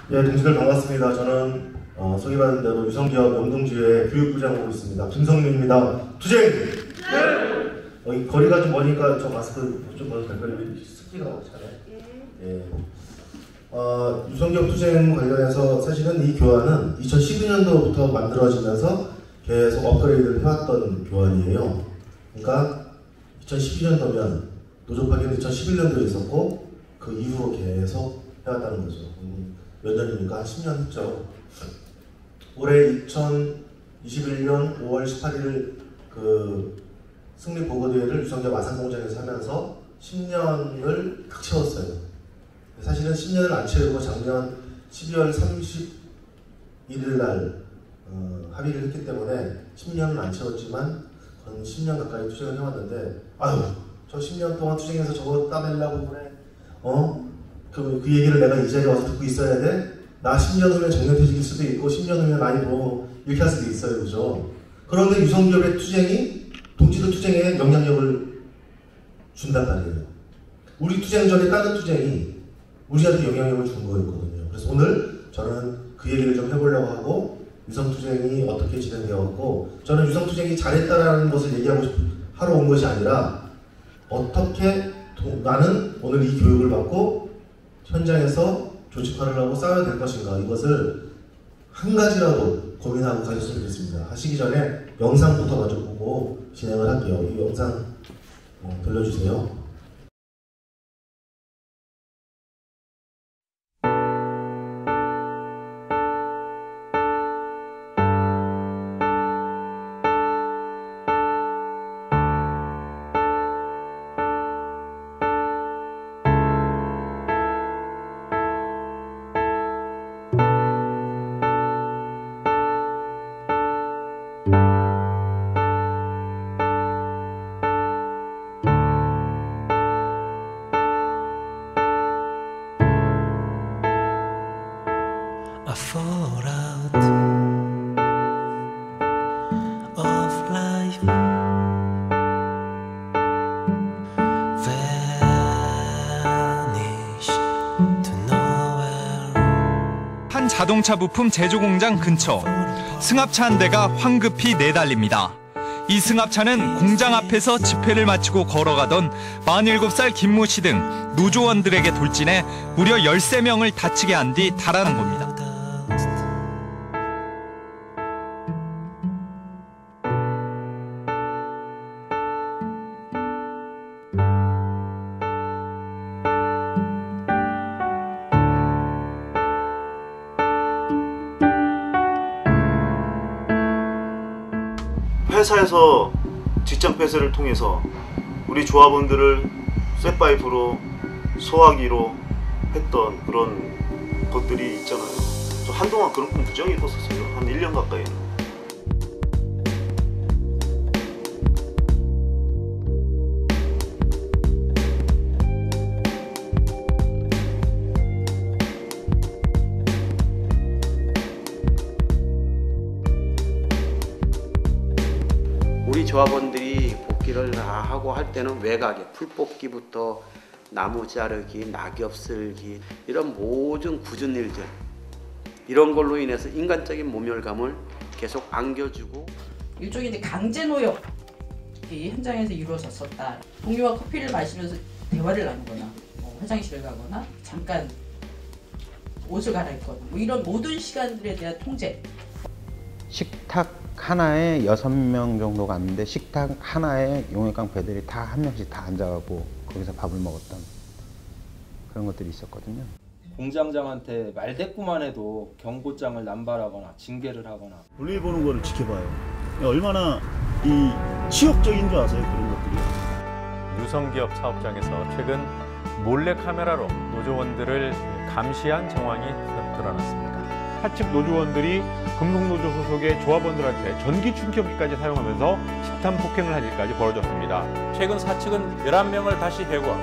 예, 동지들 반갑습니다. 저는 소개받은 대로 유성기업 영동지회 교육부장으로 있습니다. 김성윤입니다. 투쟁! 네! 거리가 좀 머니까 저 마스크 좀 벗어도 될까요? 습기가 차네. 예. 유성기업 투쟁 관련해서 사실은 이 교환은 2012년도부터 만들어지면서 계속 업그레이드를 해왔던 교환이에요. 그러니까 2012년도면 노조 파견은 2011년도에 있었고 그 이후로 계속 해왔다는 거죠. 몇 년이니까 한 10년 했죠. 올해 2021년 5월 18일 그 승리 보고대회를 유성기업 아산공장에서 하면서 10년을 딱 채웠어요. 사실은 10년을 안 채우고 작년 12월 31일 날 합의를 했기 때문에 10년은 안 채웠지만 그런 10년 가까이 투쟁을 해왔는데 아유 저 10년 동안 투쟁해서 저거 따내려고 그래 그 얘기를 내가 이 자리에 와서 듣고 있어야 돼? 나 10년 후면 정년퇴직일 수도 있고 10년 후면 나이 뭐 이렇게 할 수도 있어요. 그죠? 그런데 유성기업의 투쟁이 동지들 투쟁에 영향력을 준단 말이에요. 우리 투쟁 전에 다른 투쟁이 우리한테 영향력을 준 거였거든요. 그래서 오늘 저는 그 얘기를 좀 해보려고 하고 유성투쟁이 어떻게 진행되었고 저는 유성투쟁이 잘했다라는 것을 하러 온 것이 아니라 어떻게 나는 오늘 이 교육을 받고 현장에서 조직화를 하고 싸워야 될 것인가 이것을 한 가지라도 고민하고 가셨으면 좋겠습니다. 하시기 전에 영상부터 먼저 보고 진행을 할게요. 이 영상 돌려주세요. 한 자동차 부품 제조 공장 근처 승합차 한 대가 황급히 내달립니다. 이 승합차는 공장 앞에서 집회를 마치고 걸어가던 47살 김모 씨 등 노조원들에게 돌진해 무려 13명을 다치게 한 뒤 달아난 겁니다. 회사에서 직장 폐쇄를 통해서 우리 조합원들을 쇠파이프로 소화기로 했던 그런 것들이 있잖아요. 저 한동안 그런 꿈 무지하게 꿨었어요. 한 1년 가까이는. 우리 조합원들이 복귀를 하고 할 때는 외곽에 풀뽑기부터 나무 자르기, 낙엽 쓸기 이런 모든 굳은 일들 이런 걸로 인해서 인간적인 모멸감을 계속 안겨주고 일종의 이제 강제 노역이 현장에서 이루어졌었다. 동료와 커피를 마시면서 대화를 나누거나 화장실을 가거나 잠깐 옷을 갈아입거나 이런 모든 시간들에 대한 통제. 식탁 하나에 6명 정도가 왔는데 식탁 하나에 용역깡패들이 다 한 명씩 다 앉아가고 거기서 밥을 먹었던 그런 것들이 있었거든요. 공장장한테 말대꾸만 해도 경고장을 남발하거나 징계를 하거나 볼일 보는 거를 지켜봐요. 얼마나 이 치욕적인 줄 아세요? 그런 것들이. 유성기업 사업장에서 최근 몰래카메라로 노조원들을 감시한 정황이 드러났습니다. 사측 노조원들이 금속노조 소속의 조합원들한테 전기 충격기까지 사용하면서 집단 폭행을 한 일까지 벌어졌습니다. 최근 사측은 11명을 다시 해고하고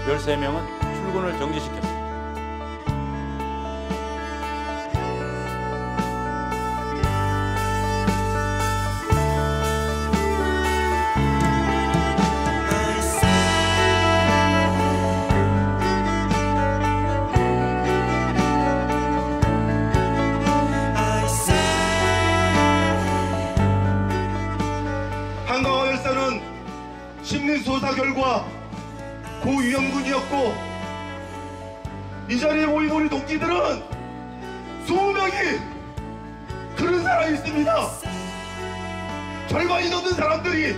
13명은 출근을 정지시켰습니다. 씨가 고위험군이었고 이 자리에 모인 우리 동지들은 20명이 그런 사람이 있습니다. 절반이 넘는 사람들이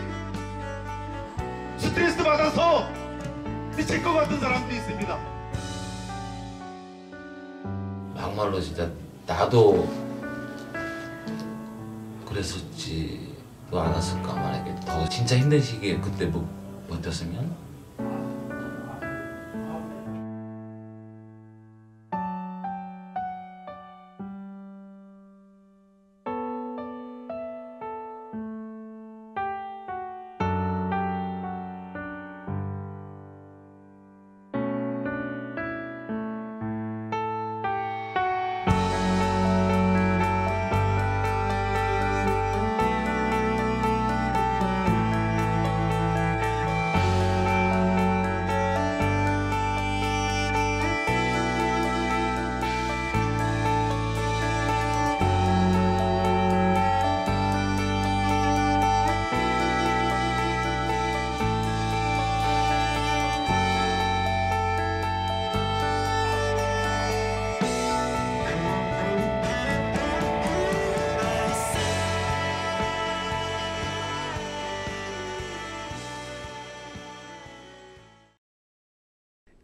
스트레스 받아서 미칠 것 같은 사람도 있습니다. 막말로 진짜 나도 그랬었지도 않았을까. 만약에 더 진짜 힘든 시기에 그때 못 버텼으면.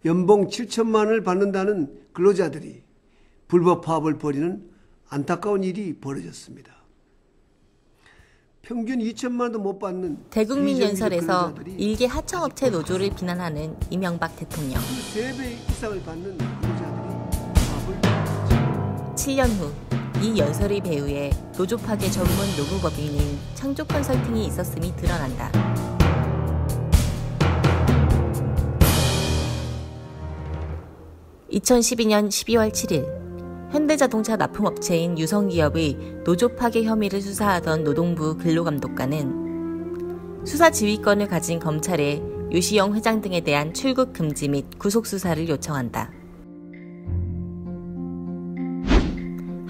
연봉 7천만 원을 받는다는 근로자들이 불법 파업을 벌이는 안타까운 일이 벌어졌습니다. 평균 2천만 원도 못 받는 대국민 연설에서 일개 하청업체 노조를 비난하는 이명박 대통령. 3배 이상을 받는 근로자들이 파업을 7년 후 이 연설의 배후에 노조 파괴 전문 노무법인인 창조컨설팅이 있었음이 드러난다. (2012년 12월 7일) 현대자동차 납품업체인 유성기업의 노조 파괴 혐의를 수사하던 노동부 근로감독관은 수사 지휘권을 가진 검찰에 유시영 회장 등에 대한 출국 금지 및 구속 수사를 요청한다.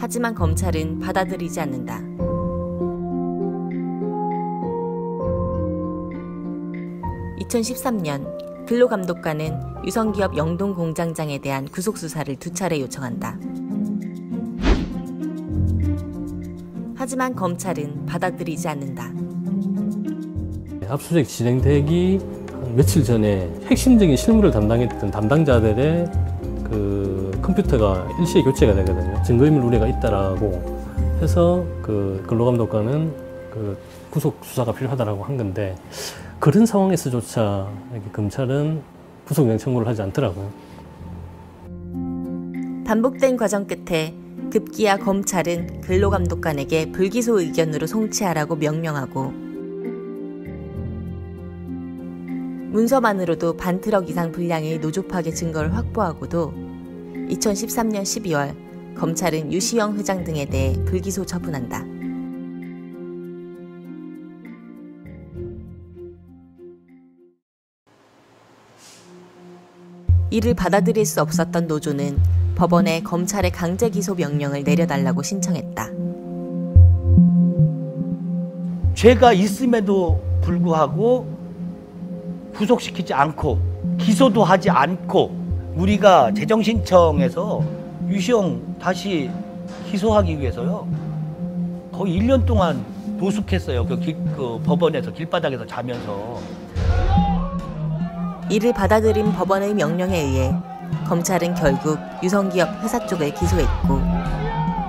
하지만 검찰은 받아들이지 않는다. 2013년 근로감독관은 유성기업 영동 공장장에 대한 구속수사를 2차례 요청한다. 하지만 검찰은 받아들이지 않는다. 압수수색 진행되기 며칠 전에 핵심적인 실무를 담당했던 담당자들의 그 컴퓨터가 일시에 교체가 되거든요. 증거인멸 우려가 있다라고 해서 그 근로감독관은 그 구속 수사가 필요하다라고 한 건데, 그런 상황에서조차 검찰은 구속영장 청구를 하지 않더라고요. 반복된 과정 끝에 급기야 검찰은 근로감독관에게 불기소 의견으로 송치하라고 명령하고, 문서만으로도 반트럭 이상 분량의 노조 파괴 증거를 확보하고도 2013년 12월 검찰은 유시영 회장 등에 대해 불기소 처분한다. 이를 받아들일 수 없었던 노조는 법원에 검찰의 강제 기소 명령을 내려달라고 신청했다. 죄가 있음에도 불구하고 구속시키지 않고 기소도 하지 않고 우리가 재정신청에서 유시영 다시 기소하기 위해서요 거의 1년 동안 노숙했어요. 그 법원에서 길바닥에서 자면서. 이를 받아들인 법원의 명령에 의해 검찰은 결국 유성기업 회사 쪽을 기소했고,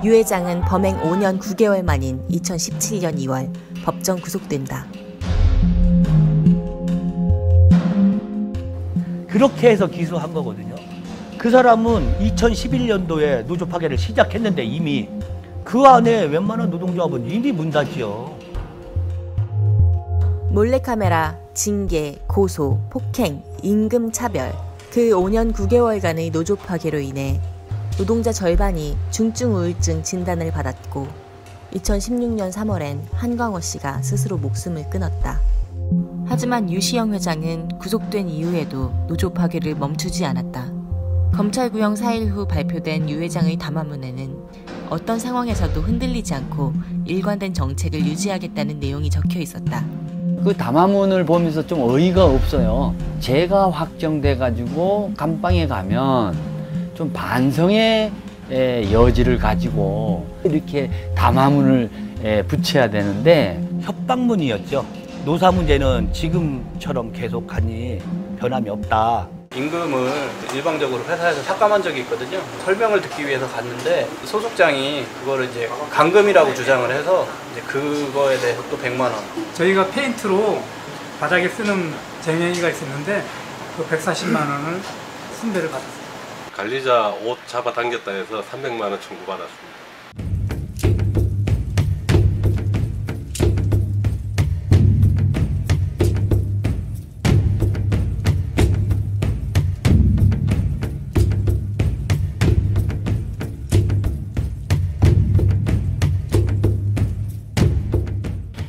유 회장은 범행 5년 9개월 만인 2017년 2월 법정 구속된다. 그렇게 해서 기소한 거거든요. 그 사람은 2011년도에 노조 파괴를 시작했는데 이미 그 안에 웬만한 노동조합은 이미 문 닫지요. 몰래카메라, 징계, 고소, 폭행, 임금 차별, 그 5년 9개월간의 노조 파괴로 인해 노동자 절반이 중증 우울증 진단을 받았고, 2016년 3월엔 한광호 씨가 스스로 목숨을 끊었다. 하지만 유시영 회장은 구속된 이후에도 노조 파괴를 멈추지 않았다. 검찰 구형 4일 후 발표된 유 회장의 담화문에는 어떤 상황에서도 흔들리지 않고 일관된 정책을 유지하겠다는 내용이 적혀 있었다. 그 담화문을 보면서 좀 어이가 없어요. 제가 확정돼 가지고 감방에 가면 좀 반성의 여지를 가지고 이렇게 담화문을 붙여야 되는데 협박문이었죠. 노사 문제는 지금처럼 계속하니 변함이 없다. 임금을 일방적으로 회사에서 삭감한 적이 있거든요. 설명을 듣기 위해서 갔는데 소속장이 그거를 이제 감금이라고 주장을 해서 이제 그거에 대해서 또 100만 원. 저희가 페인트로 바닥에 쓰는 쟁여기가 있었는데 그 140만 원을 순대를 받았어요. 관리자 옷 잡아당겼다 해서 300만 원 청구받았습니다.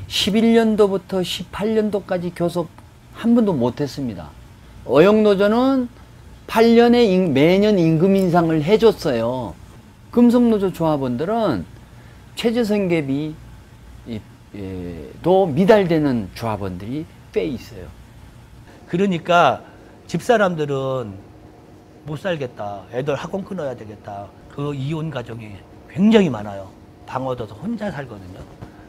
(11년도부터) (18년도까지) 교섭 한 번도 못했습니다. 어영노조는 8년에 매년 임금 인상을 해줬어요. 금속노조 조합원들은 최저생계비도 미달되는 조합원들이 꽤 있어요. 그러니까 집사람들은 못 살겠다. 애들 학원 끊어야 되겠다. 그 이혼 가정이 굉장히 많아요. 방 얻어서 혼자 살거든요.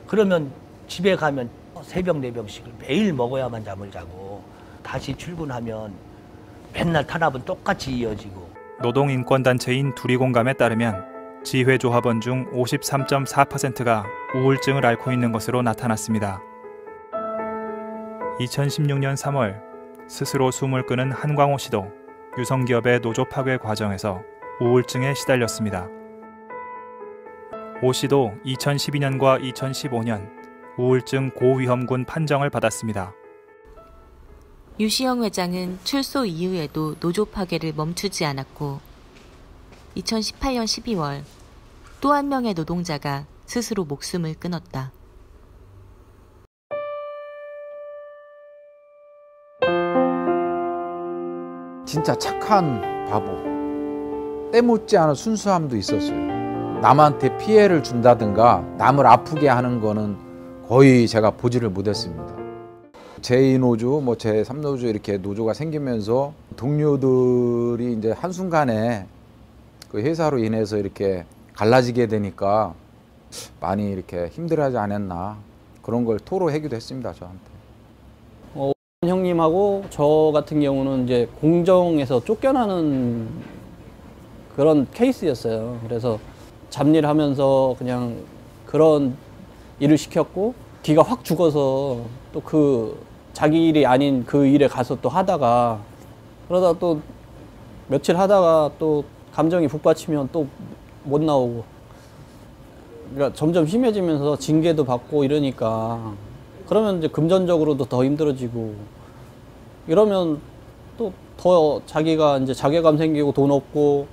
그러면 집에 가면 새벽 4병씩을 매일 먹어야만 잠을 자고 다시 출근하면 맨날 탄압은 똑같이 이어지고. 노동인권단체인 두리공감에 따르면 지회조합원 중 53.4%가 우울증을 앓고 있는 것으로 나타났습니다. 2016년 3월 스스로 숨을 끊은 한광호 씨도 유성기업의 노조 파괴 과정에서 우울증에 시달렸습니다. 오 씨도 2012년과 2015년 우울증 고위험군 판정을 받았습니다. 유시영 회장은 출소 이후에도 노조 파괴를 멈추지 않았고 2018년 12월 또 한 명의 노동자가 스스로 목숨을 끊었다. 진짜 착한 바보, 때묻지 않은 순수함도 있었어요. 남한테 피해를 준다든가 남을 아프게 하는 거는 거의 제가 보지를 못했습니다. 제2노조, 제3노조 이렇게 노조가 생기면서 동료들이 이제 한순간에 그 회사로 인해서 이렇게 갈라지게 되니까 많이 이렇게 힘들어하지 않았나 그런 걸 토로하기도 했습니다, 저한테. 형님하고 저 같은 경우는 이제 공정에서 쫓겨나는 그런 케이스였어요. 그래서 잡일 하면서 그냥 그런 일을 시켰고 기가 확 죽어서 또 그 자기 일이 아닌 그 일에 가서 또 하다가 그러다 또 며칠 하다가 또 감정이 북받치면 또 못 나오고 그러니까 점점 심해지면서 징계도 받고 이러니까 그러면 이제 금전적으로도 더 힘들어지고 이러면 또 더 자기가 이제 자괴감 생기고 돈 없고.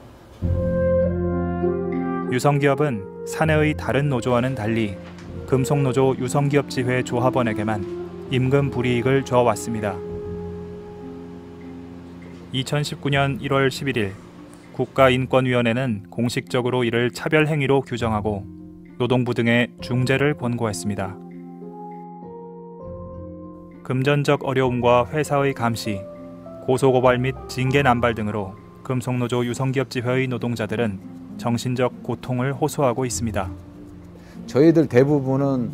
유성기업은 사내의 다른 노조와는 달리 금속노조 유성기업지회 조합원에게만 임금 불이익을 줘왔습니다. 2019년 1월 11일 국가인권위원회는 공식적으로 이를 차별행위로 규정하고 노동부 등에 중재를 권고했습니다. 금전적 어려움과 회사의 감시, 고소고발 및 징계 남발 등으로 금속노조 유성기업지회의 노동자들은 정신적 고통을 호소하고 있습니다. 저희들 대부분은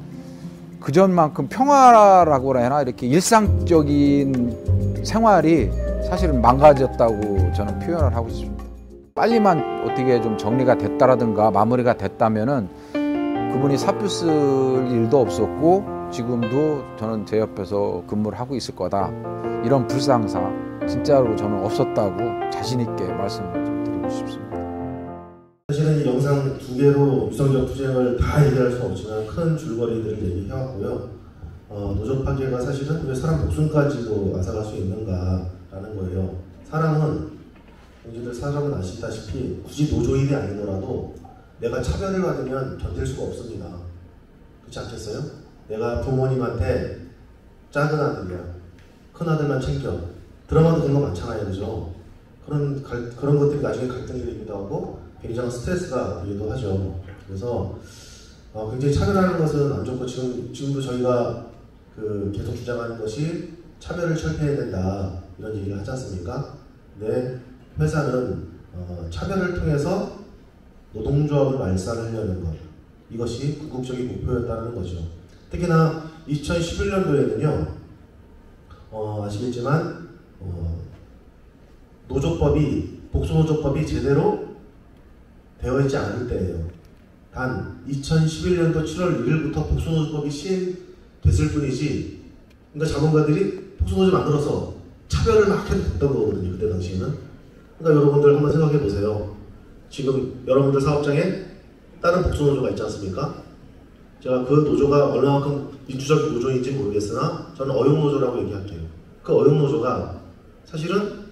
그전만큼 평화라고 해야 하나 이렇게 일상적인 생활이 사실은 망가졌다고 저는 표현을 하고 싶습니다. 빨리만 어떻게 좀 정리가 됐다라든가 마무리가 됐다면은 그분이 사표 쓸 일도 없었고 지금도 저는 제 옆에서 근무를 하고 있을 거다. 이런 불상사 진짜로 저는 없었다고 자신 있게 말씀을 좀 드리고 싶습니다. 사실은 이 영상 2개로 유성기업 투쟁을 다 얘기할 수 없지만 큰 줄거리들을 얘기해왔고요. 노조 파괴가 사실은 왜 사람 목숨까지도 앗아갈 수 있는가라는 거예요. 사람은 아시다시피 굳이 노조 일이 아니더라도 내가 차별을 받으면 견딜 수가 없습니다. 그렇지 않겠어요? 내가 부모님한테 작은 아들이야, 큰 아들만 챙겨. 드라마도 그런 거 많잖아요, 그죠? 그런 것들이 나중에 갈등이 되기도 하고 굉장한 스트레스가 되기도 하죠. 그래서 굉장히 차별하는 것은 안 좋고 지금도 저희가 계속 주장하는 것이 차별을 철폐해야 된다 이런 얘기를 하지 않습니까? 근데 회사는 차별을 통해서 노동조합을 말살하려는 것, 이것이 궁극적인 목표였다는 거죠. 특히나 2011년도에는요 아시겠지만 복수노조법이 제대로 되어 있지 않을 때예요. 단 2011년도 7월 1일부터 복수노조법이 시행됐을 뿐이지, 그러니까 자본가들이 복수노조 만들어서 차별을 막 해도 됐던 거거든요. 그때 당시에는. 그러니까 여러분들 한번 생각해 보세요. 지금 여러분들 사업장에 다른 복수노조가 있지 않습니까? 제가 그 노조가 얼마만큼 민주적 노조인지 모르겠으나 저는 어용노조라고 얘기할게요. 그 어용노조가 사실은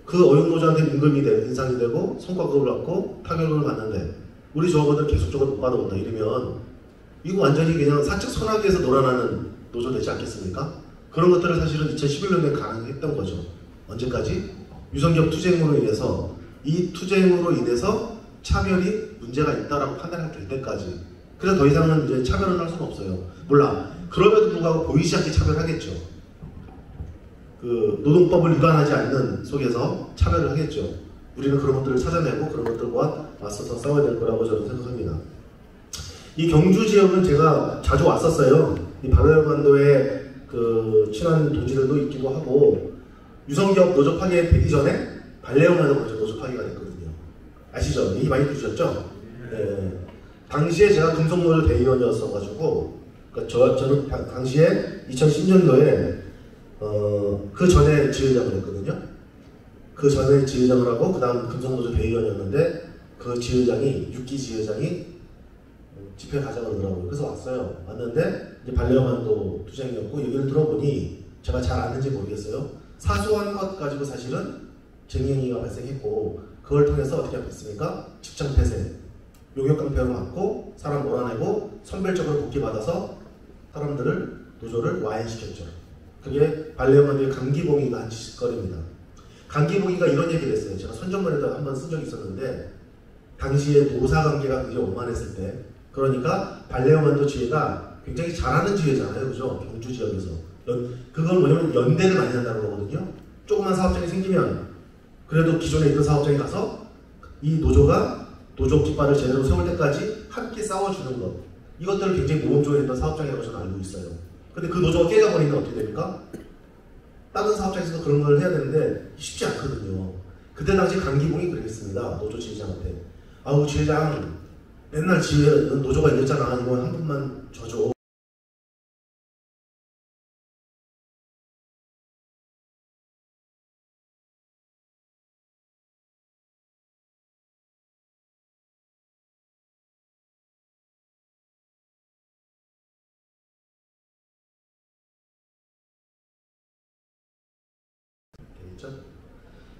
그 어용노조한테 임금이 인상이 되고 성과급을 받고 타격을 받는데 우리 조합원들 계속적으로 못 받아온다 이러면 이거 완전히 그냥 사측 선악위에서 놀아나는 노조 되지 않겠습니까? 그런 것들을 사실은 2011년에 가능했던 거죠. 언제까지? 유성기업 투쟁으로 인해서, 이 투쟁으로 인해서 차별이 문제가 있다라고 판단이 될 때까지. 그래서 더 이상은 이제 차별을 할 수는 없어요. 몰라. 그럼에도 불구하고 보이지 않게 차별하겠죠. 그 노동법을 위반하지 않는 속에서 차별을 하겠죠. 우리는 그런 것들을 찾아내고 그런 것들과 맞서서 싸워야 될 거라고 저는 생각합니다. 이 경주 지역은 제가 자주 왔었어요. 이 발열반도에 그 친한 동지들도 있기도 하고, 유성기업 노조 파괴되기 전에 발레용만도 먼저 노조 파괴가 됐거든요. 아시죠? 얘기 많이 들으셨죠? 네. 당시에 제가 금속노조 대의원이었어가지고, 그러니까 저는 당시에 2010년도에 그 전에 지회장을 했거든요. 그 전에 지회장을 하고 그 다음 금속노조 대의원이었는데 그 지회장이, 6기 지회장이 집회 가자고 그러더라고요. 그래서 왔어요. 왔는데 이제 발레어만도 투쟁이었고, 얘기를 들어보니 제가 잘 아는지 모르겠어요. 사소한 것 가지고 사실은 쟁행위가 발생했고, 그걸 통해서 어떻게 됐습니까? 직장 폐쇄, 용역강패로 맞고 사람 몰아내고 선별적으로 복귀받아서 사람들을, 노조를 와해시켰죠. 그게 발레어만도의 강기봉이가 한 짓거리입니다. 강기봉이가 이런 얘기를 했어요. 제가 선전문에도 한번 쓴 적이 있었는데, 당시에 노사관계가 굉장히 원만했을 때, 그러니까 발레어만도 지회가 굉장히 잘하는 지회잖아요. 그죠? 경주 지역에서. 그건 뭐냐면 연대를 많이 한다는 거거든요. 조그만 사업장이 생기면 그래도 기존에 있던 사업장에 가서 이 노조가 노조 깃발을 제대로 세울 때까지 함께 싸워주는 것. 이것들을 굉장히 모범적으로 했던 사업장이라고 저는 알고 있어요. 근데 그 노조가 깨져버리면 어떻게 됩니까? 다른 사업장에서도 그런 걸 해야 되는데 쉽지 않거든요. 그때 당시 강기봉이 그랬습니다. 노조 지회장한테. 아우 지회장, 맨날 지회 노조가 이랬잖아. 이거 한 번만 줘줘.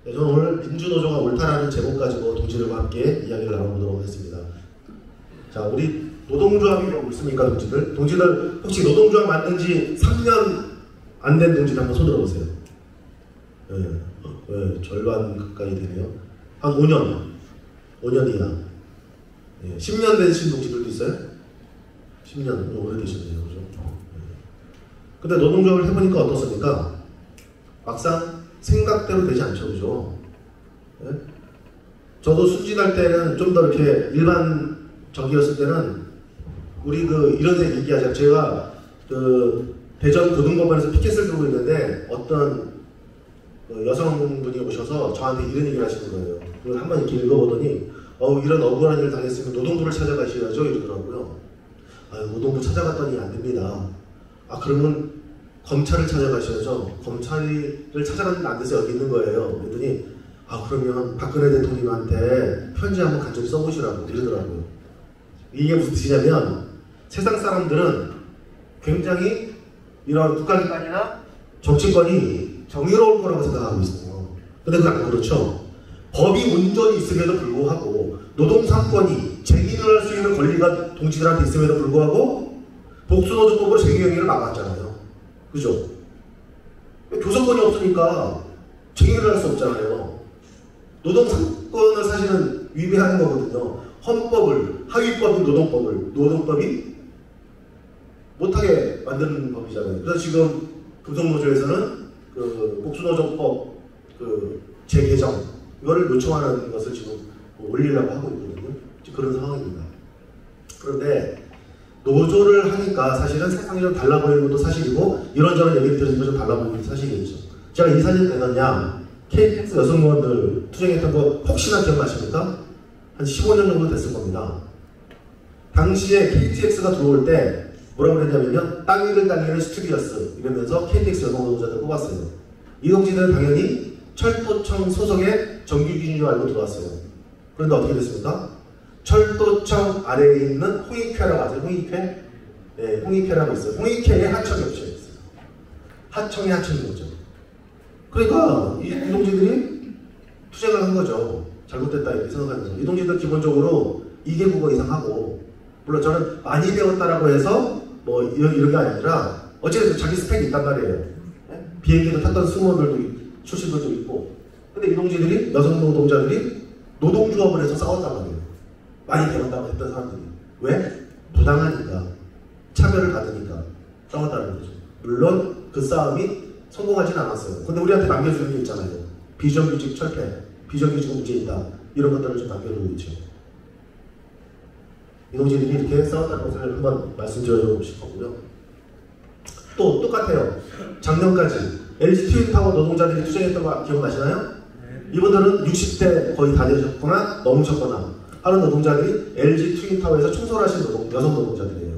네, 저는 오늘 민주노조가 옳다라는 제목 가지고 동지들과 함께 이야기를 나눠보도록 하겠습니다. 자, 우리 노동조합이 옳습니까, 동지들? 동지들 혹시 노동조합 만든 지 3년 안 된 동지들 한번 손 들어보세요. 네, 절반 가까이 되네요. 한 5년 이하. 네, 10년 되신 동지들도 있어요? 10년 오래되셨네요, 그죠? 네. 근데 노동조합을 해보니까 어떻습니까? 막상 생각대로 되지 않죠, 그죠? 네? 저도 순진할 때는 좀 더 이렇게 일반적이었을 때는 우리 이런 얘기하자. 제가 대전 고등법원에서 피켓을 들고 있는데 어떤 여성분이 오셔서 저한테 이런 얘기를 하시는 거예요. 그걸 한번 이렇게 읽어보더니 이런 억울한 일을 당했으면 노동부를 찾아가셔야죠 이러더라고요. 노동부 찾아갔더니 안 됩니다. 그러면 검찰을 찾아가셔야죠. 검찰을 찾아갔는데 안 돼서 여기 있는 거예요. 그랬더니 그러면 박근혜 대통령한테 편지 한번 간절히 써보시라고 이러더라고요. 이게 무슨 뜻이냐면 세상 사람들은 굉장히 이런 국가기관이나 정치권이 정의로울 거라고 생각하고 있어요. 근데 그건 안 그렇죠. 법이 온전히 있음에도 불구하고 노동상권이 쟁의를 할 수 있는 권리가 동지들한테 있음에도 불구하고 복수노조법으로 쟁의행위를 막았잖아요. 그죠? 교섭권이 없으니까 쟁의를 할 수 없잖아요. 노동상권을 사실은 위배하는 거거든요. 헌법을, 하위법인 노동법이 못하게 만드는 법이잖아요. 그래서 지금 금속노조에서는 그 복수노조법 그 재개정 이거를 요청하는 것을 지금 올리려고 하고 있거든요. 지금 그런 상황입니다. 그런데 노조를 하니까 사실은 세상이 좀 달라 보이는 것도 사실이고 이런저런 얘기를 들으니까 좀 달라 보이는 것도 사실이죠. 제가 이 사진 내놨냐? KTX 여성 의원들 투쟁했던 거 혹시나 기억나십니까? 한 15년 정도 됐을 겁니다. 당시에 KTX가 들어올 때 뭐라고 그랬냐면요. 땅 잃을 스튜디오스 이러면서 KTX 여성 노동자들 뽑았어요. 이 동지들은 당연히 철도청 소속의 정규직인 줄 알고 들어왔어요. 그런데 어떻게 됐습니까? 철도청 아래에 있는 홍익회라고 아세요? 홍익회? 네, 홍익회라고 있어요. 홍익회에 하청이 없어요. 하청이 하청인 거죠. 그러니까 이 동지들이 투쟁을 한 거죠. 잘못됐다 이렇게 생각하면서. 이 동지들 기본적으로 2개 국어 이상 하고, 물론 저는 많이 배웠다라고 해서 뭐 이런 게 아니라 어쨌든 자기 스펙이 있단 말이에요. 비행기도 탔던 승무원들도 출신들도 있고. 근데 이 동지들이 여성 노동자들이 노동조합을 해서 싸웠단 말이에요. 많이 배웠다고 했던 사람들이. 왜? 부당하니까. 차별을 받으니까 싸웠다는 거죠. 물론 그 싸움이 성공하진 않았어요. 근데 우리한테 남겨주는 게 있잖아요. 비정규직 철폐, 비정규직 문제 있다. 이런 것들을 좀 남겨두고 있죠. 이 동지들이 이렇게 싸웠다는 것을 한번 말씀드려보고 싶었고요. 또 똑같아요. 작년까지 LG 트윈타워 노동자들이 투쟁했던 거 기억나시나요? 이분들은 60대 거의 다 되셨거나 넘으셨거나 하는 노동자들이 LG 트윈타워에서 청소를 하신 여성 노동자들이에요.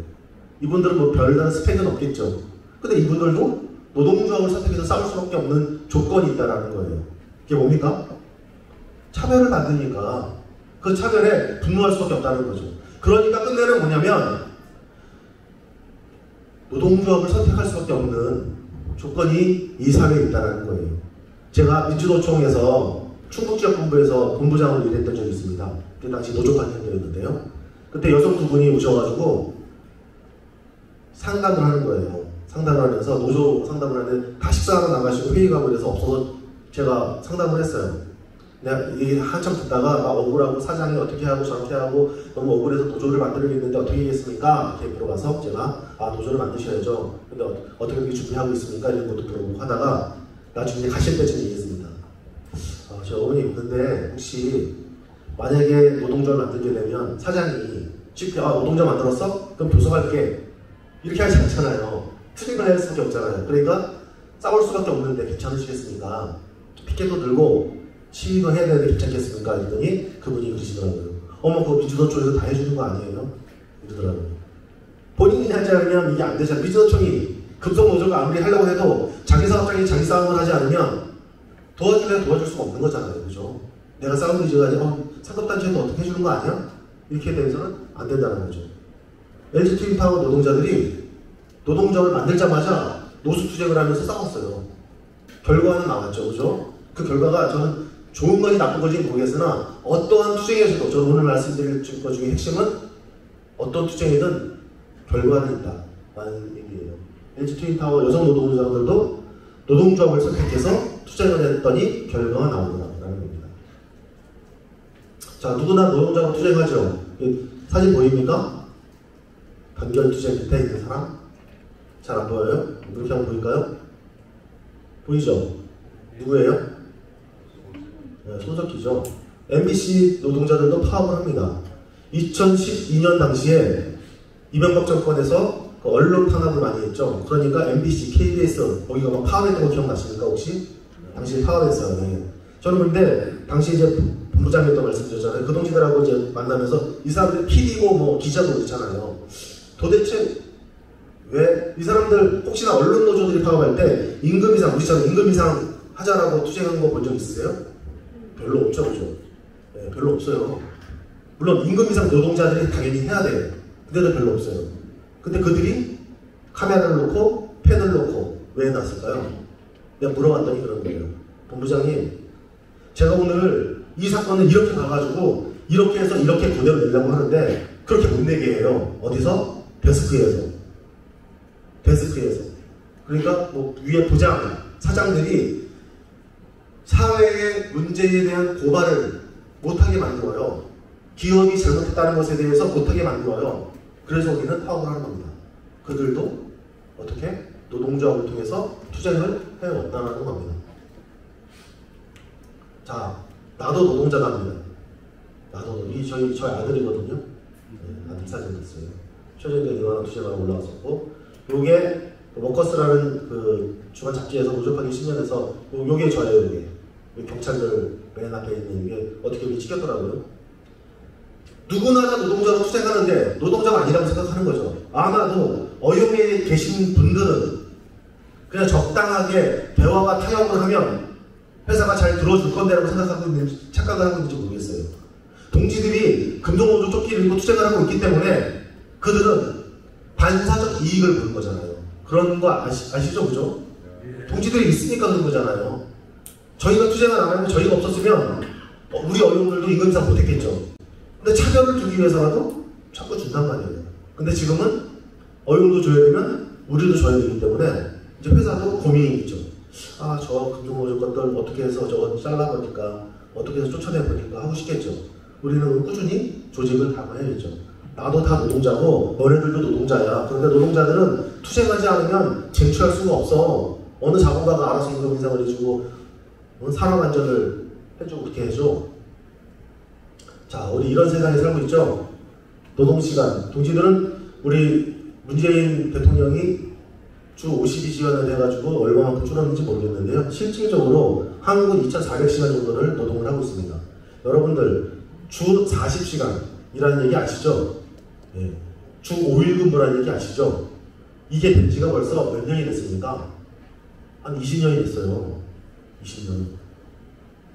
이분들은 뭐 별다른 스펙은 없겠죠. 근데 이분들도 노동조합을 선택해서 싸울 수밖에 없는 조건이 있다는 거예요. 그게 뭡니까? 차별을 받으니까 그 차별에 분노할 수밖에 없다는 거죠. 그러니까 끝내는 뭐냐면 노동조합을 선택할 수밖에 없는 조건이 이 사회에 있다는 거예요. 제가 민주노총에서 충북지역본부에서 본부장으로 일했던 적이 있습니다. 그때 당시 노조판 행정이었는데요. 그때 여성 두 분이 오셔가지고 상담을 하는 거예요. 상담을 하면서 노조 상담을 하는데 다 식사하러 나가시고 회의 가고 이래서 없어서 제가 상담을 했어요. 내가 이게 한참 듣다가 막 억울하고 사장이 어떻게 하고 저렇게 하고 너무 억울해서 노조를 만들겠는데 어떻게 하겠습니까? 이렇게 물어봐서 제가 노조를 만드셔야죠. 근데 어떻게 그렇게 준비하고 있습니까? 이런 것도 물어보고 하다가 나중에 가실 때쯤 얘기했습니다. 저 어머님 근데 혹시 만약에 노동조를 만들게 되면 사장이 쉽게 노동조 만들었어? 그럼 교섭할게 이렇게 하지 않잖아요. 트릭을 할 수밖에 없잖아요. 그러니까 싸울 수밖에 없는데 괜찮으시겠습니까? 피켓도 들고 시위도 해야 되는데 괜찮겠습니까? 이랬더니 그분이 그러시더라고요. 어머 그거 민주노총에서 다 해주는 거 아니에요? 이러더라고요. 본인이 하지 않으면 이게 안 되잖아요. 민주노총이 금속노조가 아무리 하려고 해도 자기 사업장이 자기 싸움을 하지 않으면 도와줄 수가 없는 거잖아요. 그죠? 내가 싸움 의지가 아니라 상급단체도 어떻게 해주는 거 아니야? 이렇게 돼서는 안 된다는 거죠. LG 트윈타워 노동자들이 노동조합을 만들자마자 노숙투쟁을 하면서 싸웠어요. 결과는 나왔죠. 그죠? 그 결과가 저는 좋은 건지 나쁜 건지 모르겠으나 어떠한 투쟁에서도 저는 오늘 말씀드릴 것 중에 핵심은 어떤 투쟁이든 결과는 있다 라는 얘기예요. LG 트윈타워 여성 노동자들도 노동조합을 선택해서 투쟁을 했더니 결과가 나온다라는 겁니다. 자, 누구나 노동조합을 투쟁하죠. 사진 보입니까? 단결 투쟁 밑에 있는 사람? 잘 안 보여요? 이렇게 한번 보일까요? 보이죠? 누구예요? 네, 손석희죠. MBC 노동자들도 파업을 합니다. 2012년 당시에 이명박 정권에서 그 언론 탄압을 많이 했죠. 그러니까 MBC, KBS 거기가 막 파업했던 거 기억나십니까 혹시? 당시에 파업했어요. 네. 저는 근데 당시 이제 본부장이었던 말씀드렸잖아요. 그 동지들하고 이제 만나면서 이 사람들이 PD고 뭐 기자도 그렇잖아요. 도대체 왜 이 사람들 혹시나 언론 노조들이 파업할 때 임금 인상, 우리처럼 임금 인상 하자라고 투쟁한 거 본 적 있으세요? 별로 없죠, 그죠? 네, 별로 없어요. 물론 임금 인상 노동자들이 당연히 해야 돼요. 근데도 별로 없어요. 근데 그들이 카메라를 놓고 펜을 놓고 왜 놨을까요? 내가 물어봤더니 그런 거예요. 본부장님, 제가 오늘 이 사건을 이렇게 가가지고 이렇게 해서 이렇게 그대로 내려고 하는데 그렇게 못 내게 해요. 어디서? 데스크에서. 그러니까 뭐 위에 부장, 사장들이 사회의 문제에 대한 고발을 못하게 만들어요. 기업이 잘못했다는 것에 대해서 못하게 만들어요. 그래서 우리는 파업을 하는 겁니다. 그들도 어떻게 노동조합을 통해서 투쟁을 해왔다는 겁니다. 자, 나도 노동자가 합니다. 나도 저희 아들이거든요. 네, 아들 사진 있어요. 최저임금 2만원 투쟁하러 올라왔었고, 요게 워커스라는 그 주간 잡지에서 노조파기 10년에서 요게 저예요. 요게 경찰들 맨 앞에 있는 이게 어떻게 보면 찍혔더라고요. 누구나 다 노동자로 투쟁하는데 노동자가 아니라고 생각하는 거죠. 아마도 어용에 계신 분들은 그냥 적당하게 대화가 타협을 하면 회사가 잘 들어줄 건데라고 생각하고 있는지 착각을 하고 있는지 모르겠어요. 동지들이 금속노조 쫓기를 입고 투쟁을 하고 있기 때문에 그들은 반사적 이익을 보는 거잖아요. 그런 거 아시죠? 그죠? 동지들이 있으니까 그런 거잖아요. 저희가 투쟁을 안 하고 저희가 없었으면 우리 어용들도 임금 인상 못했겠죠. 근데 차별을 주기 위해서라도 자꾸 준단 말이에요. 근데 지금은 어용도 줘야 되면 우리도 줘야 되기 때문에 이제 회사도 고민이 있죠. 아, 저 금속노조 것들 어떻게 해서 저거 잘라버릴까, 어떻게 해서 쫓아내버릴까 하고 싶겠죠. 우리는 꾸준히 조직을 강화해야죠. 나도 다 노동자고 너네들도 노동자야. 그런데 노동자들은 투쟁하지 않으면 쟁취할 수가 없어. 어느 자본가가 알아서 임금 인상을 해주고 산업안전을 해주고 그렇게 해줘. 자, 우리 이런 세상에 살고 있죠. 노동시간. 동지들은 우리 문재인 대통령이 주 52시간을 해가지고 얼마만큼 줄었는지 모르겠는데요. 실질적으로 한국은 2,400시간 정도를 노동을 하고 있습니다. 여러분들 주 40시간 이라는 얘기 아시죠? 예. 주 5일 근무라는 얘기 아시죠? 이게 된 지가 벌써 몇 년이 됐습니까? 한 20년이 됐어요.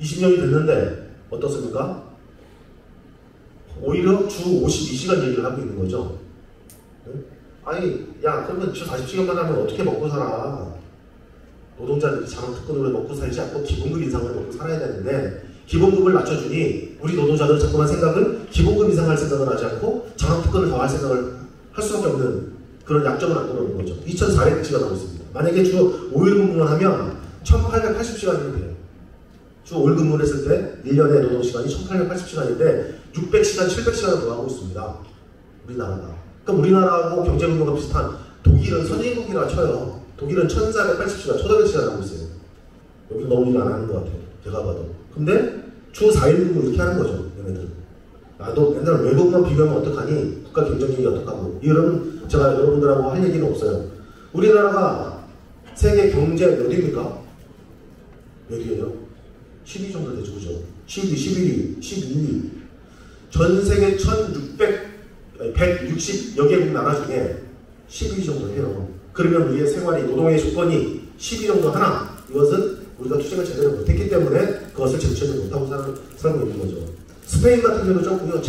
20년이 됐는데 어떻습니까? 오히려 주 52시간 얘기를 하고 있는 거죠. 아니, 야, 그러면 주 40시간만 하면 어떻게 먹고 살아? 노동자들이 장학특권으로 먹고 살지 않고 기본급 인상을 먹고 살아야 되는데 기본급을 낮춰주니 우리 노동자들은 자꾸만 생각을 기본급 인상할 생각을 하지 않고 장학특권을 더할 생각을 할 수밖에 없는 그런 약점을 안겨놓는 거죠. 2,400시간 하고 있습니다. 만약에 주 5일 근무만 하면 1,880시간이 돼요. 주 5일 근무를 했을 때 1년의 노동시간이 1,880시간인데 600시간, 700시간을 더 하고 있습니다. 우리나라가. 그럼 우리나라하고 경제规모가 비슷한 독일은 선진국이라 쳐요. 독일은 1,480시간, 1,500시간 하고 있어요. 여기 너무 일 안 하는 것 같아요. 제가 봐도. 근데 주 4일 근무 이렇게 하는 거죠. 얘네들. 나도 맨날 외국만 비교하면 어떡하니? 국가 경쟁력이 어떡하고. 이런 제가 여러분들하고 할 얘기는 없어요. 우리나라가 세계 경제 몇 위입니까? 몇 위예요? 10위 정도 되죠. 그죠? 10위, 11위, 12위. 전 세계 160여 개국 나라 중에 10위 정도 해요. 그러면 우리의 생활이, 노동의 조건이 10위 정도 하나. 이것은 우리가 투쟁을 제대로 못했기 때문에 그것을 쟁취하지 못하고 살고 있는 거죠. 스페인 같은 경우도 조금요.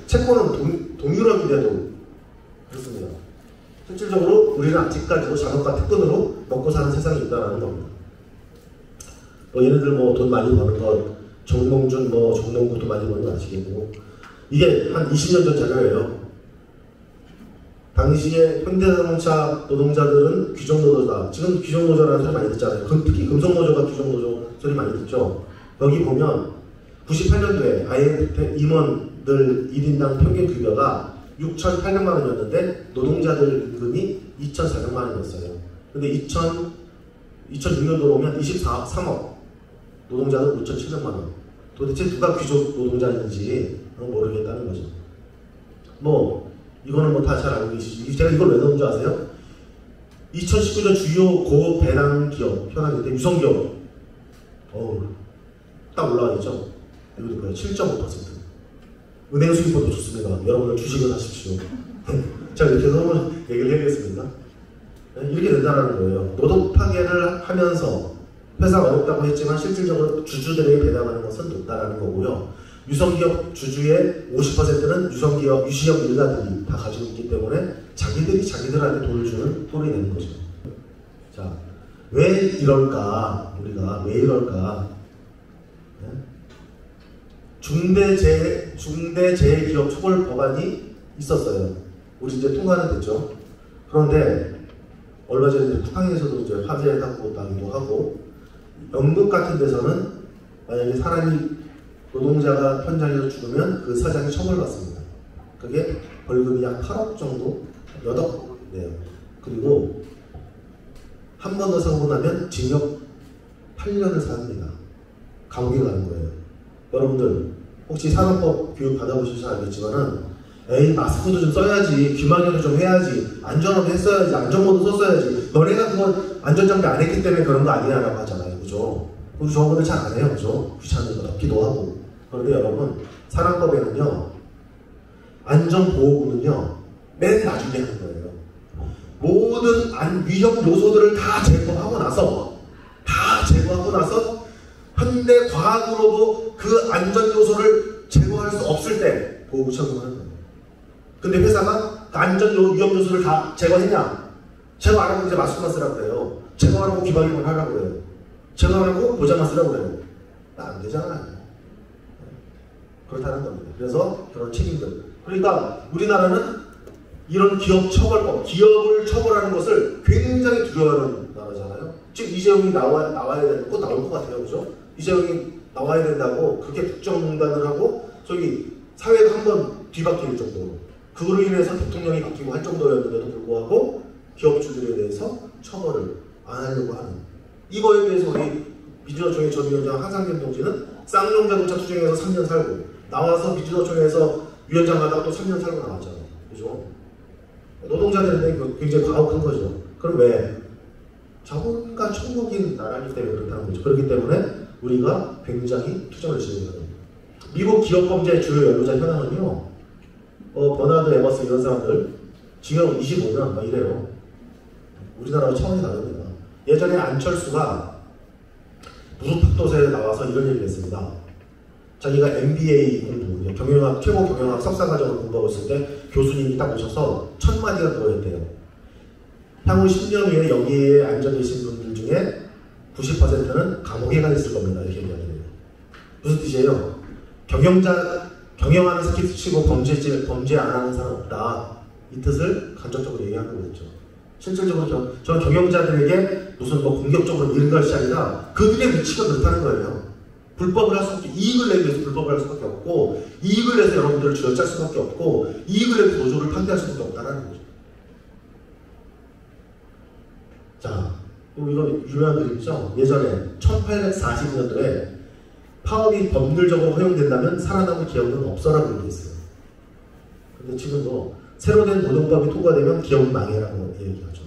체코는 동유럽인데도 그렇습니다. 실질적으로 우리는 아직까지도 자본과 특권으로 먹고 사는 세상이 있다는 겁니다. 얘네들 돈 많이 버는 것, 정몽준 정농구도 많이 버는 거 아시겠고, 이게 한 20년 전 자료예요. 당시에 현대자동차 노동자들은 귀족노조다. 지금 귀족노조라는 소리 많이 듣잖아요. 특히 금속노조가 귀족노조 소리 많이 듣죠. 여기 보면 98년도에 IMF 임원들 1인당 평균 급여가 6,800만 원이었는데 노동자들 임금이 2,400만 원이었어요. 근데 2006년도로 오면 23억, 노동자는 5,700만 원. 도대체 누가 귀족 노동자인지 모르겠다는 거죠. 이거는 다 잘 알고 계시죠. 제가 이걸 왜 넣은 줄 아세요? 2019년 주요 고배당 기업 현황인데 유성기업 딱 올라와 있죠. 여기도 보여요. 7.5%. 은행 수익보도 좋습니다. 여러분들 주식을 하십시오. 자, 이렇게 해서 한번 얘기를 해보겠습니다. 이렇게 된다는 거예요. 노동 파괴를 하면서 회사가 어렵다고 했지만 실질적으로 주주들에게 배당하는 것은 높다라는 거고요. 유성기업 주주의 50%는 유시형 일가들이 다 가지고 있기 때문에 자기들이 자기들한테 돈을 주는 꼴이 되는 거죠. 자, 왜 이럴까? 우리가 왜 이럴까? 중대재해기업 처벌 법안이 있었어요. 우리 이제 통과는 됐죠. 그런데 얼마 전에 쿠팡에서도 이제 화제하고 나기도 하고, 연극 같은 데서는 만약에 사람이 노동자가 현장에서 죽으면 그 사장이 처벌받습니다. 그게 벌금이 약 8억 정도, 8억 돼요. 그리고 한 번 더 사고 나면 징역 8년을 삽니다. 감옥에 가는 거예요. 여러분들 혹시 산업법 교육 받아보셔서 알겠지만은 에이 마스크도 좀 써야지, 귀마개도 좀 해야지, 안전하게 했어야지, 안전모도 썼어야지, 너네가 그건 안전장비 안 했기 때문에 그런 거 아니야 라고 하잖아요. 그죠? 우리 저런 분들 잘 안 해요. 그죠? 귀찮으니까 덮기도 하고. 그런데 여러분 산업법에는요 안전보호구는요 맨 나중에 하는 거예요. 모든 위험 요소들을 다 제거하고 나서 현대 과학으로도 그 안전 요소를 제거할 수 없을 때 보호구 적용하는 거예요. 근데 회사가 그 안전 위험 요소를 다 제거했냐? 제거 안 하고 이제 마스크만 쓰라고 그래요. 제거 안 하고 귀마개만 하라고 그래요. 제거 안 하고 모자만 쓰라고 그래요. 안 되잖아요. 그렇다는 겁니다. 그래서 그런 책임들. 그러니까 우리나라는 이런 기업 처벌법, 기업을 처벌하는 것을 굉장히 두려워하는 나라잖아요. 지금 이재용이 나와야 되는 거 나올 것 같아요. 그죠? 이재용이 나와야 된다고 그렇게 국정농단을 하고 저기 사회가 한번 뒤바뀔 정도로 그로 인해서 대통령이 바뀌고 할 정도였는데도 불구하고 기업주들에 대해서 처벌을 안 하려고 하는 이거에 대해서 우리 민주노총의 전 위원장 한상균 동지는 쌍용자동차 투쟁에서 3년 살고 나와서 민주노총에서 위원장 하다가 또 3년 살고 나왔잖아요. 그죠? 노동자들한테 굉장히 과혹한 거죠. 그럼 왜? 자본과 천국인 나라이기 때문에 그렇다는 거죠. 그렇기 때문에 우리가 굉장히 투쟁을 지어야 합니다. 미국 기업범죄 주요 연루자 현황은요. 버나드 에버스 이런 사람들 징역 25년 막 이래요. 우리나라와 차원이 다릅니다. 예전에 안철수가 무릎팍도사에 나와서 이런 얘기를 했습니다. 자기가 MBA 공부, 경영학, 최고 경영학 석사과정을 공부하고 있을 때 교수님이 딱 오셔서 첫 마디가 그거였대요. 향후 10년 후에 여기에 앉아 계신 분들 중에 90%는 감옥에 가 있을 겁니다. 이렇게 얘기하더래요. 무슨 뜻이에요? 경영하는 새끼 치고 범죄 안 하는 사람 없다. 이 뜻을 간접적으로 얘기하는 거겠죠. 실질적으로 저는 경영자들에게 무슨 뭐 공격적으로 밀는 것이 아니라 그들의 위치가 그렇다는 거예요. 불법을 할 수 없게 이익을 내기 위해서 불법을 할 수밖에 없고 이익을 내서 여러분들을 쥐어짤 수밖에 없고 이익을 내서 노조를 판대할 수밖에 없다는 거죠. 자, 이거 유명한 그림이죠. 예전에 1840년도에 파업이 법률적으로 허용된다면 살아남을 기업은 없어라고 얘기했어요. 근데 지금도 새로 된 노동법이 통과되면 기업은 망해라고 얘기하죠.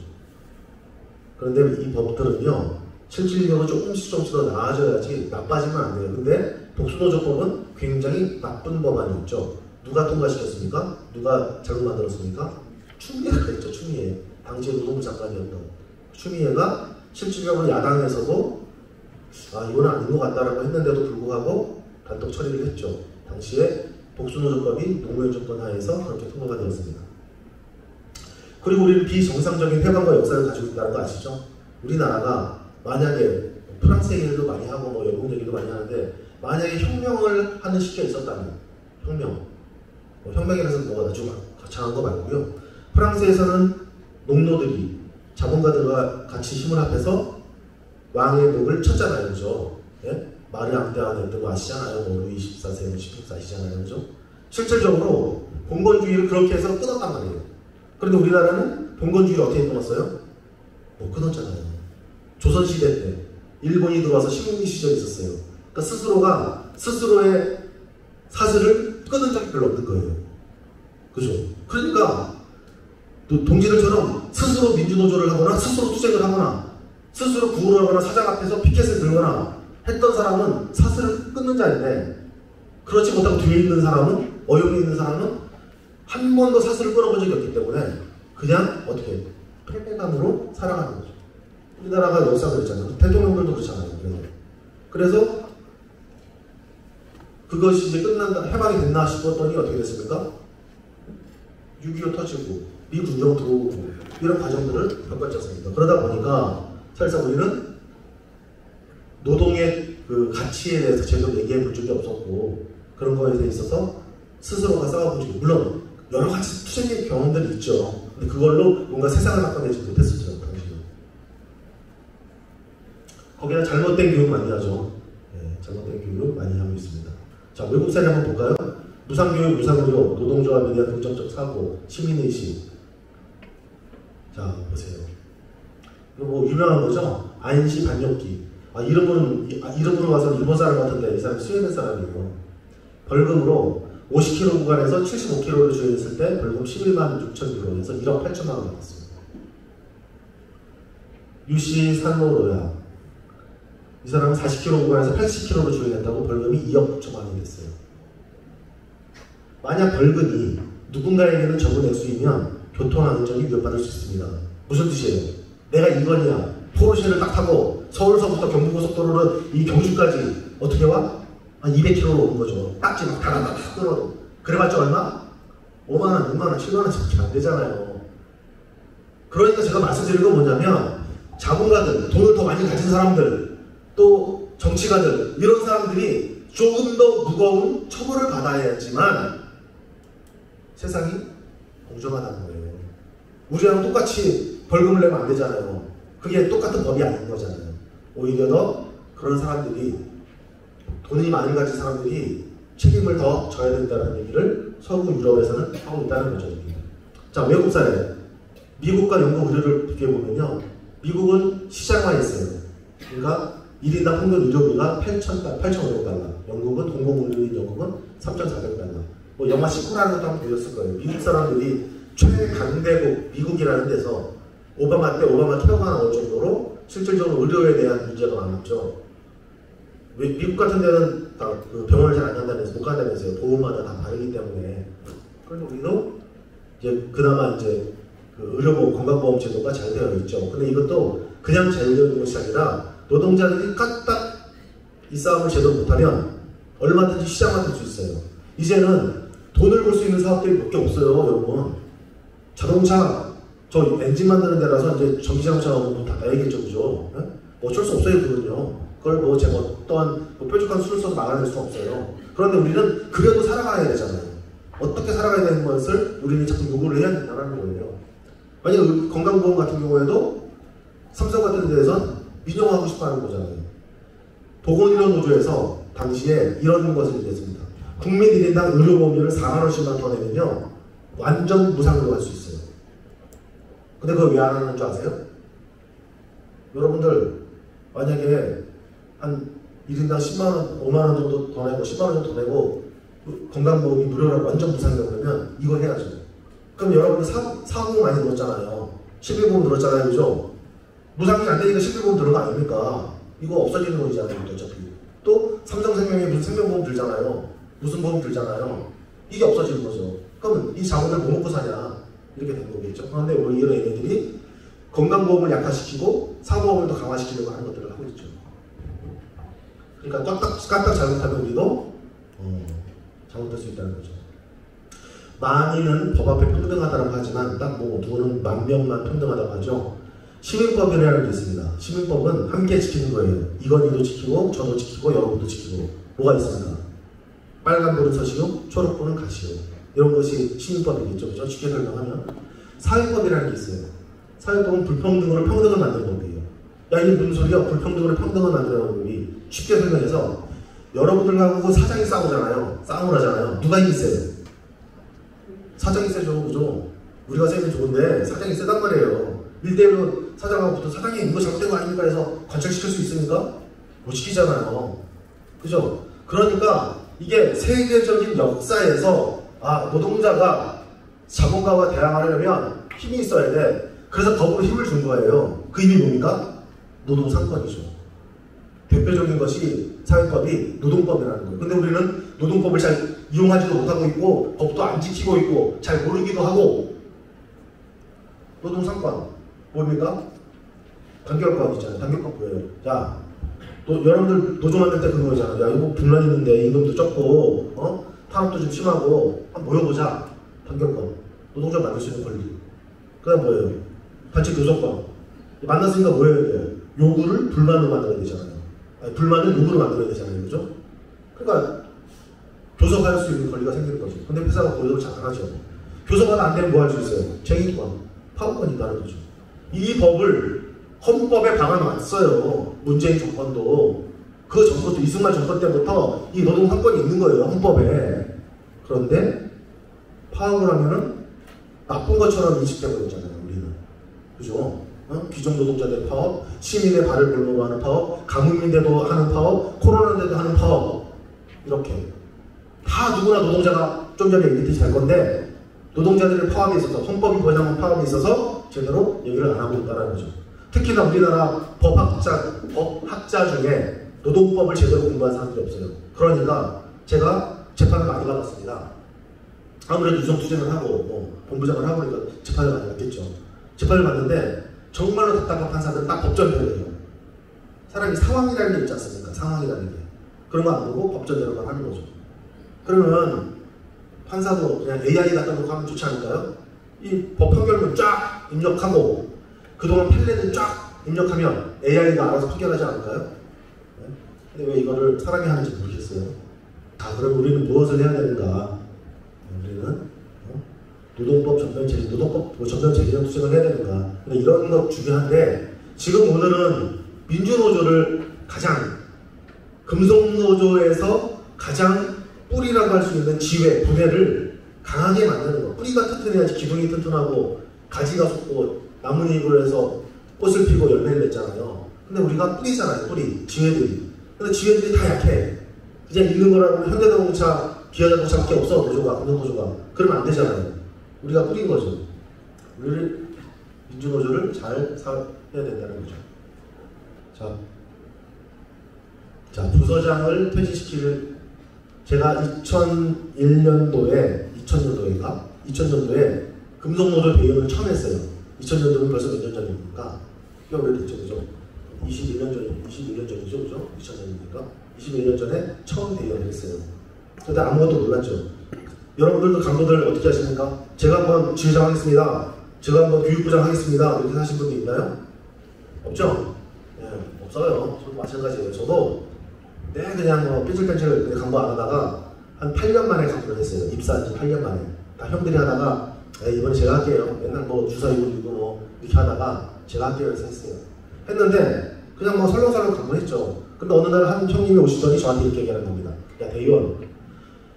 그런데 이 법들은요, 실질적으로 조금씩 더 나아져야지 나빠지면 안 돼요. 근데 복수노조법은 굉장히 나쁜 법안이 있죠. 누가 통과시켰습니까? 누가 잘못 만들었습니까? 추미애가 그랬죠. 추미애. 당시에 노동부 장관이었던 추미애가 실질적으로 야당에서도 이건 아닌 것 같다라고 했는데도 불구하고 단독 처리를 했죠. 당시에 복수노조법이 노무현 정권 하에서 그렇게 통과가 되었습니다. 그리고 우리는 비정상적인 회관과 역사를 가지고 있다는 거 아시죠? 우리나라가 만약에 프랑스 얘기도 많이 하고 뭐 영국 얘기도 많이 하는데 만약에 혁명을 하는 시기가 있었다면 혁명이라서 뭐가 아주 거창한 거 말고요. 프랑스에서는 농노들이 자본가들과 같이 힘을 합해서 왕의 목을 쳤잖아요. 그죠? 예? 마르 앙데아네트 뭐 아시잖아요. 뭐 루이 14세, 16세 아시잖아요. 그죠? 실질적으로 봉건주의를 그렇게 해서 끊었단 말이에요. 그런데 우리나라는 봉건주의를 어떻게 끊었어요? 못 끊었잖아요. 조선시대 때 일본이 들어와서 식민지 시절이 있었어요. 그러니까 스스로가 스스로의 사슬을 끊은 적이 별로 없는 거예요. 그죠? 그러니까 동지들처럼 스스로 민주노조를 하거나 스스로 투쟁을 하거나 스스로 구호를 하거나 사장 앞에서 피켓을 들거나 했던 사람은 사슬을 끊는 자인데 그렇지 못하고 뒤에 있는 사람은 어용에 있는 사람은 한 번도 사슬을 끊어본 적이 없기 때문에 그냥 어떻게 패배감으로 살아가는 거죠. 우리나라가 역사가 그랬잖아요. 대통령들도 그렇잖아요. 그래서 그것이 이제 끝난다, 해방이 됐나 싶었더니 어떻게 됐습니까? 6.25 터지고 미군정 들어오고 이런 과정들을 겪었지 않습니까? 그러다 보니까 사실상 우리는 노동의 그 가치에 대해서 제대로 얘기해 볼 적이 없었고 그런 거에 있어서 스스로가 싸워본 적이 물론 여러 가지 투쟁의 경험들이 있죠. 근데 그걸로 뭔가 세상을 바꿔내지 못했었죠. 당시는. 거기다 잘못된 교육 많이 하죠. 네, 잘못된 교육 많이 하고 있습니다. 자, 외국 사례 한번 볼까요? 무상교육, 무상의료, 노동조합에 대한 긍정적 사고, 시민의식. 자, 보세요. 이거 뭐 유명한 거죠? 안시 반역기. 이름으로 봐서 일본 사람 같은데 이 사람이 스웨덴 사람이에요. 벌금으로 50km 구간에서 75km를 주행했을 때 벌금 11만 6천 유로에서 1억 8천만 원 받았어요. 유시 산노로야. 이 사람은 40km 구간에서 80km로 주행했다고 벌금이 2억 9천만 원이 됐어요. 만약 벌금이 누군가에게는 적은 액수이면 교통안전이 위협받을 수 있습니다. 무슨 뜻이에요? 내가 이건이야. 포르쉐를 딱 타고 서울서부터 경부고속도로를 이 경주까지 어떻게 와? 한 200km로 오는 거죠. 딱지 막 다간다 탁 끊어도. 그래봤자 얼마? 5만원, 6만원, 7만원 밖에 안 되잖아요. 그러니까 제가 말씀드린 건 뭐냐면 자본가들, 돈을 더 많이 가진 사람들, 또 정치가들 이런 사람들이 조금 더 무거운 처벌을 받아야지만 세상이 공정하다는 거예요. 우리랑 똑같이 벌금을 내면 안 되잖아요. 그게 똑같은 법이 아닌 거잖아요. 오히려 더 그런 사람들이 돈이 많이 가진 사람들이 책임을 더 져야 된다는 얘기를 서구 유럽에서는 하고 있다는 거죠. 자, 외국 사례. 미국과 영국 의료를 비교해보면요. 미국은 시장화했어요. 그러니까 1인당 평균 의료비가 8,500달러. 영국은 공공의료인 영국은 3,400달러. 뭐 영화 시코라는 것도 한번 보셨을 거예요. 미국 사람들이 최강대국 미국이라는 데서 오바마 때 오바마 케어가 나올 정도로 실질적으로 의료에 대한 문제가 많았죠. 미국 같은 데는 다 그 병원을 잘 안 간다면서 못 간다면서요. 보험마다 다 다르기 때문에. 그런데 우리도 이제 그나마 이제 그 의료보험, 건강보험 제도가 잘 되어 있죠. 근데 이것도 그냥 잘 되어 있는 것이 아니라 노동자들이 까딱 이 싸움을 제대로 못하면 얼마든지 시장화될 수 있어요. 이제는 돈을 벌 수 있는 사업들이 몇 개 없어요, 여러분. 자동차, 저 엔진 만드는 데라서 이제 전기자동차 나오면 다 나야겠죠, 그죠? 네? 어쩔 수 없어요, 그거는요. 그걸 뭐 제가 어떠한 뭐 뾰족한 수를 써서 막아낼 수 없어요. 그런데 우리는 그래도 살아가야 되잖아요. 어떻게 살아가야 되는 것을 우리는 자꾸 요구를 해야 된다는 거예요. 만약 건강보험 같은 경우에도 삼성 같은 데에선 민영화하고 싶어 하는 거잖아요. 보건의료노조에서 당시에 이런 것을 얘기했습니다. 국민 1인당 의료보험료를 4만원씩만 더 내면요 완전 무상으로 갈 수 있어요. 근데 그걸 왜 안 하는 줄 아세요? 여러분들 만약에 한 1인당 10만원, 5만원 정도 더 내고 10만원 정도 더 내고 건강보험이 무료라고 완전 무상이라고 그러면 이거 해야죠. 그럼 여러분들 사보험 많이 들었잖아요. 11보험 들었잖아요. 그죠? 무상이 안 되니까 11보험 들은 거 아닙니까? 이거 없어지는 거잖아요. 어차피. 또 삼성생명에 무슨 생명보험 들잖아요. 무슨 보험 들잖아요. 이게 없어지는 거죠. 그럼 이 자본을 뭐 먹고 사냐? 이렇게 된 거겠죠. 그런데 오히려 얘네들이 건강보험을 약화시키고 사보험을 더 강화시키려고 하는 것들을 하고 있죠. 그러니까 까딱 잘못하면 우리도 잘못할 수 있다는 거죠. 만인은 법 앞에 평등하다고 하지만 딱 뭐 누구는 10,000명만 평등하다고 하죠. 시민법이라는 게 있습니다. 시민법은 함께 지키는 거예요. 이건희도 지키고 저도 지키고 여러분도 지키고. 뭐가 있습니까? 빨간불은 서시오, 초록불은 가시오. 이런 것이 시민법이겠죠. 그죠? 쉽게 설명하면 사회법이라는 게 있어요. 사회법은 불평등으로 평등을 만드는 법이에요. 야, 이게 무슨 소리야? 불평등으로 평등을 만드는 법이 쉽게 설명해서 여러분들하고 사장이 싸우잖아요. 싸움을 하잖아요. 누가 힘이 세요? 사장이 세죠. 그죠? 우리가 세면 좋은데 사장이 세단 말이에요. 1대1로 사장하고 붙어 사장이 이거 잘못된 거 아닙니까? 해서 관철시킬 수 있습니까? 못 시키잖아요. 그죠? 그러니까 이게 세계적인 역사에서 노동자가 자본가와 대항하려면 힘이 있어야 돼. 그래서 법으로 힘을 준 거예요. 그 힘이 뭡니까? 노동상권이죠. 대표적인 것이 사회법이 노동법이라는 거예요. 근데 우리는 노동법을 잘 이용하지도 못하고 있고 법도 안 지키고 있고 잘 모르기도 하고. 노동상권 뭡니까? 단결법 있잖아요. 단결법 뭐예요? 자, 여러분들 노조 만들 때 그런 거잖아요. 야, 이거 분란 있는데 임금도 적고 탄압도 좀 심하고 한번 모여보자. 단결법. 노동자 만들 수 있는 권리. 그 다음 뭐예요? 단체 교섭법. 만났으니까 뭐 해야 돼요? 요구를 불만으로 만들어야 되잖아요. 아니, 불만을 요구로 만들어야 되잖아요. 그죠? 그러니까 교섭할 수 있는 권리가 생기는 거죠. 근데 회사가 고용을 잘 안 하죠. 교섭하다 안 되면 뭐 할 수 있어요? 쟁의권, 파업권이 있다는 거죠. 이 법을 헌법에 박아놨어요. 문재인 정권도. 그 정권도 이승만 정권 때부터 이 노동 상권이 있는 거예요. 헌법에. 그런데 파업을 하면은 나쁜 것처럼 인식되고 있잖아요. 우리는. 그죠? 귀족 노동자들 파업, 시민의 발을 골무로 하는 파업, 가뭄인데도 하는 파업, 코로나인데도 하는 파업, 이렇게 다 누구나 노동자가 좀 전에 얘기했듯이 할 건데 노동자들의 파업에 있어서 헌법이 보장한 파업에 있어서 제대로 얘기를 안 하고 있다는 거죠. 특히나 우리나라 법학자 중에 노동법을 제대로 공부한 사람들이 없어요. 그러니까 제가 재판을 많이 받았습니다. 아무래도 유성투쟁을 하고 뭐 본부장을 하고 그러니까 재판을 많이 받겠죠. 재판을 받는데 정말로 답답한 판사들은 딱 법전대로 해요. 사람이 상황이라는 게 있지 않습니까? 상황이라는 게. 그런 거 안 보고 법전대로만 하는 거죠. 그러면 판사도 그냥 AI 갖다 놓고 하면 좋지 않을까요? 이 법 판결문 쫙 입력하고 그동안 판례들 쫙 입력하면 AI가 알아서 판결하지 않을까요? 네? 근데 왜 이거를 사람이 하는지 모르겠어요. 자, 그럼 우리는 무엇을 해야 되는가? 우리는 노동법 전면 제재, 노동법 전면 제재적 투쟁을 해야 되는가? 근데 이런 것 중요한데 지금 오늘은 민주노조를 가장 금속노조에서 가장 뿌리라고 할 수 있는 지회, 부대를 강하게 만드는 거. 뿌리가 튼튼해야지 기둥이 튼튼하고 가지가 솟고 나뭇잎으로 해서 꽃을 피고 열매를 맺잖아요. 근데 우리가 뿌리잖아요, 뿌리. 지회들이. 근데 지회들이 다 약해. 그냥 있는 거라고 하면 현대자동차, 기아자동차밖에 없어, 노조가, 금속노조가. 그러면 안 되잖아요. 우리가 뿌린 거죠. 우리를 민주노조를 잘 해야 된다는 거죠. 자, 부서장을 퇴진시킬 제가 2001년도에 금속노조 대의원을 처음 했어요. 2000년도면 벌써 몇 년 전입니까? 꽤 오래됐죠, 그죠? 21년 전이죠, 그죠? 2000년이니까 21년 전에 처음 대의원을 했어요. 근데 아무것도 몰랐죠. 여러분들도 강도들 어떻게 하십니까? 제가 한번 지회장 하겠습니다. 제가 한번 교육부장 하겠습니다. 이렇게 하신 분도 있나요? 없죠? 네, 없어요. 저도 마찬가지예요. 저도 그냥 뭐 삐질뺀질 강도 안 하다가 한 8년 만에 강도를 했어요. 입사한 지 8년 만에. 다 형들이 하다가 이번에 제가 할게요. 맨날 뭐 주사 이고 뭐 이렇게 하다가 제가 할게요. 해서 했어요. 했는데 그냥 뭐 설렁설렁 강도했죠. 근데 어느 날 한 형님이 오시더니 저한테 이렇게 얘기하는 겁니다. 야, 대의원.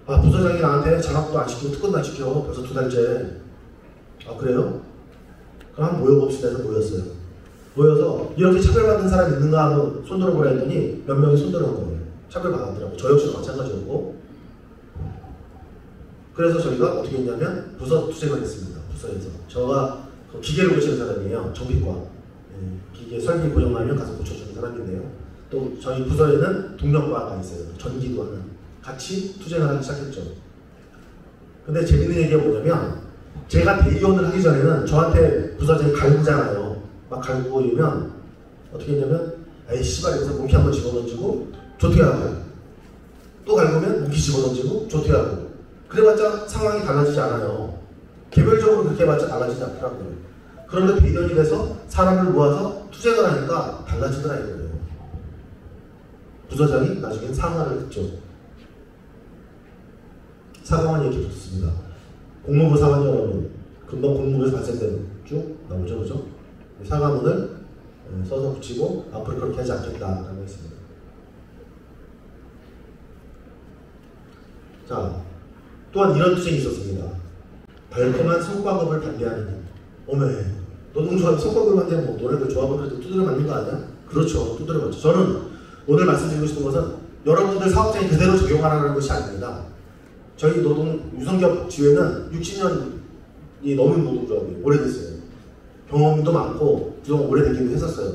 부서장이 나한테 장학도 안 시키고 특권도 안 시켜. 벌써 2달째. 아, 그래요? 그럼 한번 모여봅시다 해서 모였어요. 모여서 이렇게 차별받는 사람이 있는가 하고 손 들어보라 했더니 몇 명이 손 들어온 거예요. 차별받았더라고요. 저 역시도 마찬가지였고. 그래서 저희가 어떻게 했냐면 부서 투쟁을 했습니다. 부서에서. 저가 기계를 고치는 사람이에요. 정비과. 기계 설비 고장나면 가서 고쳐주는 사람인데요. 또 저희 부서에는 동력과가 있어요. 전기도 하는. 같이 투쟁을 하기 시작했죠. 근데 재밌는 얘기가 뭐냐면 제가 대의원을 하기 전에는 저한테 부서장이 갈구잖아요. 막 갈구고 이러면 어떻게 했냐면 에이 씨발 이러면서 몽키 한번 집어던지고 조퇴하고 또 갈구면 몽키 집어던지고 조퇴하고 그래봤자 상황이 달라지지 않아요. 개별적으로 그렇게 해봤자 달라지지 않더라고요. 그런데 대의원이 돼서 사람을 모아서 투쟁을 하니까 달라지더라 이거예요. 부서장이 나중엔 상하를 했죠. 사과만 이렇게 붙습니다. 공무부 사관 여러분, 금방 공무부에서 발생된 쭉 나오죠, 그죠? 사과문을 써서 붙이고 앞으로 그렇게 하지 않겠다라고 했습니다. 자, 또한 이런 투쟁이 있었습니다. 달콤한 성과급을 반대하는 일. 어메, 노동조합이 성과급을 반대하면 뭐 너네들 조합원들한테 두드려 맞는 거 아니야? 그렇죠, 두드려 맞죠. 저는 오늘 말씀드리고 싶은 것은 여러분들 사업장이 그대로 적용하라는 것이 아닙니다. 저희 유성기업 지회는 60년이 넘은 노동조합이에요. 오래됐어요. 경험도 많고 그동안 오래되기도 했었어요.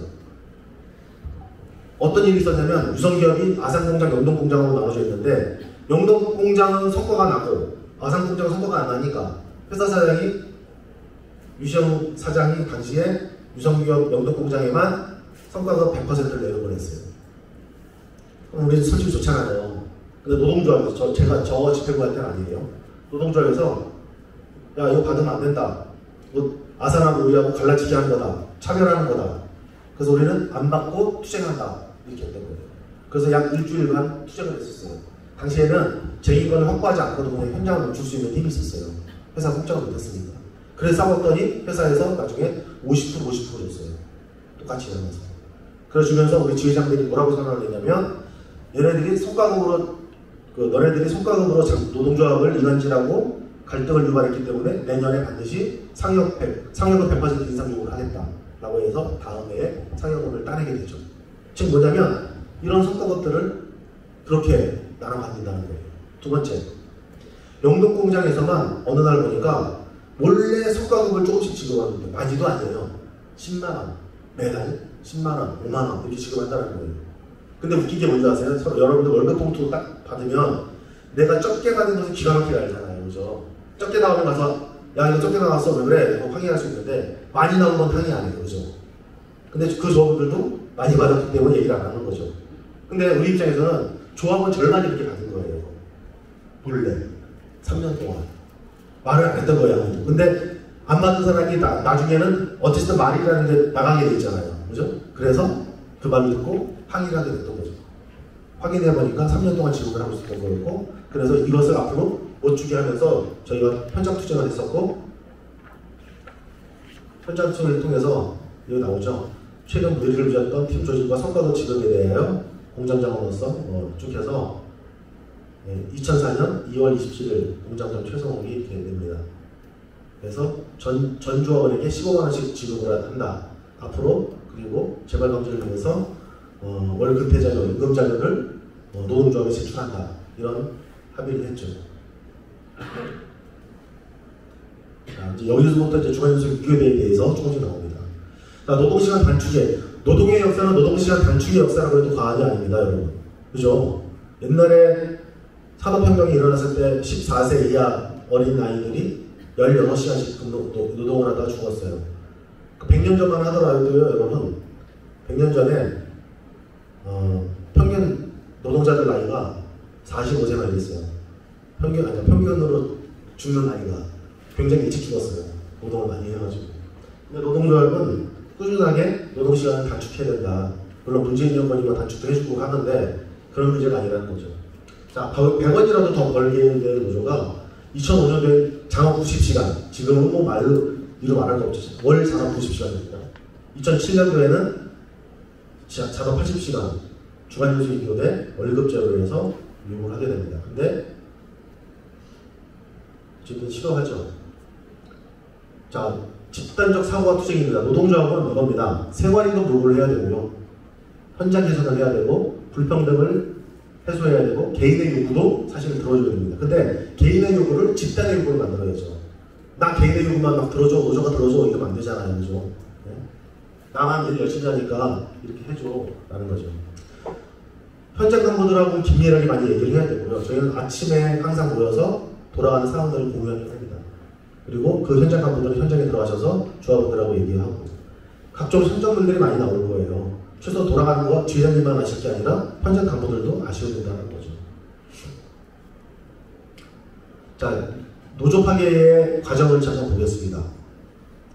어떤 일이 있었냐면 유성기업이 아산공장, 영동공장으로 나눠져 있는데 영동공장은 성과가 나고 아산공장은 성과가 안 나니까 회사 사장이 유시영 사장이 당시에 유성기업 영동공장에만 성과급 100%를 내려보냈어요. 그럼 우리 솔직히 좋잖아요. 근데 노동조합에서 저 집행부할 때는 아니에요. 노동조합에서 야 이거 받으면 안 된다. 뭐 아산하고 우리하고 갈라치기 하는 거다. 차별하는 거다. 그래서 우리는 안 받고 투쟁한다. 이렇게 했던 거예요. 그래서 약 일주일간 투쟁을 했었어요. 당시에는 쟁의권을 확보하지 않고도 그냥 현장을 멈출 수 있는 힘이 있었어요. 회사 공장을 못했으니까. 그래서 싸웠더니 회사에서 나중에 50% 줬어요. 똑같이 일어나서. 그래서 주면서 우리 지회장들이 뭐라고 선언을 했냐면 너네들이 성과급으로 노동조합을 이간질하고 갈등을 유발했기 때문에 내년에 반드시 상여금 100% 인상 요구를 하겠다라고 해서 다음 해에 상여금을 따내게 되죠. 즉 뭐냐면 이런 성과급들을 그렇게 나눠 가진다는 거예요. 두 번째, 영동공장에서만 어느 날 보니까 몰래 성과급을 조금씩 지급하는데 많이도 아니에요. 10만원, 매달 10만원, 5만원 이렇게 지급한다는 거예요. 근데 웃긴 게 뭔지 아세요? 서로 여러분들 월급 봉투 딱 받으면 내가 적게 받은 것은 기가 막히게 알잖아요. 그죠? 적게 나오면 가서 야 이거 적게 나왔어 왜 그래? 확인할 수 있는데 많이 나온 건 항의 안 해요. 그죠? 근데 그 조합원들도 많이 받았기 때문에 얘기를 안 하는 거죠. 근데 우리 입장에서는 조합원 절반 이렇게 받은 거예요. 몰래 3년 동안 말을 안 했던 거예요. 근데 안 받은 사람이 나중에는 어쨌든 말이라는 게 나가게 돼 있잖아요. 그죠? 그래서 그 말을 듣고 항의를 하게 됐던 거죠. 확인해 보니까 3년 동안 지급을 하고 있었던 거였고, 그래서 이것을 앞으로 못 주게 하면서 저희가 현장 투쟁을 했었고, 현장 투쟁을 통해서 여기 나오죠. 최근 무리를 빚었던 팀 조직과 성과급 지급에 대하여 공장장으로서 쭉 해서 2004년 2월 27일 공장장 최성욱이 이렇게 됩니다. 그래서 전 조합원에게 15만원씩 지급을 한다. 앞으로 그리고 재발 방지를 위해서 월급 대자료, 임금 자료를 노동조합에 제출한다. 이런 합의를 했죠. 자, 이제 여기서부터 이제 주간연수 기회에 대해서 조금씩 나옵니다. 자, 노동시간 단축제. 노동의 역사는 노동시간 단축의 역사라고 해도 과언이 아닙니다, 여러분. 그죠? 옛날에 산업혁명이 일어났을 때 14세 이하 어린 아이들이 16시간씩 노동을 하다가 죽었어요. 100년 전만 하더라도요, 여러분. 100년 전에 평균 노동자들 나이가 45세나 됐어요. 평균으로 죽는 나이가 굉장히 일찍 죽었어요. 노동을 많이 해가지고. 근데 노동조합은 꾸준하게 노동시간을 단축해야 된다. 물론 문재인 정권이 단축도 해주고 하는데 그런 문제가 아니라는 거죠. 자, 100원이라도 더 벌게 될 노조가 2005년도에 장업 90시간, 지금은 뭐 이루 말할 거 없죠. 월 장업 90시간입니다. 2007년도에는 장업 80시간, 주간연수 2교대 월급제로 해서 요구를 하게 됩니다. 근데 어쨌든 싫어하죠. 자, 집단적 사고와 투쟁입니다. 노동조합은 이겁니다. 생활임금 요구를 해야 되고요. 현장 개선을 해야 되고 불평등을 해소해야 되고 개인의 요구도 사실 들어줘야 됩니다. 근데 개인의 요구를 집단의 요구로 만들어야죠. 나 개인의 요구만 막 들어줘, 노조가 들어줘 이러면 안 되잖아요. 그죠? 네? 나만 일 열심히 하니까 이렇게 해줘 라는 거죠. 현장 간부들하고 긴밀하게 많이 얘기를 해야 되고요. 저희는 아침에 항상 모여서 돌아가는 상황들을 공유하기로 합니다. 그리고 그 현장 간부들은 현장에 들어가셔서 조합원들하고 얘기하고 각종 선정들이 많이 나올 거예요. 최소 돌아가는 거 지회장님만 아실 게 아니라 현장 간부들도 아셔야 된다는 거죠. 자, 노조 파괴의 과정을 잠깐 보겠습니다.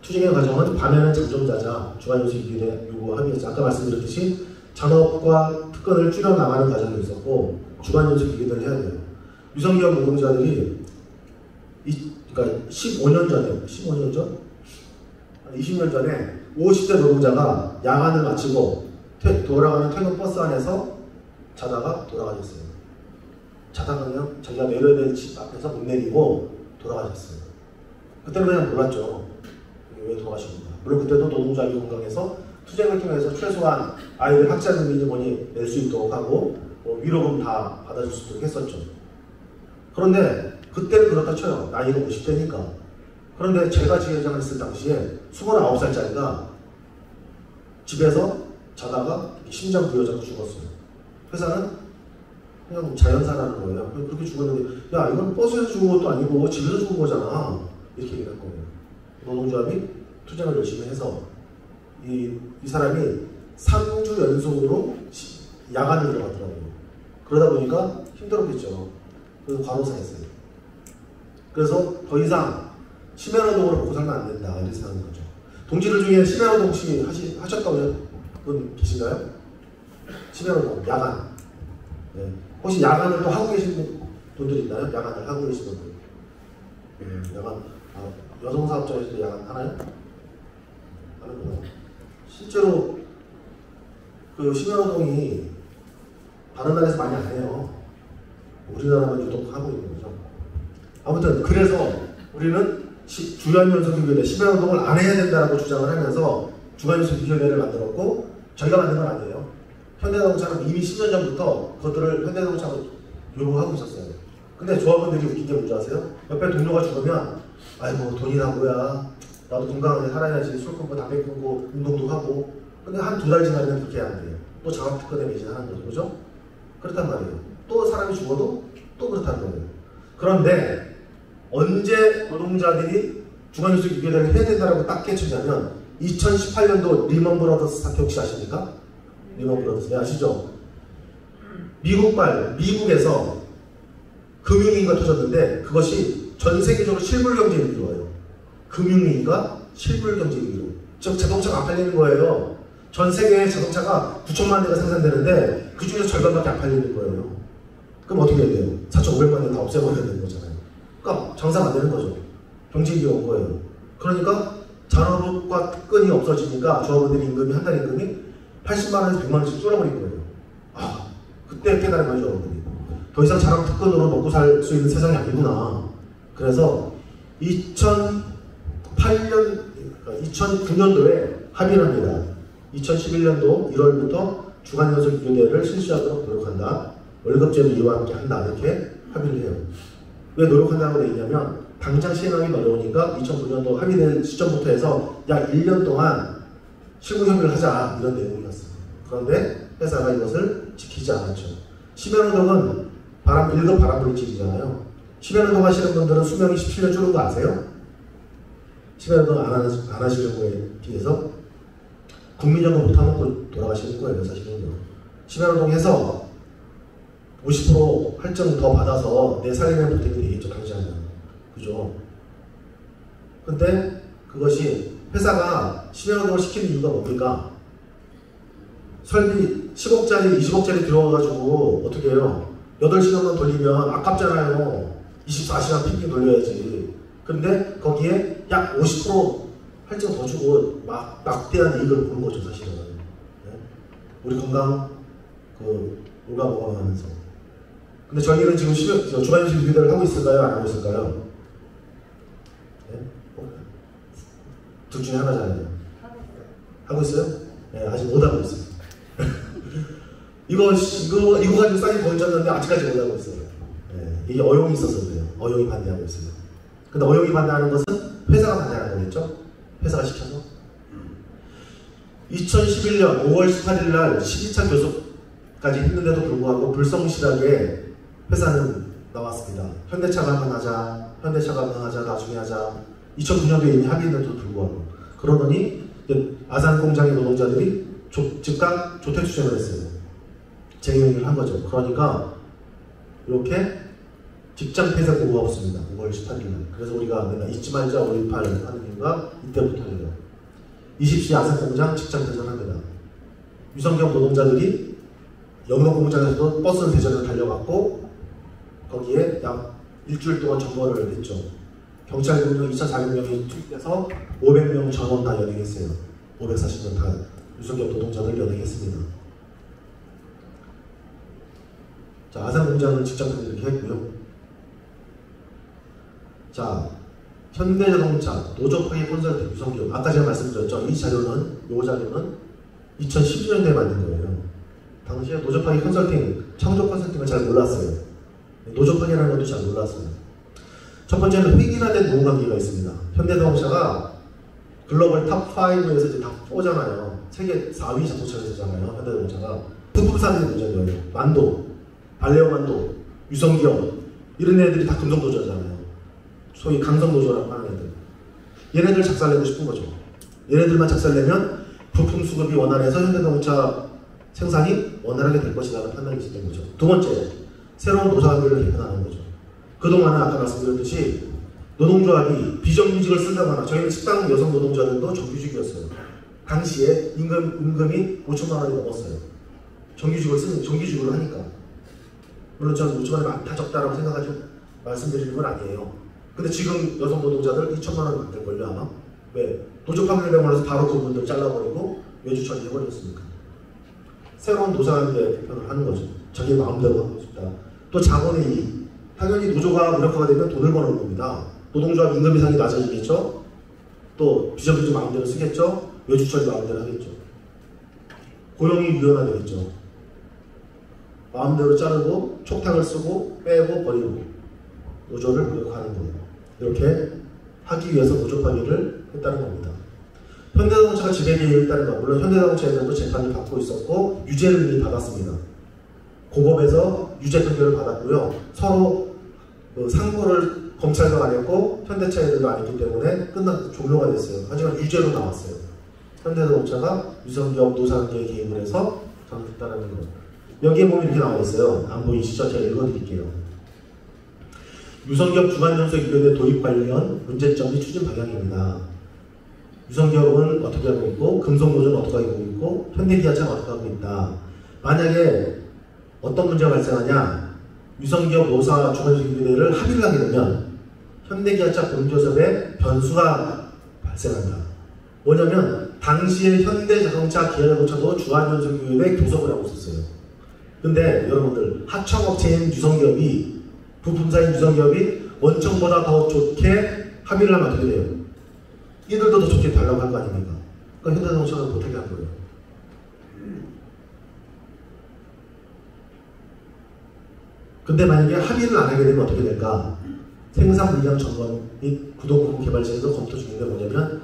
투쟁의 과정은 밤에는 잠 좀 자자, 주간연수 2교대 요구 합의했죠. 아까 말씀드렸듯이 잔업과 특권을 줄여 나가는 과정이 있었고 주간연수 2교대를 해야 돼요. 유성기업 노동자들이 그러니까 15년 전에 20년 전에 50대 노동자가 야간을 마치고 돌아가는 퇴근 버스 안에서 자다가 돌아가셨어요. 자다가 그냥 자기가 내려야 될 집 앞에서 못 내리고 돌아가셨어요. 그때는 그냥 몰랐죠. 왜 돌아가셨는가. 물론 그때도 노동자유 건강에서 투쟁을 통해서 최소한 아이들 학자금이니 뭐니 낼 수 있도록 하고 위로금 다 받아줄 수 있도록 했었죠. 그런데 그때는 그렇다 쳐요. 나이가 50대니까. 그런데 제가 지회장을 했을 당시에 29살짜리가 집에서 자다가 심장 부여잡고 죽었어요. 회사는 그냥 자연사라는 거예요. 그렇게 죽었는데 야 이건 버스에서 죽은 것도 아니고 집에서 죽은 거잖아. 이렇게 얘기할 거예요. 노동조합이 투쟁을 열심히 해서 이 사람이 3주 연속으로 야간을 들어갔더라고요. 그러다 보니까 힘들었겠죠. 그래서 과로사했어요. 그래서 더 이상 심야노동으로 먹고 살면 안 된다. 이렇게 생각하는 거죠. 동지들 중에 심야노동 혹시 하셨다고 분 계신가요? 심야노동, 야간. 네. 혹시 야간을 또 하고 계신 분들 있나요? 야간을 하고 계신 분들. 야간, 여성사업장에서도 야간 하나요? 하는구나. 실제로 그 심야노동이 다른 나라에서 많이 안 해요. 우리나라만 유독 하고 있는 거죠. 아무튼 그래서 우리는 주간연속휴교대 10여 노동을 안 해야 된다라고 주장을 하면서 주간연속휴교대를 만들었고 저희가 만든 건 아니에요. 현대자동차는 이미 10년 전부터 그것들을 현대자동차가 요구하고 있었어요. 근데 조합원들이 웃긴 게 뭔지 아세요? 옆에 동료가 죽으면 아이고 돈이나 뭐야 나도 건강하게 살아야지 술 끊고 담배 끊고 운동도 하고 근데 한 두 달 지나면 그렇게 안 돼요. 또 장학특권에 매진하는 거죠. 그죠? 그렇단 말이에요. 또 사람이 죽어도 또 그렇다는 거예요. 그런데 언제 노동자들이 주간연속휴교대를 해야 된다고 딱 깨쳤냐면 2018년도 리먼 브라더스 사태 혹시 아십니까? 리먼 브라더스 네, 아시죠? 미국에서 금융위기가 터졌는데 그것이 전 세계적으로 실물경제 위기로 와요. 금융위기가 실물경제 위기로. 즉 자동차가 안 팔리는 거예요. 전 세계에 자동차가 9천만 대가 생산되는데 그 중에서 절반밖에 안 팔리는 거예요. 그럼 어떻게 해야 돼요? 4,500만 대 다 없애버려야 되는 거잖아요. 그러니까 장사가 안 되는 거죠. 경제위기가 온 거예요. 그러니까 잔업과 특권이 없어지니까 조합원들의 임금이 한 달 임금이 80만 원에서 100만 원씩 줄어버린 거예요. 아, 그때 깨달은 거죠, 여러분들이. 더 이상 잔업 특권으로 먹고 살 수 있는 세상이 아니구나. 그래서 2009년도에 합의를 합니다. 2011년도 1월부터 주간연속휴교대를 실시하도록 노력한다. 월급제도 이와 함께 한다. 이렇게 합의를 해요. 왜 노력한다고 되어 있냐면 당장 시행하기 어려우니까 2009년도 합의된 시점부터 해서 약 1년 동안 실무협의를 하자 이런 내용이었어요. 그런데 회사가 이것을 지키지 않았죠. 심야노동은 1급 바람불질이잖아요. 심야노동 하시는 분들은 수명이 17년 줄은 거 아세요? 심야노동 안 하시는 거에 비해서 국민연금 못 타먹고 돌아가시는 거예요. 사실은요. 심야노동해서 50% 할증 더 받아서 내 살림에 보탬이 되겠죠. 당시에는. 그죠? 근데 그것이 회사가 심야노동을 시키는 이유가 뭡니까? 설비 10억짜리 20억짜리 들어와가지고 어떻게 해요? 8시간만 돌리면 아깝잖아요. 24시간 핑핑 돌려야지. 근데 거기에 약 50% 할증 더 주고 막대한 이익을 보는 거죠. 사실은. 네? 우리 건강 올가먹어가면서. 근데 저희는 지금 주간연속휴교대를 하고 있을까요? 안 하고 있을까요? 네? 둘 중에 하나잖아요. 하고 있어요? 네, 아직 못 하고 있어요. 이거 가지고 싸게 건졌는데 아직까지 못 하고 있어요. 네, 이게 어용이 있어서 그래요. 어용이 반대하고 있어요. 근데 어용이 반대하는 것은 회사가 반대하는 거겠죠? 회사가 시켜서. 2011년 5월 18일 날 12차 교섭까지 했는데도 불구하고 불성실하게 회사는 나왔습니다. 현대차가 한번 하자, 나중에 하자. 2009년도에 이미 합의했는데도 불구하고. 그러더니 아산 공장의 노동자들이 즉각 조퇴 추진을 했어요. 재경영을 한 거죠. 그러니까 이렇게 직장 폐쇄 보고가 없습니다. 5월 18일 날. 그래서 우리가 내가 잊지 말자 5.18 하는 이유가 이때부터예요. 20시 아산 공장 직장 대전합니다. 유성경 노동자들이 영동 공장에서도 버스 대전을 달려갔고 거기에 약 일주일 동안 점거를 했죠. 경찰 병력 2,400명이 투입돼서 500명 전원 다 연행했어요. 540명 다 유성경 노동자들 연행했습니다. 자, 아산 공장은 직장 폐쇄를 이렇게 했고요. 자, 현대자동차 노조 파괴 콘설팅 유성기업 아까 제가 말씀드렸죠. 이 자료는 2012년도에 만든 거예요. 당시에 노조 파괴 컨설팅, 창조 컨설팅을 잘 몰랐어요. 노조 파괴라는 것도 잘 몰랐어요. 첫 번째는 획일화된 노무관계가 있습니다. 현대자동차가 글로벌 탑5에서 이제 탑4잖아요. 세계 4위 자동차 회사잖아요. 현대자동차가 부품사들이 문제인 거예요. 만도, 발레오 만도, 유성기업 이런 애들이 다 금속노조잖아요. 소위 강성노조라고 하는 애들. 얘네들 작살내고 싶은 거죠. 얘네들만 작살내면 부품 수급이 원활해서 현대자동차 생산이 원활하게 될 것이라는 판단이 있었던 거죠. 두 번째, 새로운 노사관계를 개편하는 거죠. 그동안은 아까 말씀드렸듯이 노동조합이 비정규직을 쓴다거나 저희는 식당 여성 노동자들도 정규직이었어요. 당시에 임금이 5천만 원이 넘었어요. 정규직으로 하니까. 물론 저는 5천만 원이 많다 적다라고 생각하지 말씀드리는 건 아니에요. 근데 지금 여성 노동자들 2천만 원 안 될걸요 아마? 왜? 노조 파견을 해서 바로 그분들 잘라버리고 외주 처리해버렸으니까. 새로운 노사관계 개편을 하는 거죠. 자기 마음대로 하고 싶다. 또 자본의 이익. 당연히 노조가 무력화가 되면 돈을 버는 겁니다. 노동조합 임금 인상이 낮아지겠죠. 또 비정규직 마음대로 쓰겠죠. 외주처리 마음대로 하겠죠. 고용이 유연화되겠죠. 마음대로 자르고 촉탁을 쓰고 빼고 버리고 노조를 무력화하는 거예요. 이렇게 하기 위해서 노조 파기를 했다는 겁니다. 현대자동차가 지배계획을 했다는 것, 물론 현대자동차에서도 재판을 받고 있었고 유죄를 이미 받았습니다. 고법에서 유죄 판결을 받았고요. 서로 상고를 검찰도 안 했고 현대차 애들도 안 했기 때문에 종료가 됐어요. 하지만 유죄로 나왔어요. 현대자동차가 유성기업 노사관계에 개입을 해서 잘못했다는 것. 여기에 보면 이렇게 나와 있어요. 안 보이시죠? 제가 읽어드릴게요. 유성기업 주관연수 이론의 도입 관련 문제점이 추진 방향입니다. 유성기업은 어떻게 하고 있고 금속노조는 어떻게 하고 있고 현대기아차는 어떻게 하고 있다. 만약에 어떤 문제가 발생하냐, 유성기업 노사 주관연수위원회를 합의를 하게 되면 현대기아차 본교섭에 변수가 발생한다. 뭐냐면 당시에 현대자동차, 기아자동차도 주한연수위원회 교섭을 하고 있었어요. 근데 여러분들 하청업체인 유성기업이, 부품사인 유성기업이 원청보다 더 좋게 합의를 하면 어떻게 돼요? 이들도 더 좋게 달라고 할 거 아닙니까? 그러니까 현대자동차가 못하게 한 거예요. 근데 만약에 합의를 안 하게 되면 어떻게 될까? 생산 물량 점검 및 구동 부품 개발진에서 검토 중인데 뭐냐면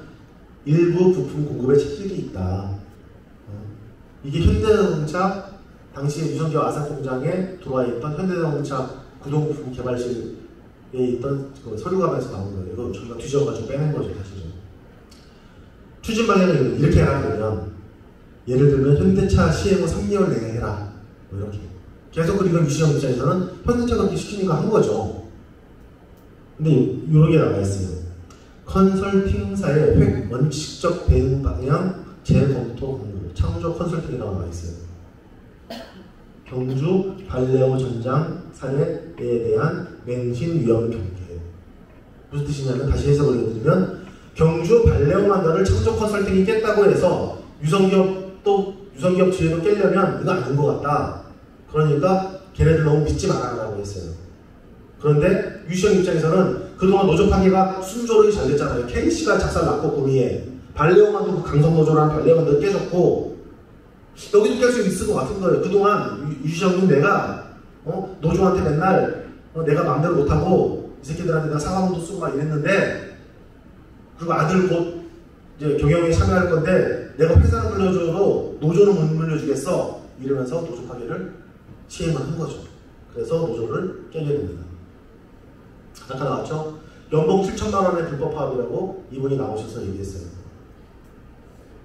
일부 부품 공급에 차질이 있다. 이게 현대자동차 당시에 유성기업 아산 공장에 들어와 있던 현대자동차 구동 부품 개발실에 있던 그 서류가방에서 나온 거예요. 이거 저희가 뒤져가지고 빼낸 거죠, 사실은. 추진 방향은 이렇게 하라면, 예를 들면 현대차 시행 후 3개월 내내 해라. 뭐 이렇게. 계속 그리고 유시영 입장에서는 현대차 그렇게 시키는 거 한 거죠. 근데 이런 게 나와 있어요. 컨설팅사의 원칙적 대응 방향 재검토 공고, 창조 컨설팅이 나와 있어요. 경주 발레오 전장 사례에 대한 맹신 위험 경계. 무슨 뜻이냐면, 다시 해석을 해드리면, 경주 발레오 만다를 창조 컨설팅이 깼다고 해서 유성기업 지혜도 깨려면 이거 아닌 것 같다. 그러니까 걔네들 너무 믿지 말아라고 했어요. 그런데 유시영 입장에서는 그동안 노조 파괴가 순조롭게 잘 됐잖아요. K씨가 작살났고 구미에 발레오만도 그 강성노조랑 발레오만도 깨졌고 여기도 깰 수 있을 것 같은 거예요. 그동안 유시영은 내가 노조한테 맨날 내가 마음대로 못하고 이 새끼들한테 내가 사과문도 쓰고 막 이랬는데, 그리고 아들 곧 이제 경영에 참여할 건데 내가 회사는 물려줘도 노조는 못 물려주겠어 이러면서 노조 파괴를 시행을 한 거죠. 그래서 노조를 깨게 됩니다. 아까 나왔죠? 연봉 7천만 원의 불법 파업이라고 이분이 나오셔서 얘기했어요.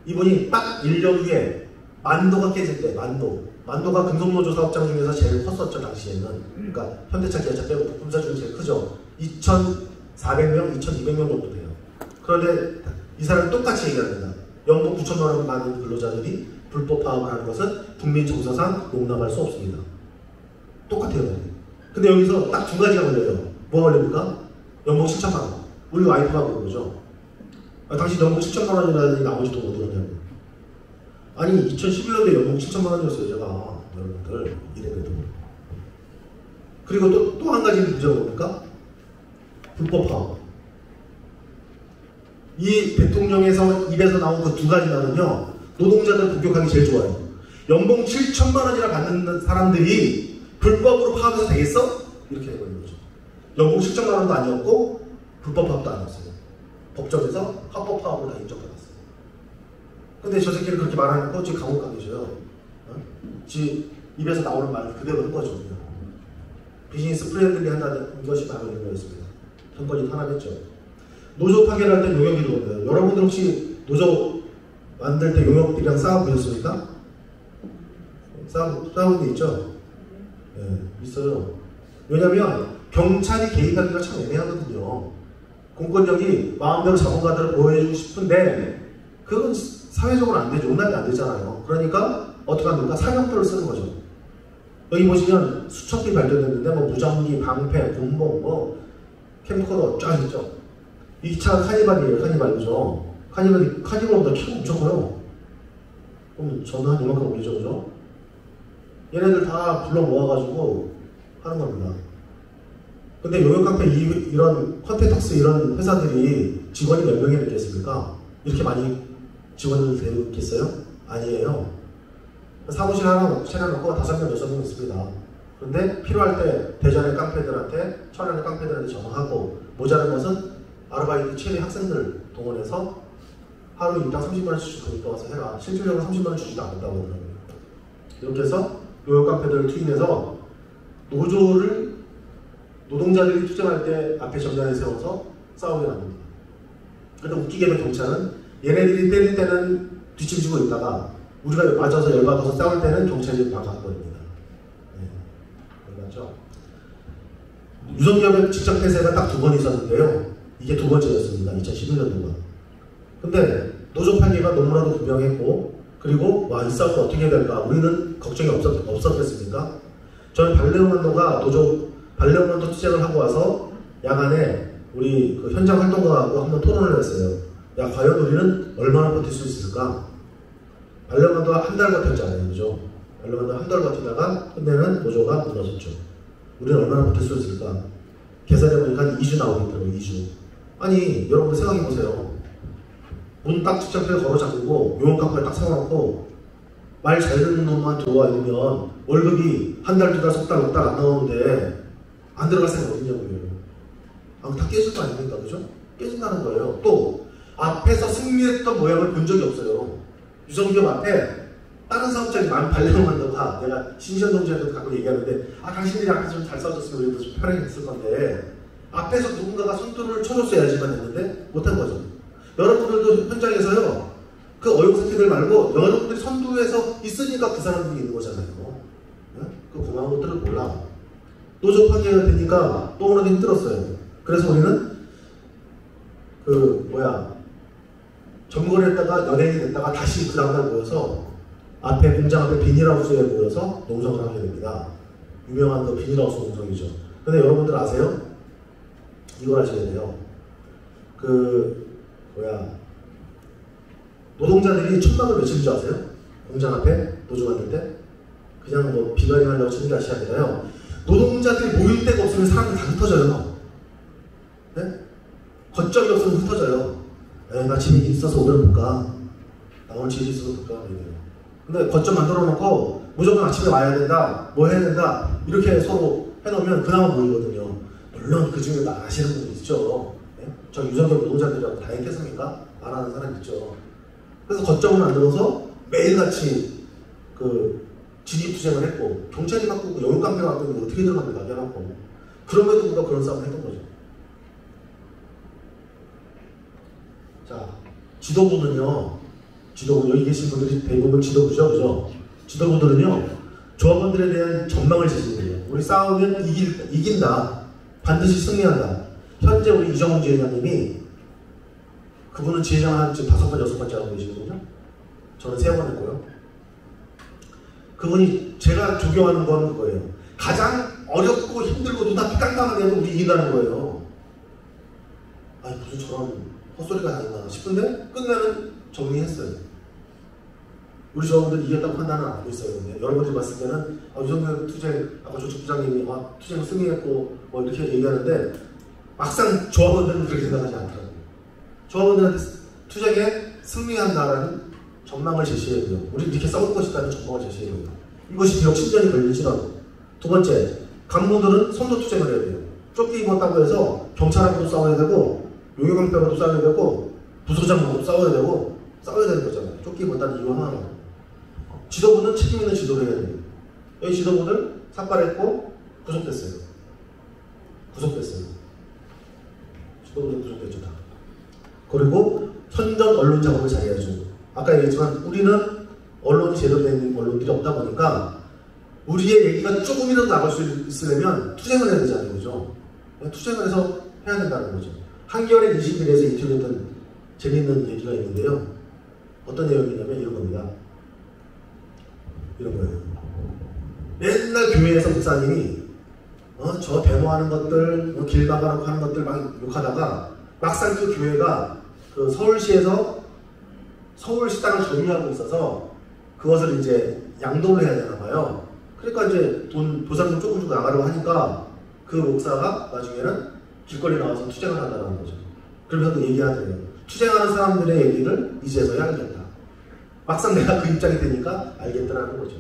이분이 딱 1년 후에 만도가 깨질 때, 만도가 금속노조 사업장 중에서 제일 컸었죠, 당시에는. 그러니까 현대차, 기아차 빼고 부품사 중에 제일 크죠. 2,400명, 2,200명 정도 돼요. 그런데 이 사람이 똑같이 얘기합니다. 연봉 9천만 원 많은 근로자들이 불법 파업을 하는 것은 국민 정서상 용납할 수 없습니다. 똑같아요. 근데 여기서 딱 두 가지가 걸려요. 뭐가 걸립니까? 연봉 7천만 원. 우리 와이프가 그런 거죠. 당신 연봉 7천만 원이라더니 나머지 돈 어디 갔냐고. 아니 2011년도에 연봉 7천만 원이었어요, 제가. 여러분들 이래봬도. 그리고 또 한 가지 문제가 뭡니까? 불법 파업. 이 대통령에서 입에서 나온 그 두 가지만은요, 노동자들 복격하기 제일 좋아요. 연봉 7천만 원이나 받는 사람들이 불법으로 파업해서 되겠어? 이렇게 해버리는 거죠. 연봉 7천만 원도 아니었고 불법 파업도 아니었어요. 법정에서 합법 파업을 다 인정받았어요. 근데 저 새끼는 그렇게 말하니까 지금 감옥 가 계셔요. 지 입에서 나오는 말을 그대로 한 거죠. 그냥. 비즈니스 프렌들리 한다는 것이 바로 이런 거였습니다. 정권이 탄압했죠. 노조 파괴를 할 때 용역이 들어옵니다. 여러분들 혹시 노조 만들 때 용역들이랑 싸워보셨습니까? 싸운 게 있죠? 네, 있어요. 왜냐면 경찰이 개입하기가 참 애매하거든요. 공권력이 마음대로 자본가들을 보호해주고 싶은데 그건 사회적으로 안 되죠. 용납이 안 되잖아요. 그러니까 어떻게 합니까? 사명표를 쓰는 거죠. 여기 보시면 수첩기 발견됐는데 뭐 무전기, 방패, 곤봉, 캠코더 쫙 있죠. 이 차가 카니발이에요. 카니발, 그죠? 카니발보다 키가 엄청 커요. 그럼 저는 한 이만큼 보이죠, 그죠? 얘네들 다 불러 모아가지고 하는 겁니다. 근데 용역카페 이런 컨텐츠 이런 회사들이 직원이 몇 명이 있겠습니까? 이렇게 많이 직원을 되겠어요? 아니에요. 사무실 하나 차려놓고 5명, 6명 있습니다. 그런데 필요할 때 대전의 깡패들한테, 천안의 깡패들한테 전화하고 모자란 것은 아르바이트 체리 학생들 동원해서 하루 인당 30만 원씩 주니까 와서 해라. 실질적으로 30만 원 주지도 않는다고 그러더라고요. 이렇게 해서 용역깡패들을 투입해서 노조를 노동자들이 투쟁할 때 앞에 전단에 세워서 싸우게 만듭니다. 근데 웃기게도 경찰은 얘네들이 때릴 때는 뒤집지고 있다가 우리가 맞아서 열받아서 싸울 때는 경찰이 막아버립니다. 네. 맞죠? 유성기업의 직장 폐쇄가 딱 2번 있었는데요. 이게 2번째였습니다. 2011년도가. 근데 노조 판례가 너무나도 분명했고, 그리고 와, 이 싸움을 어떻게 해야 될까? 우리는 걱정이 없었겠습니까? 저는 발레오만도가 노조 발레오만도 투쟁을 하고 와서 야간에 우리 그 현장 활동가하고 한번 토론을 했어요. 야, 과연 우리는 얼마나 버틸 수 있을까? 발레오만도가 한 달 버텼잖아요, 그죠? 발레오만도 한 달 버티다가 끝내는 노조가 무너졌죠. 우리는 얼마나 버틸 수 있을까? 계산해보니까 2주 나오겠더라고요, 2주. 아니, 여러분들 생각해보세요. 문 딱 직장표를 걸어 잠그고 용역카페를 딱 세워놓고 말 잘 듣는 놈만 들어와 있으면 월급이 한 달, 2달, 석 달, 6달 안 나오는데 안 들어갈 생각 어딨냐고요. 아, 다 깨질 거 아닙니까? 그죠? 깨진다는 거예요. 또 앞에서 승리했던 모양을 본 적이 없어요. 유성기업 앞에 다른 사업장이 많이 발령한다고 내가 신시현 동지한테도 가끔 얘기하는데 당신들이 앞에서 좀 잘 싸워줬으면 우리도 좀 편하게 했을 건데 앞에서 누군가가 손톱을 쳐줬어야지만 했는데 못한 거죠. 여러분들도 현장에서요. 그 어용새끼들 말고 여러분들이 선두에서 있으니까 그 사람들이 있는 거잖아요. 네? 그 고마운 것들을 몰라. 노조 파괴가 되니까 너무나도 힘들었어요. 그래서 우리는 점거를 했다가 연예인이 됐다가 다시 그 다음날 모여서 앞에 공장 앞에 비닐하우스에 모여서 농성을 하게 됩니다. 유명한 그 비닐하우스 농성이죠. 근데 여러분들 아세요? 이걸 아셔야 돼요. 노동자들이 천막을 왜 치는지 아세요? 공장 앞에 노조 만들 때? 그냥 뭐 비가림 하려고 치는 게 아니라요. 노동자들이 모일 데가 없으면 사람들 다 흩어져요. 네? 거점이 없으면 흩어져요. 나 집에 일 있어서 오늘 못 가. 나 오늘 집에 있어서 못 가. 근데 거점 만들어 놓고 무조건 아침에 와야 된다. 뭐 해야 된다. 이렇게 서로 해놓으면 그나마 모이거든요. 물론 그 중에 다 아시는 분들 있죠. 네? 저 유성기업 노동자들이라고 다 했겠습니까? 안 하는 사람 있죠. 그래서 거점을 만들어서 매일같이 진입투쟁을 했고 경찰이 바꾸고 영육깡패가 바꾸고 어떻게 들어가면 나게 해놓고 그럼에도 불구하고 그런 싸움을 했던 거죠. 자, 지도부는요. 여기 계신 분들이 대부분 지도부죠. 그죠? 지도부들은요. 조합원들에 대한 전망을 제시해요. 우리 싸우면 이긴다. 반드시 승리한다. 현재 우리 이정훈 지회장님이 그분은 지회장 한 지금 5번, 6번째 하고 계시거든요. 저는 3번 했고요. 그분이 제가 존경하는 건 그거예요. 가장 어렵고 힘들고 눈앞이 깜깜하게 해도 우리 이긴다는 거예요. 아니 무슨 저런 헛소리가 다 있나 싶은데 끝내는 정리했어요. 우리 조합원들이 이겼다고 판단은 안 하고 있어요. 근데 여러분들이 봤을 때는 유성기업 투쟁, 아까 조직 부장님이 투쟁을 승리했고 뭐 이렇게 얘기하는데 막상 조합원들은 그렇게 생각하지 않더라고요. 조합원들한테 투쟁에 승리한다라는 전망을 제시해야 돼요. 우리 이렇게 싸울 것이라는 전망을 제시해야 돼요. 이것이 비록 10년이 걸릴지라도. 두 번째, 간부들은 선도 투쟁을 해야 돼요. 쫓기 입었다고 해서 경찰하고도 싸워야 되고 용역깡패하고도 싸워야 되고 부소장하고도 싸워야 되는 거잖아요. 쫓기 입었다는 이유 하나로. 지도부는 책임 있는 지도를 해야 돼요. 여기 지도부들 삭발했고 구속됐어요. 지도부들 구속됐죠. 다. 그리고 선전 언론 작업을 잘해야죠. 아까 얘기했지만 우리는 언론이 제대로 된 언론들이 없다 보니까 우리의 얘기가 조금이라도 나갈 수 있으려면 투쟁을 해야 되잖아요. 그죠? 투쟁을 해서 해야 된다는 거죠. 한겨레 21에서 인터뷰했던 재미있는 얘기가 있는데요. 어떤 내용이냐면 이런 겁니다. 이런 거예요. 맨날 교회에서 목사님이 저 데모하는 것들, 길 막아라고 하는 것들 막 욕하다가 막상 그 교회가 그 서울시에서 서울시당을 점유하고 있어서 그것을 이제 양도를 해야 되나 봐요. 그러니까 이제 보상금 조금 주고 나가려고 하니까 그 목사가 나중에는 길거리 나와서 투쟁을 한다는 거죠. 그러면서 얘기하더래요. 투쟁하는 사람들의 얘기를 이제서야 알겠다. 막상 내가 그 입장이 되니까 알겠다라는 거죠.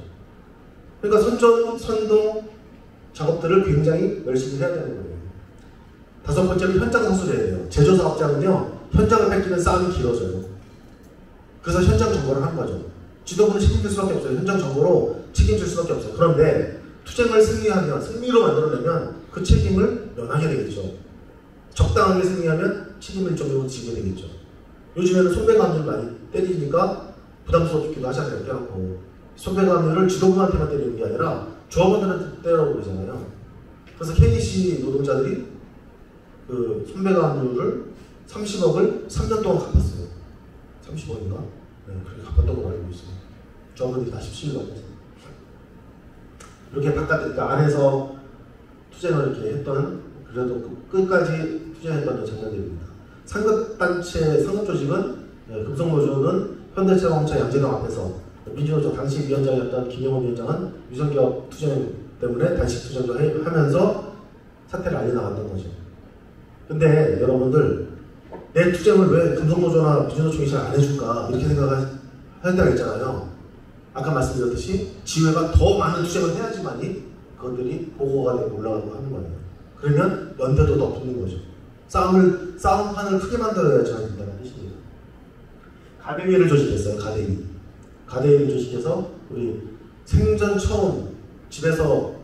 그러니까 선동 작업들을 굉장히 열심히 해야 되는 거예요. 다섯 번째는 현장 사수제예요. 제조사업장은요, 현장을 뺏기면 싸움이 길어져요. 그래서 현장 정보를 하는 거죠. 지도부는 책임질 수밖에 없어요. 현장 정보로 책임질 수밖에 없어요. 그런데 투쟁을 승리로 만들어내면 그 책임을 면하게 되겠죠. 적당하게 승리하면 책임을 일정적으로 지게 되겠죠. 요즘에는 손배감을 많이 때리니까 부담스럽기도 하잖아요. 껴놓고. 손배감을 지도부한테만 때리는 게 아니라 조합원들한테 때리라고 그러잖아요. 그래서 KC 노동자들이 그 손배감률을 30억을 3년 동안 갚았어요. 30억인가? 네, 그렇게 갚았던 걸로 알고 있어요. 조합원들이 다 17년 갚았어요. 이렇게 바깥에, 그러니까 안에서 투쟁을 이렇게 했던, 그래도 끝까지 투쟁했던 장면들입니다. 상급단체, 상급조직은, 금속노조는 현대자동차 양재동 앞에서 민주노조 당시 위원장이었던 김영원 위원장은 유성기업 투쟁 때문에 단식 투쟁도 하면서 사태를 알려나갔던 거죠. 근데 여러분들, 내 투쟁을 왜 금속노조나 민주노총이 잘 안 해줄까 이렇게 생각할 때가 있잖아요. 아까 말씀드렸듯이 지회가 더 많은 투쟁을 해야지만이 그것들이 보고가 되고 올라가고 하는 거예요. 그러면 연대도 더 붙는 거죠. 싸움판을 크게 만들어야지 된다는 뜻이에요. 가대위를 조직했어요. 가대위를 조직해서 우리 생전 처음 집에서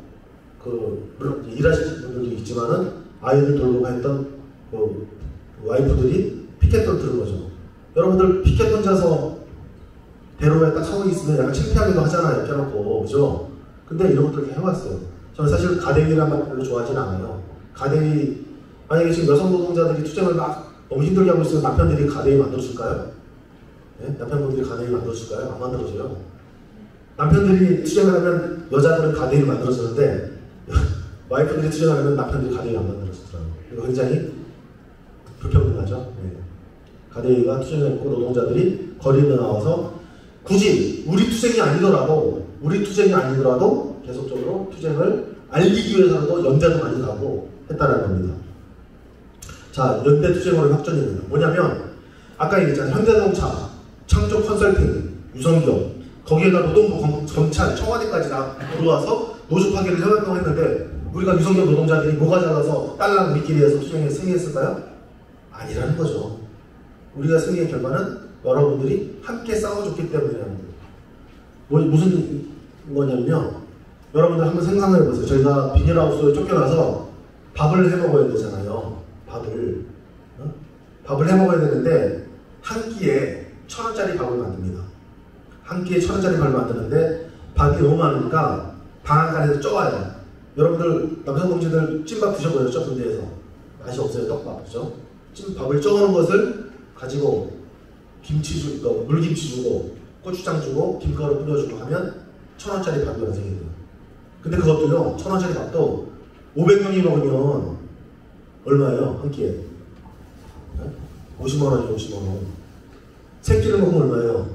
물론 일하시는 분들도 있지만은 아이들 돌보고 했던 그 와이프들이 피켓돌 들은 거죠. 여러분들 피켓 혼자서 대로에 딱 서고 있으면 약간 창피하기도 하잖아요. 껴놓고. 그죠? 근데 이런 것들 해왔어요. 저는 사실 가대위란 말 별로 좋아하진 않아요. 가대위, 만약에 지금 여성 노동자들이 투쟁을 막 너무 힘들게 하고 있으면 남편들이 가대위 만들어줄까요? 네? 남편분들이 가대위 만들어줄까요? 안 만들어줘요. 남편들이 투쟁을 하면 여자들은 가대위를 만들어주는데 와이프들이 투쟁을 하면 남편들이 가대위 안 만들어주더라고요. 이거 굉장히 불평등하죠. 네. 가대위가 투쟁했고 노동자들이 거리에 나와서 굳이 우리 투쟁이 아니더라도 계속적으로 투쟁을 알리기 위해서라도 연대도 많이 가고 했다는 겁니다. 자, 연대 투쟁으로 확전입니다. 뭐냐면 아까 얘기했잖아요. 현대자동차, 창조 컨설팅, 유성기업, 거기에다 노동부, 검찰, 청와대까지 다 들어와서 노조 파괴를 해왔다고 했는데 우리가 유성기업 노동자들이 뭐가 잘나서 딸랑 우리끼리 해서 투쟁에 승리했을까요? 아니라는 거죠. 우리가 승리의 결과는 여러분들이 함께 싸워줬기 때문이라는 거예요. 무슨 거냐면요. 여러분들 한번 상상을 해보세요. 저희가 비닐하우스에 쫓겨나서 밥을 해먹어야 되잖아요. 밥을 해먹어야 되는데 한 끼에 1,000원짜리 밥을 만듭니다. 한 끼에 1,000원짜리 밥을 만드는데 밥이 너무 많으니까 방 안에서 쪄와요. 여러분들 남성 동지들 찐밥 드셔보셨죠? 군대에서 맛이 없어요. 떡밥, 그죠? 찐밥을 쪄오는 것을 가지고 김치 주고, 물김치 주고, 고추장 주고, 김가루 뿌려주고 하면 1,000원짜리 밥이 완성이 돼요. 근데 그것도요, 1,000원짜리 밥도 500명이 먹으면 얼마예요? 한 끼에? 네? 50만 원이요, 50만 원. 세 끼를 먹으면 얼마예요?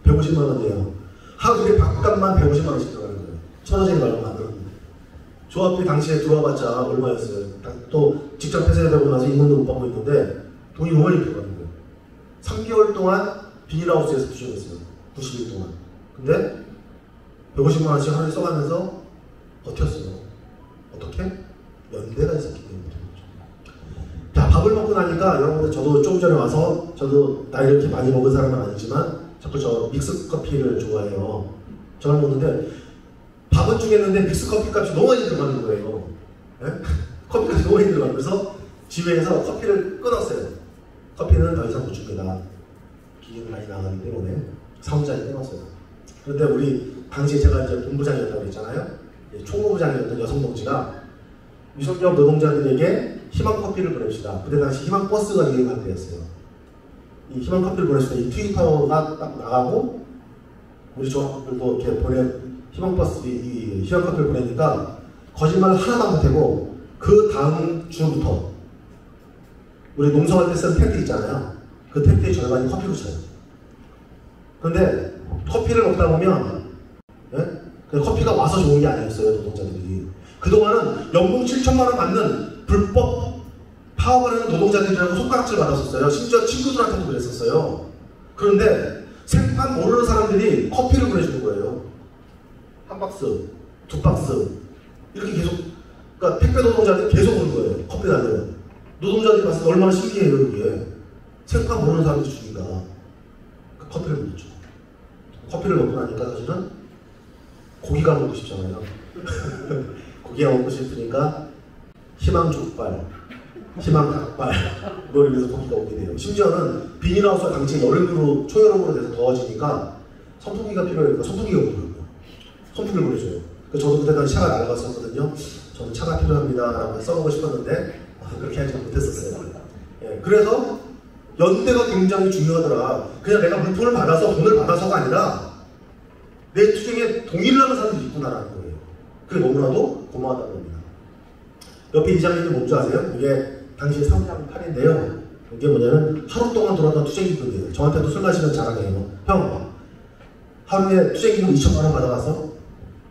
150만 원이에요. 하루에 밥값만 150만 원씩 들어가는 거예요. 1,000원짜리 밥을 만들었는데. 조합비 당시에 들어와봤자 얼마였어요? 또 직접 폐쇄되고 나서 임금도 못 받고 있는데 돈이 5원이 들어가는 거예요. 3개월 동안 비닐하우스에서 투쟁했어요. 90일 동안. 근데 150만 원씩 하루에 써가면서 버텼어요. 어떻게? 연대가 있었기 때문에. 자, 밥을 먹고 나니까 여러분들 저도 조금 전에 와서 저도 나이 이렇게 많이 먹은 사람은 아니지만 자꾸 저 믹스 커피를 좋아해요. 저를 먹는데 밥은 주겠는데 믹스 커피 값이 너무 많이 들어가는 거예요. 네? 커피값이 너무 많이 들어가요. 그래서 지회에서 커피를 끊었어요. 커피는 더 이상 못 줍니다. 기계가 많이 나가기 때문에 사무장이 끊었어요. 그런데 우리 당시에 제가 이제 본부장이었다고 했잖아요. 총무부장이었던 여성 동지가 유성기업 노동자들에게 희망커피를 보냅시다. 그때 당시 희망버스가 유행할 때였어요. 이 희망커피를 보냈을 때 이 트위터가 딱 나가고 우리 조합들도 이렇게 희망버스, 이 희망커피를 보내니까 거짓말 하나도 못하고 그 다음 주부터 우리 농성할 때 쓰는 텐트 있잖아요. 그 텐트의 절반이 커피로 쳐요. 그런데 커피를 먹다 보면 네? 커피가 와서 좋은 게 아니었어요. 노동자들이. 그동안은 연봉 7천만 원 받는 불법 파업하는 노동자들이라고 손가락질 받았었어요. 심지어 친구들한테도 그랬었어요. 그런데 생판 모르는 사람들이 커피를 보내주는 거예요. 한 박스, 두 박스 이렇게 계속, 그러니까 택배 노동자들이 계속 오는 거예요. 커피 달래요. 노동자들이 봤을 때 얼마나 신기해요. 이게 생판 모르는 사람들이 주니까 그 커피를 먹죠. 커피를 먹고 나니까 사실은 고기가 먹고 싶잖아요. 고기가 먹고 싶으니까 희망 족발, 희망 닭발 이걸 위해서 고기가 오게 돼요. 심지어는 비닐하우스가 당시 여름으로 초여름으로 돼서 더워지니까 선풍기가 필요해서 선풍기가 오더라고요. 선풍기를 보내줘요. 저도 그때 당시 차가 날아갔었거든요. 저는 차가 필요합니다 라고 써보고 싶었는데 그렇게 하지 못했었어요. 예, 그래서 연대가 굉장히 중요하더라. 그냥 내가 물품을 받아서 돈을 받아서가 아니라 내 투쟁에 동의를 하는 사람들이 있구나라는 거예요. 그게 너무나도 고마웠다는 겁니다. 옆에 이 장면이 뭔지 아세요? 이게 당시 사무장 팔인데요. 이게 뭐냐면 하루 동안 돌았던 투쟁기금이에요. 저한테도 술 마시면 자랑해요. 형, 하루에 투쟁기금 2천만 원 받아가서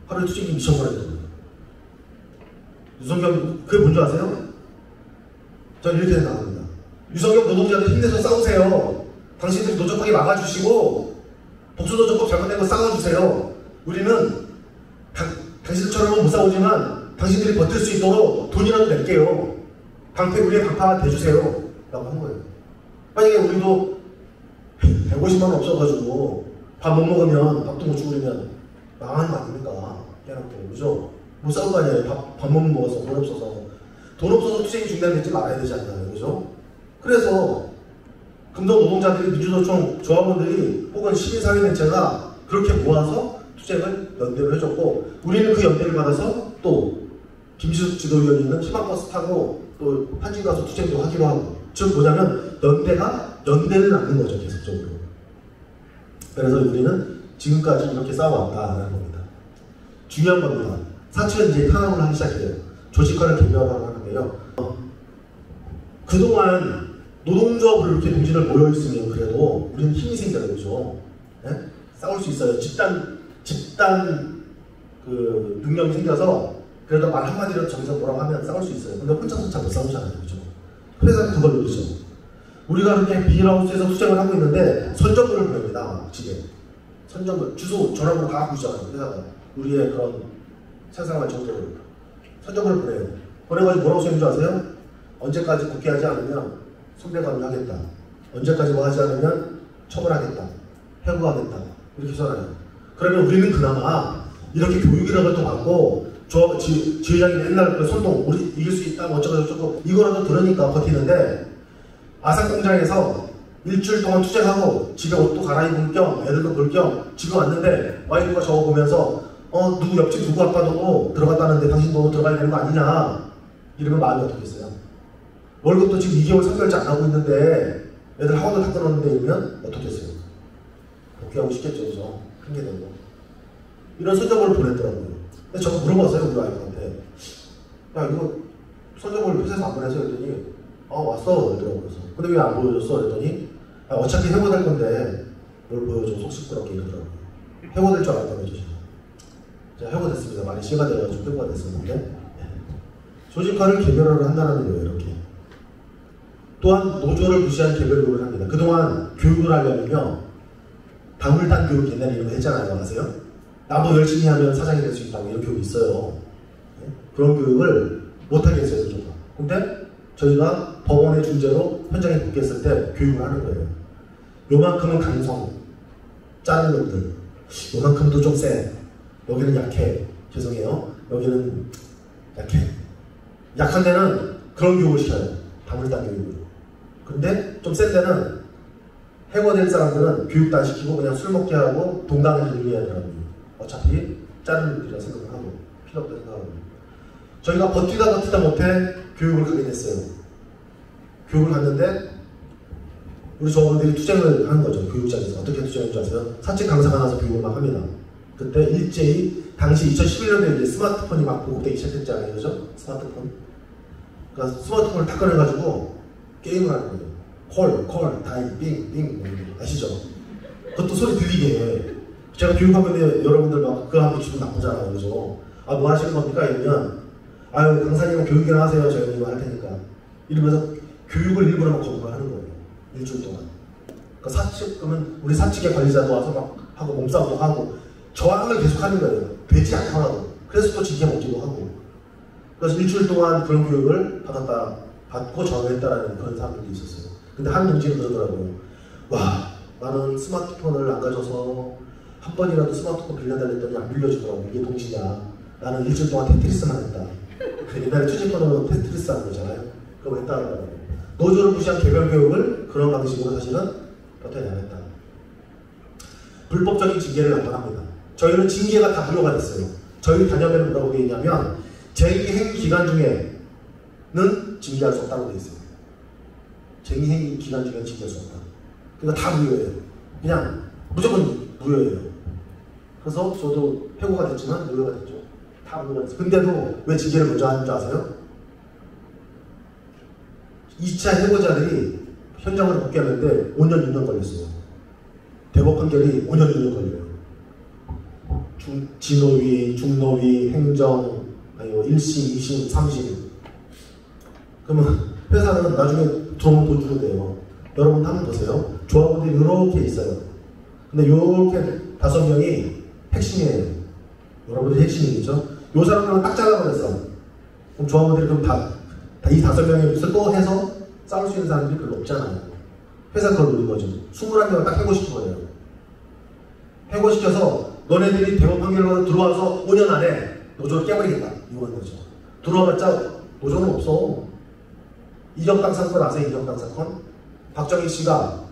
하루에 투쟁기금 2천만 원 줬어요. 유성겸, 그게 뭔지 아세요? 저는 이렇게 생각합니다. 유성겸 노동자들 힘내서 싸우세요. 당신들이 노조법이 막아주시고 복수노조법 잘못된 거 싸워주세요. 우리는 당신들처럼은 못 싸우지만 당신들이 버틸 수 있도록 돈이라도 낼게요. 방패 우리의 방파가 돼주세요 라고 한 거예요. 만약에 우리도 150만 원 없어가지고 밥 못 먹으면 밥도 못 주고 그러면 망하는 거 아닙니까? 깨놓고 그죠? 못 싸운 거 아니에요. 밥 못 먹어서 돈 없어서 투쟁이 중단되지 말아야 되지 않나요? 그죠? 그래서 금속 노동자들이 민주노총 조합원들이 혹은 시민사회단체가 그렇게 모아서 투쟁을 연대를 해줬고 우리는 그 연대를 받아서 또 김시숙 지도위원님은 희망버스 타고 또 한진 가서 투쟁도 하기로 하고 즉 뭐냐면 연대를 낳는 거죠 계속적으로. 그래서 우리는 지금까지 이렇게 싸워왔다는 겁니다. 중요한 겁니다. 사실은 이제 탄압을 하기 시작해요. 조직화를 개별화를 하는데요. 그동안 노동조합으로 이렇게 동지들 모여있으면 그래도 우리는 힘이 생겨요. 그죠? 네? 싸울 수 있어요. 집단 그 능력이 생겨서 그래도 말 한마디로 저기서 뭐라고 하면 싸울 수 있어요. 근데 혼자서 잘 못 싸우잖아요. 그죠? 회사는 그걸 노리죠. 우리가 이렇게 비닐하우스에서 투쟁을 하고 있는데 선정물을 보냅니다. 집에. 선정물, 주소, 전화번호 다 갖고 있잖아요. 회사가. 우리의 그런 생산할 정도를. 선정물을 보내요. 보내가지고 뭐라고 써있는 줄 아세요? 언제까지 복귀하지 않으면 손배관을 하겠다. 언제까지 뭐 하지 않으면 처벌하겠다. 해고하겠다. 이렇게 써놔요. 그러면 우리는 그나마 이렇게 교육이라도 또 받고 지회장이 맨날 그 선동 우리 이길 수 있다 어쩌고 이거라도 들으니까 버티는데 아산공장에서 일주일 동안 투쟁하고 집에 옷도 갈아입을 겸 애들도 볼 겸 집에 왔는데 와이프가 저거 보면서 누구 옆집 누구 아빠도 들어갔다는데 당신도 들어가야 되는 거 아니냐 이러면 마음이 어떻겠어요? 월급도 지금 2개월 3개월째 안 하고 있는데 애들 학원도 다 끊었는데 이러면 어떻겠어요? 복귀하고 싶겠죠. 그죠? 핑계대고 이런 선정물을 보냈더라고요. 근데 저거 물어봤어요 우리 와이프한테. 야 이거 선정물 회사에서 안 보내서 그랬더니 왔어 이러더라고요. 근데 왜 안 보여줬어? 그랬더니 어차피 해고될 건데 뭘 보여줘 속 시끄럽게 이러더라고요. 해고될 줄 알았다며 제가 해고됐습니다. 많이 시가 돼가지고 해고가 됐었는데 조직화를 개별화를 한다는 거예요. 이렇게 또한 노조를 무시한 개별 교육을 합니다. 그동안 교육을 하려면요 다물단 교육 옛날에 이런 거 했잖아요. 아세요? 나도 열심히 하면 사장이 될 수 있다고 이런 교육이 있어요. 그런 교육을 못하게 했어요. 노조가. 근데 저희가 법원의 중재로 현장에 복귀했을 때 교육을 하는 거예요. 요만큼은 강성, 짜는 놈들. 요만큼도 좀 세. 여기는 약해. 죄송해요. 여기는 약해. 약한 데는 그런 교육을 시켜요. 다물단 교육을. 근데 좀 센 데는 해고될 사람들은 교육도 안 시키고 그냥 술 먹게 하고 동강을 즐겨야 되더라고요. 어차피 짜는 놈들이라 생각을 하고 필요 없다 생각하고 저희가 버티다 못해 교육을 가게 됐어요. 교육을 갔는데 우리 조합원들이 투쟁을 하는 거죠. 교육장에서. 어떻게 투쟁했는지 아세요? 사측 강사가 나서 교육을 막 합니다. 그때 일제히 당시 2011년에 이제 스마트폰이 막 보급되기 시작했잖아요. 그죠? 스마트폰. 그러니까 스마트폰을 다 꺼내가지고 게임을 하는 거예요. 콜, 다이, 빙, 아시죠? 그것도 소리 들리게 해. 제가 교육하면 여러분들 막 그거 하면 기분 나쁘잖아요. 그죠? 뭐 하시는 겁니까? 이러면 아유 강사님은 교육이나 하세요. 저희는 이거 할 테니까. 이러면서 교육을 일부러 거부를 하는 거예요. 일주일 동안. 그러니까 사측, 그러면 우리 사측의 관리자도 와서 막 하고 몸싸움도 하고 저항을 계속 하는 거예요. 되지 않더라도. 그래서 또 징계 먹기도 하고. 그래서 일주일 동안 그런 교육을 받고 저항했다라는 그런 사람들도 있었어요. 근데 한 동지는 그러더라고요. 와, 나는 스마트폰을 안 가져서 한 번이라도 스마트폰 빌려달랬더니 안 빌려주더라고. 이게 동지냐. 나는 일주일 동안 테트리스만 했다. 옛날에 투지폰으로 테트리스 하는 거잖아요. 그거 했다는 거예요. 노조를 무시한 개별 교육을 그런 방식으로 사실은 버텨내야겠다. 불법적인 징계를 남발합니다. 저희는 징계가 다 무효가 됐어요. 저희 단협에는 뭐라고 되어 있냐면 쟁의행위 기간 중에는 징계할 수 없다고 되어 있어요. 쟁의행위 기간 중에는 징계할 수 없다. 그러니까 다 무효예요. 그냥 무조건 무효예요. 그래서 저도 해고가 됐지만 무효가 됐죠. 다 무효가 됐어요. 근데도 왜 징계를 먼저 하는 줄 아세요? 2차 해고자들이 현장으로 복귀하는데 5년, 6년 걸렸어요. 대법 판결이 5년, 6년 걸려요. 진노위, 중노위, 행정, 아니 1심, 2심, 3심. 그러면 회사는 나중에 들어오면 돈 주면 돼요. 여러분 한번 보세요. 조합원들이 이렇게 있어요. 근데 이렇게 5명이 핵심이에요. 여러분들이 핵심이겠죠? 요 사람들은 딱 잘라버렸어. 그럼 조합원들이 그럼 이 5명의 몫을 또 해서 싸울 수 있는 사람들이 별로 없잖아요. 회사 그걸 노린 거죠. 21명을 딱 해고시킨 거예요. 해고시켜서 너네들이 대법 판결로 들어와서 5년 안에 노조를 깨버리겠다. 이건 거죠. 들어와봤자 노조는 없어. 이정당 사건 아세요? 이정당 사건? 박정희 씨가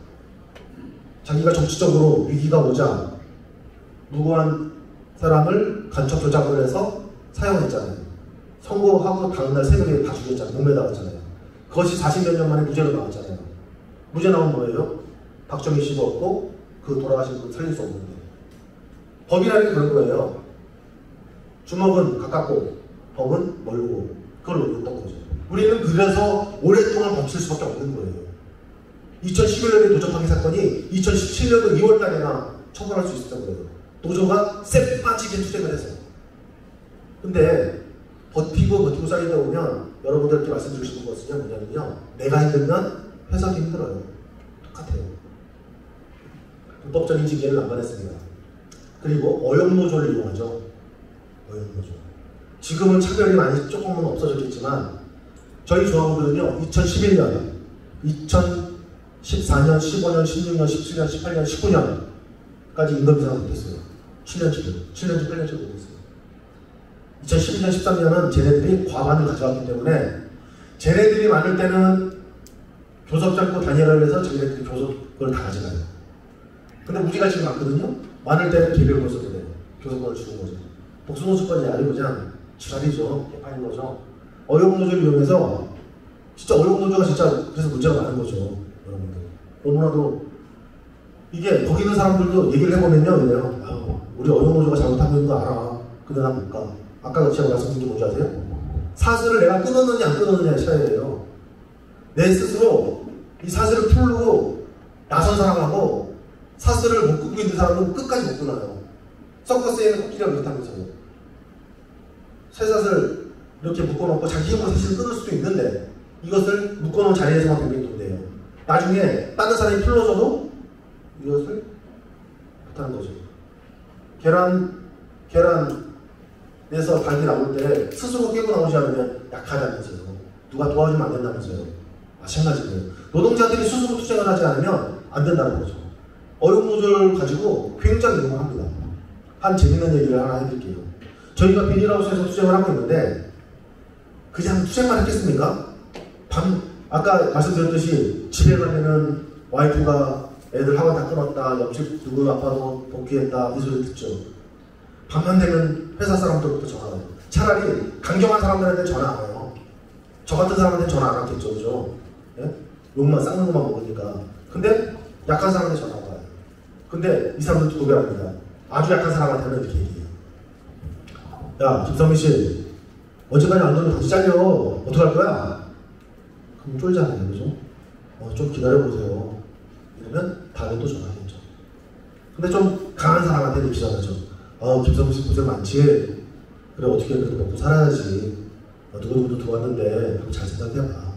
자기가 정치적으로 위기가 오자 무고한 사람을 간첩 조작을 해서 사형했잖아요. 선고하고 다음날 새벽에 다 죽였잖아요. 목매 나왔잖아요. 그것이 40몇 년 만에 무죄로 나왔잖아요. 무죄 나온 거예요. 박정희 씨도 없고 그 돌아가신 분 살릴 수 없는데. 법이라는 게 그런 거예요. 주먹은 가깝고 법은 멀고 그걸 노렸던 거죠. 우리는 그래서 오랫동안 버틸 수밖에 없는 거예요. 2011년에 노조 파기 사건이 2017년 2월 달에나 처벌할 수 있었던 거예요. 노조가 쎄빠지게 투쟁을 해서. 근데 버티고 살리다 보면 여러분들께 말씀드리고 싶은 것은요, 뭐냐면요. 내가 힘들면 회사도 힘들어요. 똑같아요. 불법적인 징계를 남발했습니다. 그리고 어용노조를 이용하죠. 어용노조. 지금은 차별이 많이 조금은 없어졌겠지만 저희 조합원들은요. 2011년, 2014년, 15년, 16년, 17년, 18년, 19년까지 임금 인상을 못했어요. 7년치를 8년치를 못했어요. 2012년, 13년은 쟤네들이 과반을 가져왔기 때문에 쟤네들이 많을 때는 교섭 잡고 단일화를 해서 쟤네들이 교섭을 다 가져가요. 근데 우리가 지금 많거든요. 많을 때는 개별 교섭을 해요. 교섭권을 주는 거죠. 복수노조권이 아니고 그냥 지랄이죠. 개판인 거죠. 어용노조를 이용해서 진짜 어용노조가 진짜 그래서 문제가 많은 거죠. 여러분들. 너무나도 이게 거기 있는 사람들도 얘기를 해보면요. 이래요. 우리 어용노조가 잘못하고 있는 거 알아. 근데 난 못 가. 아까 제가 말씀드린 게 뭔지 아세요? 사슬을 내가 끊었느냐 안 끊었느냐의 차이예요. 내 스스로 이 사슬을 풀고 나선 사람하고 사슬을 못 끊고 있는 사람은 끝까지 못 끊어요. 서커스에는 코끼리가 그렇다면서요. 쇠사슬 이렇게 묶어놓고 자기 힘으로 사슬을 끊을 수도 있는데 이것을 묶어놓은 자리에서만 변경이 된대요. 나중에 다른 사람이 풀러줘도 이것을 못하는 거죠. 계란에서 닭이 나올 때 스스로 깨고 나오지 않으면 약하다면서요. 누가 도와주면 안 된다면서요. 마찬가지예요. 노동자들이 스스로 투쟁을 하지 않으면 안 된다는 거죠. 어용노조를 가지고 굉장히 이용합니다. 한 재밌는 얘기를 하나 해드릴게요. 저희가 비닐하우스에서 투쟁을 하고 있는데 그냥 투쟁만 했겠습니까? 아까 말씀드렸듯이 집에 가면은 와이프가 애들 학원 다 끊었다, 옆집 누구 아빠도 복귀했다 이 소리 듣죠. 밤만 되면 회사 사람들부터 전화 와요. 차라리 강경한 사람들한테 전화 안 와요. 저 같은 사람한테 전화 안 하겠죠, 그죠? 예? 욕만 쌍는 것만 먹으니까. 근데 약한 사람한테 전화 와요. 근데 이 사람들도 도배합니다. 아주 약한 사람한테는 이렇게 얘기해요. 야, 김성민 씨, 언제까지 안 되면 다시 잘려. 어떡할 거야? 그럼 쫄잖아요, 그죠? 좀 기다려보세요. 이러면 다음에 또 전화하겠죠. 근데 좀 강한 사람한테 이렇게 전화하죠. 김성민 씨 고생 많지? 그래, 어떻게 그래도 먹고 살아야지. 누구누구도 들어왔는데 잘 생각해봐.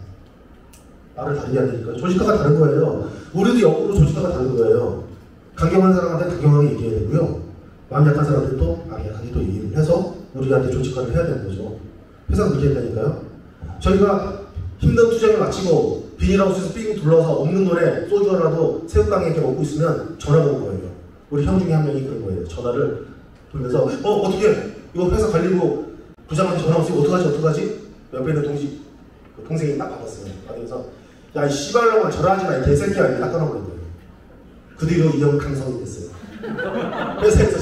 말을 다르게 안 되니까 조직화가 다른 거예요. 우리도 역으로 조직화가 다른 거예요. 강경한 사람한테 강경하게 얘기해야 되고요. 마음 약한 사람한테 또 약하게 또 얘기를 해서 우리한테 조직화를 해야 되는 거죠. 회사가 그렇게 했다니까요. 저희가 힘든 투쟁을 마치고 비닐하우스에서 삥 둘러서 없는 돈에 소주 하나도 새우깡에 이렇게 먹고 있으면 전화가 온 거예요. 우리 형 중에 한 명이 그런 거예요. 전화를 돌면서 어떻게 이거 회사 관리부 부장한테 전화 왔으니 어떡하지? 옆에 있는 동생이 딱 받았어요. 받으면서 야 이 씨발놈아 전화하지 마 이 개새끼야 이렇게 딱 끊어버린 거예요. 그 뒤로 이 형 강성이 됐어요. 회사에서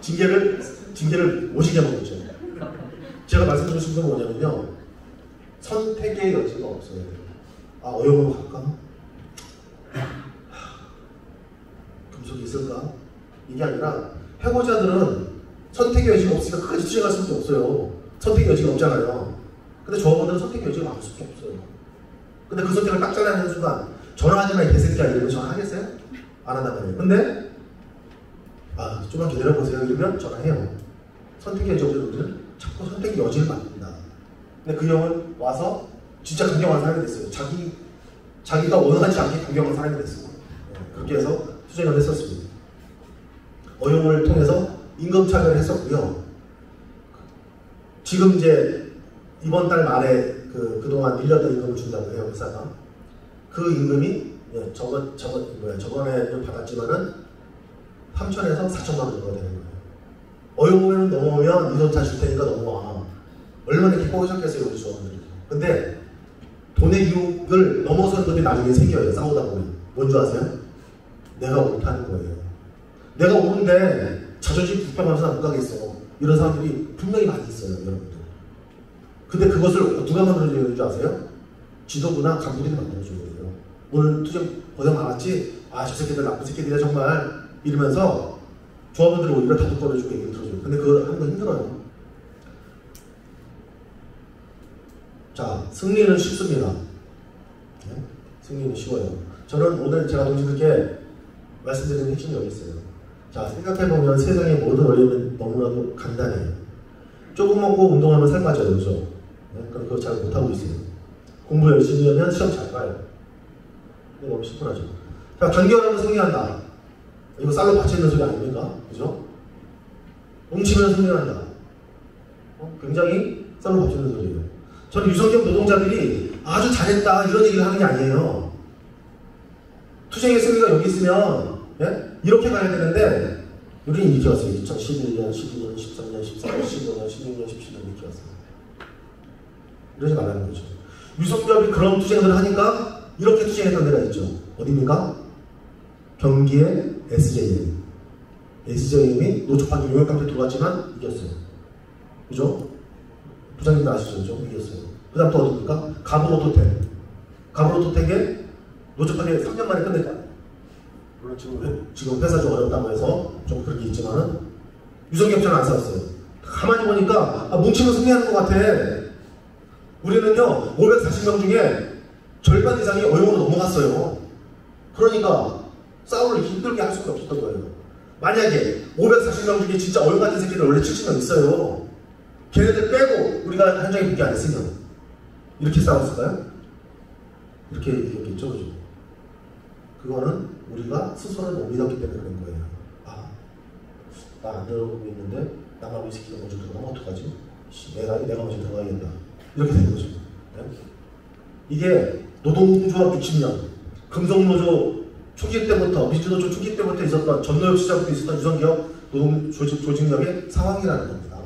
징계를 오지게 먹었죠. 제가 말씀드리고 싶은 건 뭐냐면요. 선택의 여지가 없어요. 어영으로 갈까? 금속이 있을까? 이게 아니라 해고자들은 선택의 여지가 없으니까 끝까지 투쟁할 수밖에 없어요. 선택의 여지가 없잖아요. 근데 조합원들은 선택의 여지가 많을 수밖에 없어요. 근데 그 선택을 딱 잘라내는 순간 전화하지 마 이 개새끼야 이러면 전화하겠어요? 안 한단 말이에요. 근데 좀만 기다려보세요 이러면 전화해요. 선택의 여지 없는 분들은 자꾸 선택의 여지를 만듭니다. 근데 그 형은 와서 진짜 강경한 사람이 됐어요. 자기가 원하지 않게 강경한 사람이 됐어요. 그렇게 해서 투쟁을 했었습니다. 어용을 통해서 임금차별을 했었고요. 지금 이제 이번 달 말에 그동안 밀렸던 임금을 준다고 해요, 회사가. 그 임금이 저번에 받았지만은 3천에서 4천만 원 정도가 되는 거예요. 어용을 넘어오면 이돈 줄 테니까 넘어와. 얼마나 이렇게 꼬우셨겠어요, 우리 조합원들이. 근데 돈의 유혹을 넘어서는 것들이 나중에 생겨요, 싸우다 보면. 뭔지 아세요? 내가 못하는 거예요. 내가 오는데 자존심 불편하면서 안 가겠어. 이런 사람들이 분명히 많이 있어요, 여러분들. 근데 그것을 누가 만들어주는 줄 아세요? 지도부나 간부들이 만들어줘야 돼요. 오늘 투쟁 고생 많았지? 저 새끼들 나쁜 새끼들이야 정말. 이러면서 조합원들이 오히려 다독거려주고 얘기를 들어줘요. 근데 그걸 하는 건 힘들어요. 자, 승리는 쉽습니다. 네? 승리는 쉬워요. 저는 오늘 제가 동지들께 말씀드리는 핵심이 여기 있어요. 자, 생각해보면 세상의 모든 원리는 너무나도 간단해요. 조금 먹고 운동하면 살 빠져요, 그죠? 네? 그럼 그거 잘 못하고 있어요. 공부 열심히 하면 시험 잘 봐요. 이거 너무 심플하죠. 자, 단결하면 승리한다. 이거 쌀로 받쳐있는 소리 아닙니까? 그죠? 뭉치면 승리한다. 굉장히 쌀로 받쳐있는 소리예요. 저는 유성경 노동자들이 아주 잘했다 이런 얘기를 하는 게 아니에요. 투쟁의 승리가 여기 있으면 이렇게 가야 되는데 우리는 이렇게 왔어요. 2011년, 12년, 13년, 14년, 15년, 16년, 17년 이렇게 왔어요. 이러지 말라는 거죠. 유성경이 그런 투쟁을 하니까 이렇게 투쟁했던 데가 있죠. 어디입니까? 경기의 SJM. SJM이 노조판이 용역강퇴 들어왔지만 이겼어요. 그죠? 부장님도 아시죠? 좀 이겼어요. 그 다음 또 어디입니까? 가브로토텍. 가브로토텍에 노조판이 3년 만에 끝냈다. 물론 지금 회사 좀 어렵다고 해서 좀 그런 게 있지만은 유성경차는 안 싸웠어요. 가만히 보니까 뭉치면 승리하는 것 같아. 우리는요 540명 중에 절반 이상이 어용으로 넘어갔어요. 그러니까 싸움을 힘들게 할 수가 없었던 거예요. 만약에 540명 중에 진짜 어용 같은 새끼들 원래 70명 있어요. 걔네들 빼고 우리가 현장에 복귀 안 했으면 이렇게 싸웠을까요? 이렇게 얘기했겠죠, 그죠? 그거는 우리가 스스로를 못 믿었기 때문에 그런 거예요. 나 안 들어오고 있는데 나만 이 새끼가 먼저 들어가면 어떡하지? 내가 먼저 들어가야겠다. 이렇게 된 거죠. 네? 이게 노동조합 60년, 금속노조 초기 때부터, 민주노조 초기 때부터 있었던 전노역 시작부터 있었던 유성기업 노동 조직력의 상황이라는 겁니다.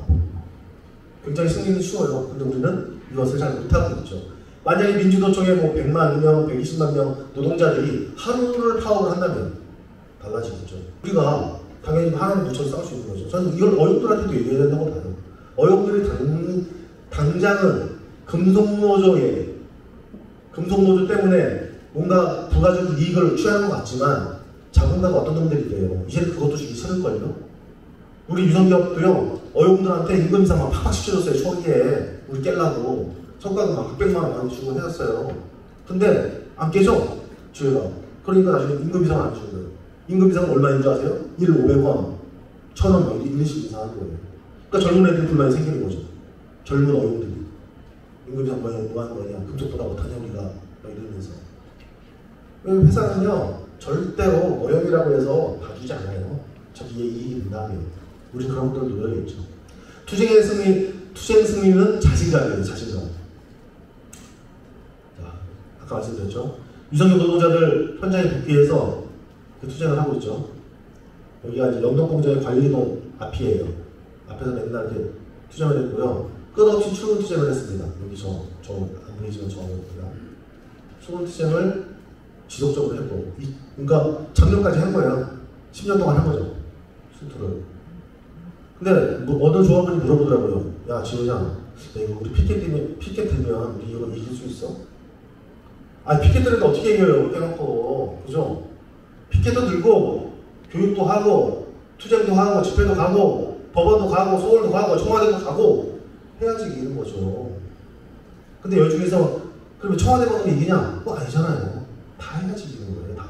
굉장히 승리는 쉬워요. 근데 우리는 이것을 잘 못하고 있죠. 만약에 민주노총에 100만 명, 120만 명 노동자들이 하루를 파업을 한다면 달라지겠죠. 우리가 당연히 하나를 붙여서 싸울 수 있는 거죠. 저는 이걸 어용들한테도 얘기해야 된다고 봐요. 어용들이 당장은 금속노조 때문에 뭔가 부가적 이익을 취하는 것 같지만 자본가가 어떤 놈들이 돼요. 이제는 그것도 주기 싫을걸요. 우리 유성기업도요 어용들한테 임금 인상만 팍팍 시켜줬어요. 초기에 우리 깰라고 성과금 막 600만 원 많이 주고 해놨어요. 근데 안 깨죠? 저희가. 그러니까 나중에 임금 인상 안 주는 거예요. 임금 인상은 얼마인 줄 아세요? 1, 500원, 1000원 이런 식으로 인상하는 거예요. 그러니까 젊은 애들이 불만이 생기는 거죠. 젊은 어용들이. 임금이 뭐 하는 거냐, 금속보다 못하냐 우리가 막 이러면서. 회사는요 절대로 어영이라고 해서 봐주지 않아요. 자기의 이익이 된다면 우리 그런 것들 노력했죠. 투쟁의 승리는 자신감이에요. 자신감. 자, 아까 말씀드렸죠. 유성경 노동자들 현장에 복귀해서 투쟁을 하고 있죠. 여기가 이제 영동공장의 관리동 앞이에요. 앞에서 맨날 이렇게 투쟁을 했고요. 끝없이 출근 투쟁을 했습니다. 여기 안 보이지만 저입니다. 출근 투쟁을 지속적으로 했고, 그러니까 작년까지 한 거예요. 10년 동안 한 거죠. 수투를. 근데 뭐 어느 조합원이 물어보더라고요. 야 지호장, 이거 우리 피켓 들면 우리 이거 이길 수 있어? 아니 피켓 들는데 어떻게 이겨요? 깨놓고, 그죠? 피켓도 들고 교육도 하고 투쟁도 하고 집회도 가고 법원도 가고 서울도 가고 청와대도 가고 해야지 이기는 거죠. 근데 여중에서 그러면 청와대만 이기냐? 그거 아니잖아요. 다 해야지 이기는 거예요. 다.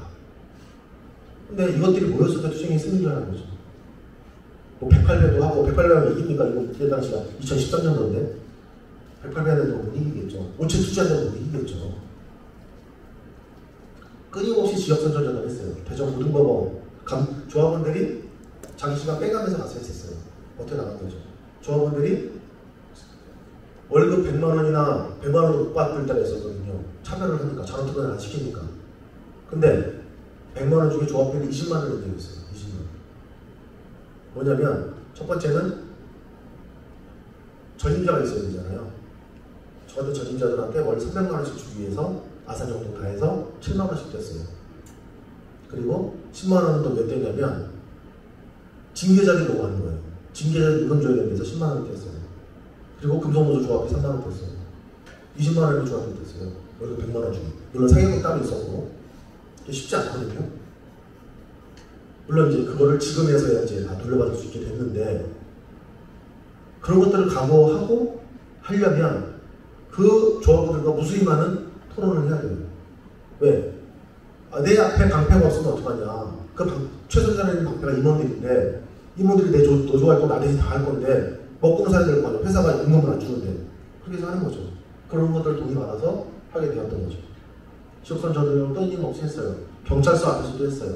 근데 이것들이 모였을 때 투쟁이 승리라는 거죠. 뭐 108배도 하고 108배하면 이깁니까? 이거 그때 당시가 2013년도인데 108배는 못 이기겠죠. 온천 투쟁도 못 이기겠죠. 끊임없이 지역선전전을 했어요. 대전 고등법원 조합원들이 자기 시간 빼가면서 가서 했었어요. 어떻게 나간 거죠? 조합원들이 월급 100만 원이나 100만 원도 못 받을 때가 있었거든요. 차별을 하니까, 자원투쟁을 안 시키니까. 근데 100만 원 중에 조합원들이 20만 원을 낸 적이 있어요. 20만 원. 뭐냐면 첫 번째는 전임자가 있어야 되잖아요. 저 같은 전임자들한테 월 300만 원씩 주기 위해서 아산정도 다 해서 7만 원씩 줬어요. 그리고 10만 원은 또 몇 대냐면 징계자들이 요구하는 거예요. 징계자들이 이건 줘야 되는데 10만 원을 뗐어요. 그리고 금속노조 조합이 3만 원 뗐어요. 20만 원을 조합이 뗐어요. 월급 100만 원 중에. 물론 상여금 따로 있었고 쉽지 않거든요. 물론 이제 그거를 지금에서야 이제 다 돌려받을 수 있게 됐는데, 그런 것들을 각오하고 하려면 그 조합원들과 무수히 많은 토론을 해야 돼요. 왜? 내 앞에 방패가 없으면 어떡하냐. 최선전에 있는 방패가 임원들인데, 임원들이 내 노조 활동 나대지 다 할 건데 먹고 살아야 될 거 아니야. 회사가 임금을 안 주는데. 그렇게 해서 하는 거죠. 그런 것들을 동의받아서 하게 되었던 거죠. 지역선전을 끊임없이 했어요. 경찰서 앞에서도 했어요.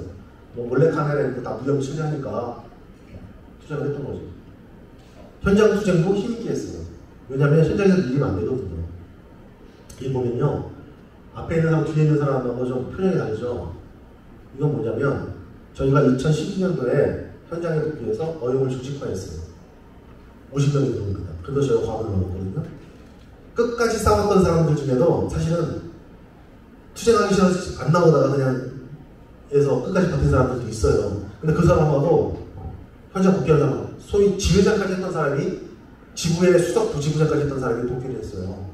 뭐 몰래카메라 이렇게 다 무혐의 처리하니까 투쟁을 했던 거죠. 현장 투쟁도 힘있게 했어요. 왜냐하면 현장에서 밀리면 안 되거든요. 여기 보면요, 앞에 있는 사람, 뒤에 있는 사람하고 좀 표정이 다르죠. 이건 뭐냐면 저희가 2012년도에 현장에 복귀해서 어용을 조직화했어요. 50명이 들어옵니다. 그래서 저희가 과학을 넣었거든요. 끝까지 싸웠던 사람들 중에도 사실은 투쟁하기 싫어서 안 나오다가 그냥 해서 끝까지 버틴 사람들도 있어요. 근데 그 사람하고 현장 복귀하려면 소위 지회장까지 했던 사람이 지부의 수석 부지부장까지 했던 사람이 복귀를 했어요.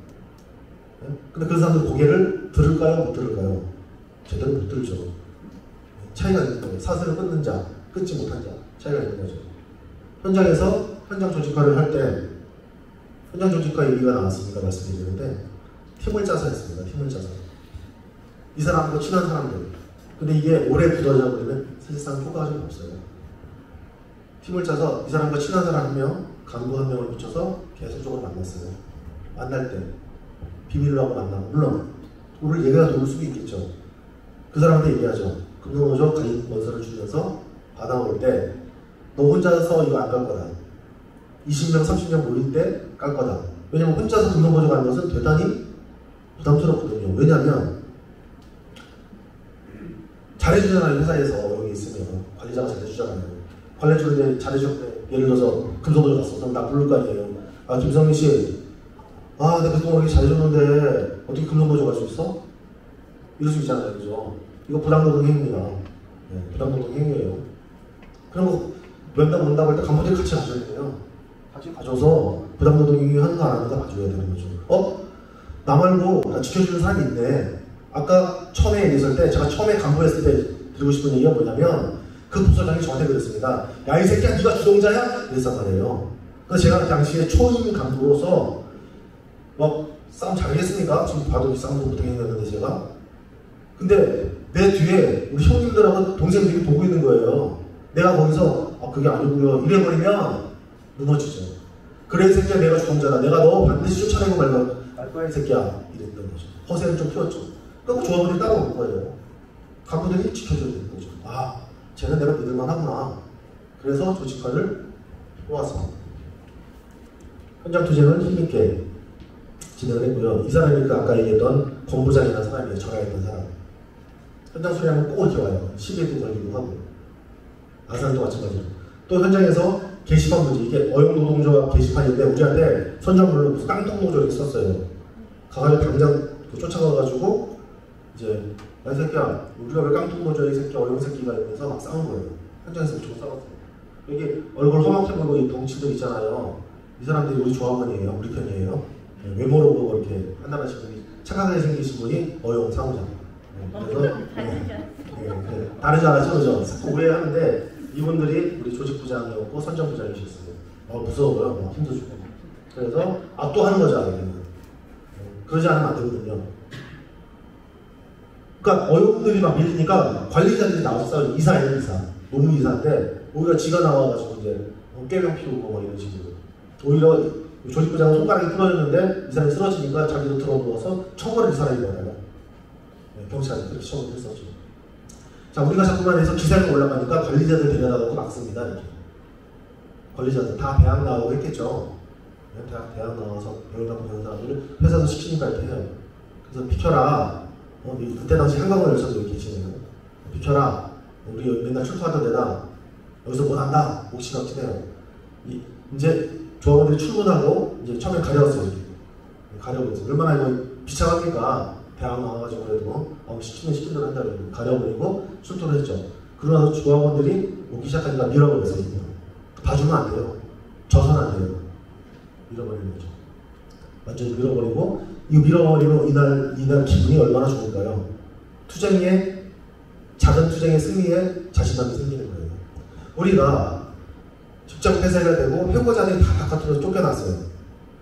근데 그 사람들 고개를 들을까요? 못 들을까요? 제대로 못 들죠. 차이가 있는 거예요. 사슬을 끊는 자, 끊지 못한 자, 차이가 있는 거죠. 현장에서 현장 조직화를 할 때 현장 조직화 얘기가 나왔으니까 말씀드리는데 팀을 짜서 했습니다. 팀을 짜서. 이 사람하고 친한 사람들. 근데 이게 오래 굳어져 버리면 사실상 효과가 좀 없어요. 팀을 짜서 이 사람과 친한 사람 1명, 간부 1명을 붙여서 계속적으로 만났어요. 만날 때 비밀로 하고 만나고, 물론 우리 얘기가 도울 수도 있겠죠. 그 사람한테 얘기하죠. 금융노조 가입 원서를 주면서 받아올 때 너 혼자서 이거 안 갈 거다. 20명, 30명 모일 때 깔 거다. 왜냐면 혼자서 금융노조 가는 것은 대단히 부담스럽거든요. 왜냐하면 잘해주잖아요. 회사에서 여기 있으면 관리자가 잘해주잖아요. 관리자가 잘해주는데 예를 들어서 금속노조 갔어. 그럼 나 부를 거 아니에요. 아, 김성민 씨, 아, 내가 그동안 이렇게 잘해줬는데 어떻게 금속노조 갈 수 있어? 이럴 수 있잖아요. 그죠? 이거 부당노동 행위입니다. 네, 부당노동 행위예요. 그런 거 면담 온다고 할 때 간부들이 같이 가줘야 돼요. 같이 가줘서 부당노동 행위 하는 거 안 하는 거 봐줘야 되는 거죠. 나 말고 나 지켜주는 사람이 있네. 아까 처음에 있을 때, 제가 처음에 간부했을 때 드리고 싶은 얘기가 뭐냐면, 그 부서장이 저한테 그랬습니다. 야, 이 새끼야, 네가 주동자야? 이랬단 말이에요. 그래서 제가 그 당시에 초임 간부로서 막 싸움 잘하겠습니까? 지금 봐도 싸움도 못하겠는데 제가. 근데 내 뒤에 우리 형님들하고 동생들이 보고 있는 거예요. 내가 거기서 그게 아니고요 이래버리면 무너지죠. 그래 이 새끼야, 내가 주동자다. 내가 너 반드시 쫓아내고 할 거야 이 새끼야 이랬던 거죠. 허세를 좀 키웠죠. 그리고 조합원이 따라오는 거예요. 간부들이 지켜줘야 되는 거죠. 아, 쟤는 내가 믿을만 하구나. 그래서 조직화를 모았습니다. 현장 투쟁을 힘있게 진행을 했고요. 이 사람이 그 아까 얘기했던 권부장이라는 사람이에요. 전화했던 사람. 현장 수리하면 꼭 이렇게 와요. 시비에도 걸리고 하고. 아산도 마찬가지로. 또 현장에서 게시판 문제, 이게 어용노동조합 게시판인데 우리한테 선전물로 무슨 깡통노조를 썼어요. 가가지고 당장 쫓아가가지고 이제 야 이 새끼야 우리가 왜 깡통노조야 이 새끼야 어용 새끼가 이러면서 막 싸운 거예요. 현장에서 좀 싸웠어요. 여기 얼굴 험악해 보이고 이 덩치들 있잖아요. 이 사람들이 우리 조합원이에요. 우리 편이에요. 외모로 보고 이렇게 판단하시는 분이 착하게 생기신 분이 어용 사무장. 그래서 다르지 않아서 그죠? 오해하는데 이분들이 우리 조직부장이었고 선정부장이셨어요. 무서워요. 힘도 주고. 그래서 또 하는 거죠. 그러지 않으면 안 되거든요. 그러니까 어용들이 막 밀리니까 관리자들이 나와서 싸우죠. 이사예요, 이사. 노무이사인데 오히려 지가 나와가지고 이제 깨병 피우고 뭐 이런 식으로. 오히려 조직부장은 손가락이 부러졌는데 이 사람이 쓰러지니까 자기도 들어누워서 처벌을 이 사람이 받아요. 경찰이 그렇게 처벌을 했었죠. 자, 우리가 자꾸만 해서 기사가 올라가니까 관리자들 데려다가 막습니다. 이렇게. 관리자들 다 대학 나오고 했겠죠. 대학 나와서 배우다고 배운 사람들을 회사에서 시키니까 이렇게 해요. 그래서 비켜라. 그때 당시 한강원 열차도 이렇게 계시네요. 비켜라. 우리 맨날 출소하던 데다 여기서 못한다. 옥시각시네요. 이제 조합원들이 출근하고 이제 처음에 가려웠어요. 이렇게. 가려버렸어요. 얼마나 이거 비참합니까? 대학 나와가지고 그래도 시키는 대로 한다 그러고 가려버리고 출두를 했죠. 그러고 나서 조합원들이 오기 시작하니까 밀어버렸어요. 봐주면 안 돼요. 져서는 안 돼요. 밀어버리는 거죠. 완전히 밀어버리고 이거 밀어버리면 이날 기분이 얼마나 좋을까요? 작은 투쟁의 승리에 자신감이 생기는 거예요. 우리가 직접 폐쇄가 되고 해고자들이 다 바깥으로 쫓겨났어요.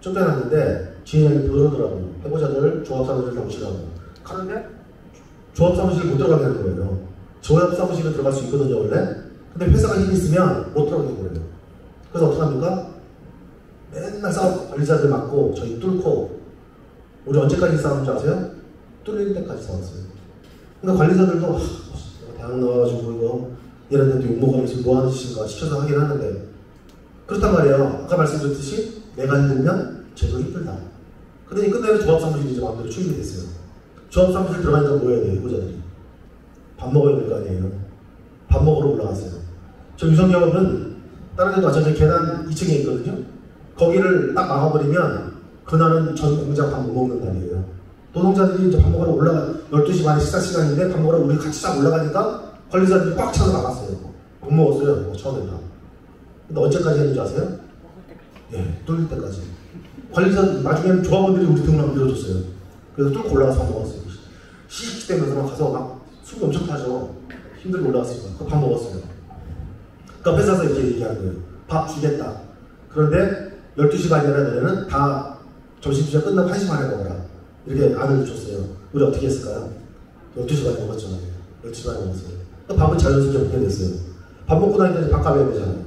쫓겨났는데 진행이 그러더라고요. 해고자들을 조합사무실 병실하고 가는데 조합사무실에 못 들어가게 하는 거예요. 조합사무실에 들어갈 수 있거든요 원래. 근데 회사가 힘이 있으면 못 들어가게 하는 거예요. 그래서 어떡합니까? 맨날 싸우고 관리자들 맞고 저희 뚫고 우리 언제까지 싸우는 줄 아세요? 뚫릴 때까지 싸웠어요. 그러니까 관리자들도 대학 나와가지고 이거 얘네들도 욕먹으면서 뭐하는 짓인가 시켜서 하긴 하는데 그렇단 말이에요. 아까 말씀드렸듯이 내가 힘들면 쟤도 힘들다. 그러니 끝내는 조합사무실이 이제 마음대로 출입이 됐어요. 조합사무실 들어가니까 뭐 해야 돼요, 해고자들이? 밥 먹어야 될 거 아니에요. 밥 먹으러 올라갔어요. 저 유성기업은 다른 데도 마찬가지로 계단 2층에 있거든요. 거기를 딱 막아버리면 그날은 전 공장 밥 못 먹는 날이에요. 노동자들이 이제 밥 먹으러 12시 반에 식사 시간인데 밥 먹으러 우리 같이 딱 올라가니까 관리자들이 꽉 차서 나갔어요. 못 먹었어요, 처음에는. 근데 언제까지 했는지 아세요? 예, 뚫릴 때까지. 관리자 나중에는 조합원들이 우리 등을 막 밀어줬어요. 그래서 뚫고 올라가서 밥 먹었어요. 씩 되면서 막 가서 막 숨이 엄청 타죠. 힘들게 올라갔으니까. 그 밥 먹었어요. 그러니까 회사에서 이렇게 얘기하는 거예요. 밥 주겠다. 그런데 12시 반이나 되면은 다 점심시간 끝나고 1시 반에 먹어라. 이렇게 안을 줬어요. 우리 어떻게 했을까요? 12시 반에 먹었잖아요. 12시 반에 먹었어요. 그러니까 밥은 자연스럽게 먹게 됐어요. 밥 먹고 나니까 이제 밥 가려야 되잖아요.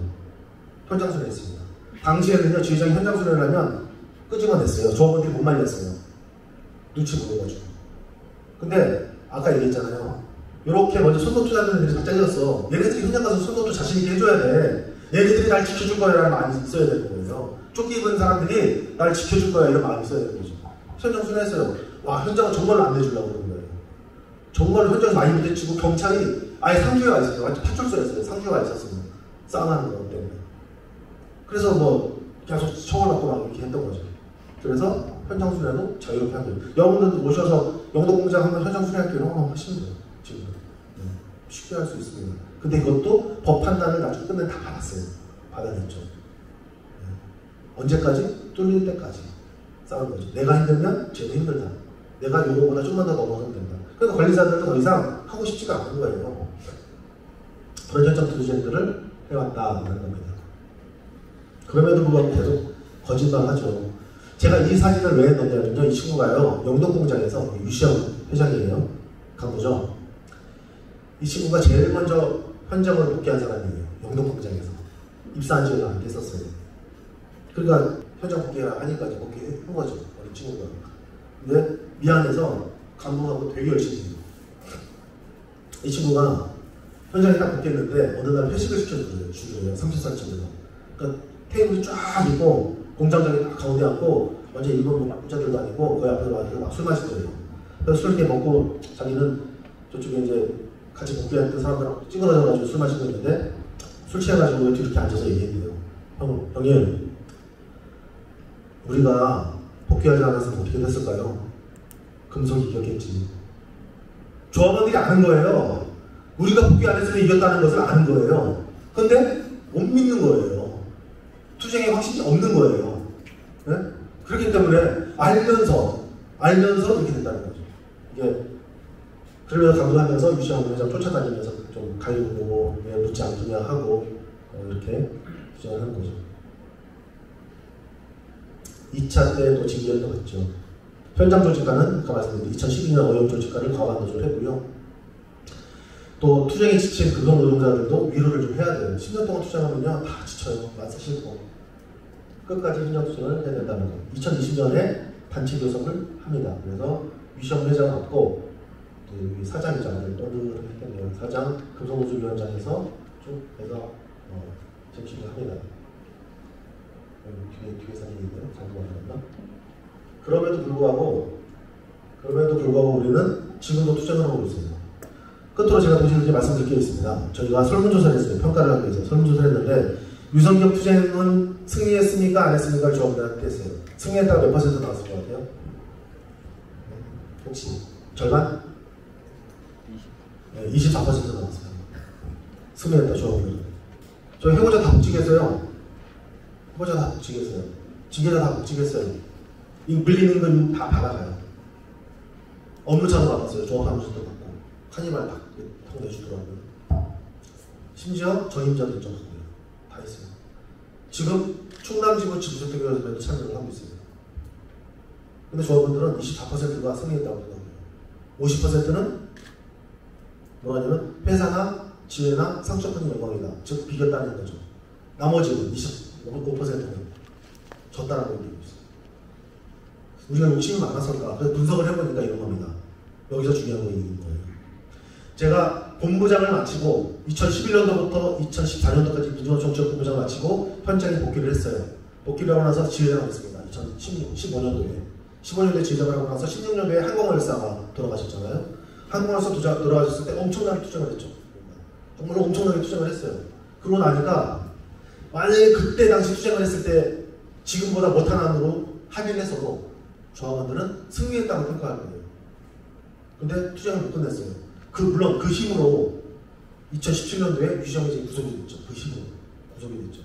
현장 수련했습니다. 당시에는요, 지휘장이 현장 수련을 하면 끄집어냈어요. 조합원들이 못 말렸어요. 눈치 보여가지고. 근데 아까 얘기했잖아요. 이렇게 먼저 손노트 잡는 애들이 다 잘렸어. 얘네들이 현장 가서 손노트 자신있게 해줘야 돼. 얘네들이 날 지켜줄 거야 라는 마음이 있어야 되는 거예요. 쫓기 입은 사람들이 날 지켜줄 거야 이런 마음이 있어야 되는 거죠. 현장 수련했어요. 와, 현장은 정말로 안 내주려고 그러는 거예요. 정말로 현장에서 많이 부대치고 경찰이 아예 상주가 있었어요. 완전 파출소였어요. 상주가 있었어요. 싸움하는 것 때문에. 그래서 뭐 계속 처벌받고 막 이렇게 했던 거죠. 그래서 현장 수련도 자유롭게 한 거예요. 여러분들 오셔서 영도 공장 한번 현장 수련할게요. 한번 하시면 돼요. 지금 쉽게 할 수 있습니다. 근데 이것도 법 판단을 나중에 끝내 다 받았어요. 받아냈죠. 언제까지? 뚫릴 때까지 싸우는 거죠. 내가 힘들면 쟤도 힘들다. 내가 요거보다 좀만 더 넘어가면 된다. 그래서 관리자들은 더 이상 하고 싶지가 않은 거예요. 그런 현장 투쟁들을 해왔다는 겁니다. 그럼에도 불구하고 계속 거짓말하죠. 제가 이 사진을 왜 넣냐면요. 이 친구가요. 영동공장에서 유시영 회장이에요. 간부죠. 이 친구가 제일 먼저 현장으로 복귀한 사람이에요. 영동공장에서. 입사한 지가 안 됐었어요. 그러니까 현장 복귀하니까 이제 복귀한 거죠. 어린 친구가. 근데 미안해서 간부하고 되게 열심히 해요. 이 친구가 현장에 딱 붙겠는데 어느 날 회식을 시켜줘요. 주로요. 30살쯤에서. 그러니까 테이블이 쫙 있고 공장장이 딱 가운데 앉고 완전 일본 남자들도 아니고 그 앞에서 와서 막 술 마시더래요. 그래서 술 이렇게 먹고 자기는 저쪽에 이제 같이 복귀했던 사람들하고 찌그러져가지고 술 마시고 있는데 술 취해가지고 이렇게 앉아서 얘기했대요. 형님 우리가 복귀하지 않았으면 어떻게 됐을까요? 금속이 이겼겠지. 조합원들이 아는 거예요. 우리가 복귀 안 했으면 이겼다는 것을 아는 거예요. 근데 못 믿는 거예요. 투쟁의 확신이 없는 거예요. 네? 그렇기 때문에 알면서 이렇게 됐다는 거죠. 이게 그러면서 강조하면서 유시영 회장 쫓아다니면서 좀 가리고 왜 묻지 않느냐 하고 이렇게 주장을 하는 거죠. 2차 때도 징계를 받았죠. 현장 조직과는 아까 말씀드린 2012년 어용 조직과를 과반 노조를 했고요. 또 투쟁에 지친 금속 노동자들도 위로를 좀 해야 돼요. 10년 동안 투쟁하면요 다 지쳐요. 맛이 싫고 끝까지 현장 투쟁을 해야 된다는 거. 2020년에 단체 교섭을 합니다. 그래서 유시영 회장 없고 여기 사장이잖아요. 떠들었겠네요. 사장 금속노조위원장에서 쭉 해서 정치를 합니다. 뒤에 사진이 있네요. 잠깐만 나왔나? 그럼에도 불구하고 우리는 지금도 투쟁을 하고 있어요. 끝으로 제가 동시에 말씀드릴 게 있습니다. 저희가 설문조사를 했어요. 평가를 하기 위해서 설문조사를 했는데 유성기업 투쟁은 승리했습니까? 안 했습니까? 조합원들한테 했어요. 승리했다고 몇 퍼센트 나왔을 것 같아요? 혹시 절반? 24% 나왔어요. 승리했다 조합원들은. 저희 해고자 다 복직했어요. 해고자 다 복직했어요. 징계자 다 복직했어요. 이 밀리는 건 다 받아가요. 업무차도 받았어요. 조합하면서도 받고 카니발 다 내주더라고요. 심지어 전임자도 인정하고요. 다 했어요. 지금 충남지구 지구조택위원회에도 참여를 하고 있어요. 근데 조합원들은 24%가 승리했다고 생각해요. 50%는 뭐냐면 회사나 지회나 상처받는 영광이다. 즉 비겼다는 거죠. 나머지는 25%는 졌다라고 얘기하고 있어요. 우리가 욕심이 많았을까? 그래서 분석을 해보니까 이런 겁니다. 여기서 중요한 거 있는 거예요. 제가 본부장을 마치고 2011년도부터 2014년도까지 민주노총지역 본부장을 마치고 현장에 복귀를 했어요. 복귀를 하고 나서 지회장을 했습니다. 2015년도에. 15년도에 지회장을 하고 나서 16년도에 한국열사가 돌아가셨잖아요. 한국열사 돌아가셨을 때 엄청나게 투쟁을 했죠. 정말 엄청나게 투쟁을 했어요. 그러고 나니까 만약에 그때 당시 투쟁을 했을 때 지금보다 못한 안으로 합의를 했어도 조합원들은 승리했다고 평가할 거예요. 근데 투쟁을 못 끝냈어요. 물론 그 힘으로 2017년도에 유시영이 구속이 됐죠. 그 힘으로 구속이 됐죠.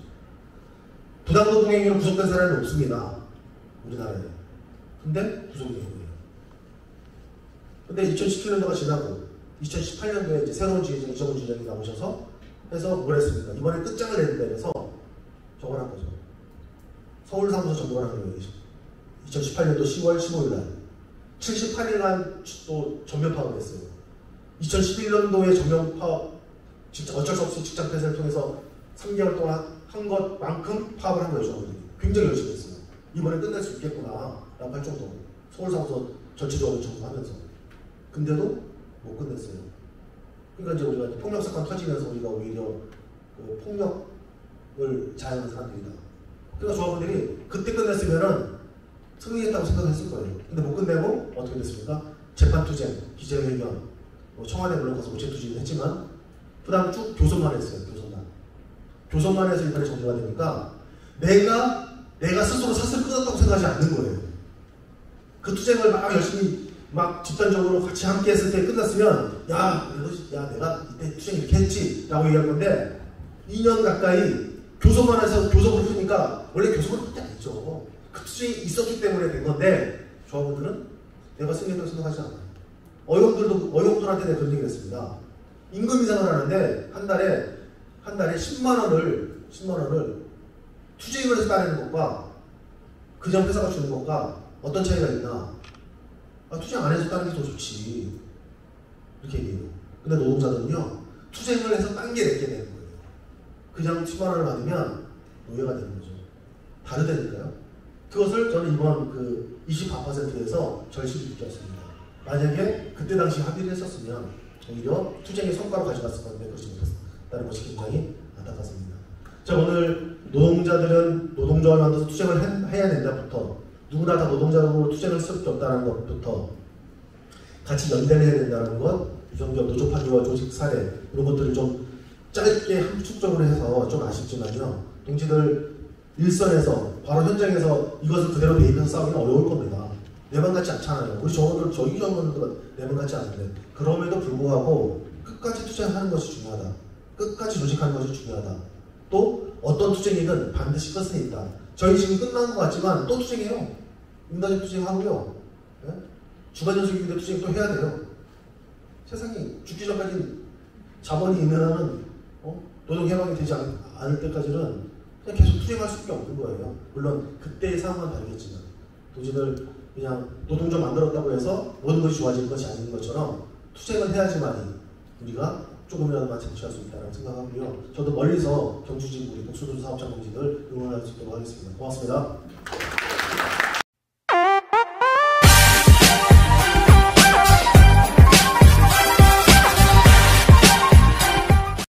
부당노동 행위로 구속된 사람은 없습니다. 우리나라에. 근데 구속이 된 거예요. 근데 2017년도가 지나고 2018년도에 이제 새로운 지휘자 이정훈 지휘장이 나오셔서 해서 뭘 했습니까? 이번에 끝장을 내는다 해서 저걸 한 거죠. 서울사무소 전부를 한 거예요. 2018년도 10월 15일날 78일간 또 전면 파업을 했어요. 2011년도에 전면 파업, 어쩔 수 없이 직장 폐쇄를 통해서 3개월 동안 한 것만큼 파업을 한 거예요. 저분들이. 굉장히 열심히 했어요. 이번에 끝낼 수 있겠구나 라고 할 정도로 서울사무소 전체적으로 점검하면서. 근데도 못 끝냈어요. 그러니까 이제 우리가 폭력사건 터지면서 우리가 오히려 그 폭력을 자행하는 사람들이다. 그러니까 조합원들이 그때 끝냈으면은 승리했다고 생각했을 거예요. 근데 못 끝내고 어떻게 됐습니까? 재판투쟁, 기자회견, 뭐 청와대 물론 가서 우체투쟁을 했지만 그 다음 쭉 교섭만 했어요. 교섭만 해서 이번에 정리가 되니까 내가 스스로 사슬을 끊었다고 생각하지 않는 거예요. 그 투쟁을 막 열심히 막 집단적으로 같이 함께 했을 때 끝났으면 야 내가 이때 투쟁 이렇게 했지 라고 얘기할 건데 2년 가까이 교섭만 해서 교섭을 했으니까 원래 교섭을 그때 안 했죠. 그 투쟁이 있었기 때문에 된 건데 조합원들은 내가 승리했다고 생각하지 않아요. 어용들한테 내가 그런 얘기를 했습니다. 임금 인상을 하는데 한 달에 10만 원을 투쟁을 해서 따내는 것과 그냥 회사가 주는 것과 어떤 차이가 있나? 투쟁 안 해서 따는 게 더 좋지. 이렇게 얘기해요. 근데 노동자들은요, 투쟁을 해서 딴 게 내게 되는 거예요. 그냥 10만 원을 받으면 노예가 되는 거죠. 다르다니까요. 그것을 저는 이번 그 24%에서 절실히 느꼈습니다. 만약에 그때 당시 합의를 했었으면 오히려 투쟁의 성과로 가져갔을 건데 그렇지 못했다는 것이 굉장히 안타깝습니다. 자, 오늘 노동자들은 노동조합을 만들어서 투쟁을 해야 된다부터 누구나 다 노동자로 투쟁을 할 수밖에 없다는 것부터 같이 연대를 해야 된다는 것, 유성기업 노조 파기와 조직 사례 이런 것들을 좀 짧게 함축적으로 해서 좀 아쉽지만요. 동지들 일선에서 바로 현장에서 이것을 그대로 대입해서 싸우기는 어려울 겁니다. 내만 같지 않잖아요. 우리 저희 정원들은 내만 같지 않은데 그럼에도 불구하고 끝까지 투쟁하는 것이 중요하다. 끝까지 조직하는 것이 중요하다. 또 어떤 투쟁이든 반드시 끝은 있다. 저희 지금 끝난 것 같지만 또 투쟁해요. 인간적 투쟁하고요. 네? 주간연수기대 투쟁 또 해야 돼요. 세상이 죽기 전까지 자본이 있는 한은 노동 해방이 되지 않을 때까지는 그냥 계속 투쟁할 수밖에 없는 거예요. 물론 그때의 상황은 다르겠지만 동지들 그냥 노동조 만들었다고 해서 모든 것이 좋아질 것이 아닌 것처럼 투쟁을 해야지만이 우리가 조금이라도 쟁취할 수 있다고 생각하고요. 저도 멀리서 경주지구 우리 복수노조 사업자 동지들 응원할 수 있도록 하겠습니다. 고맙습니다.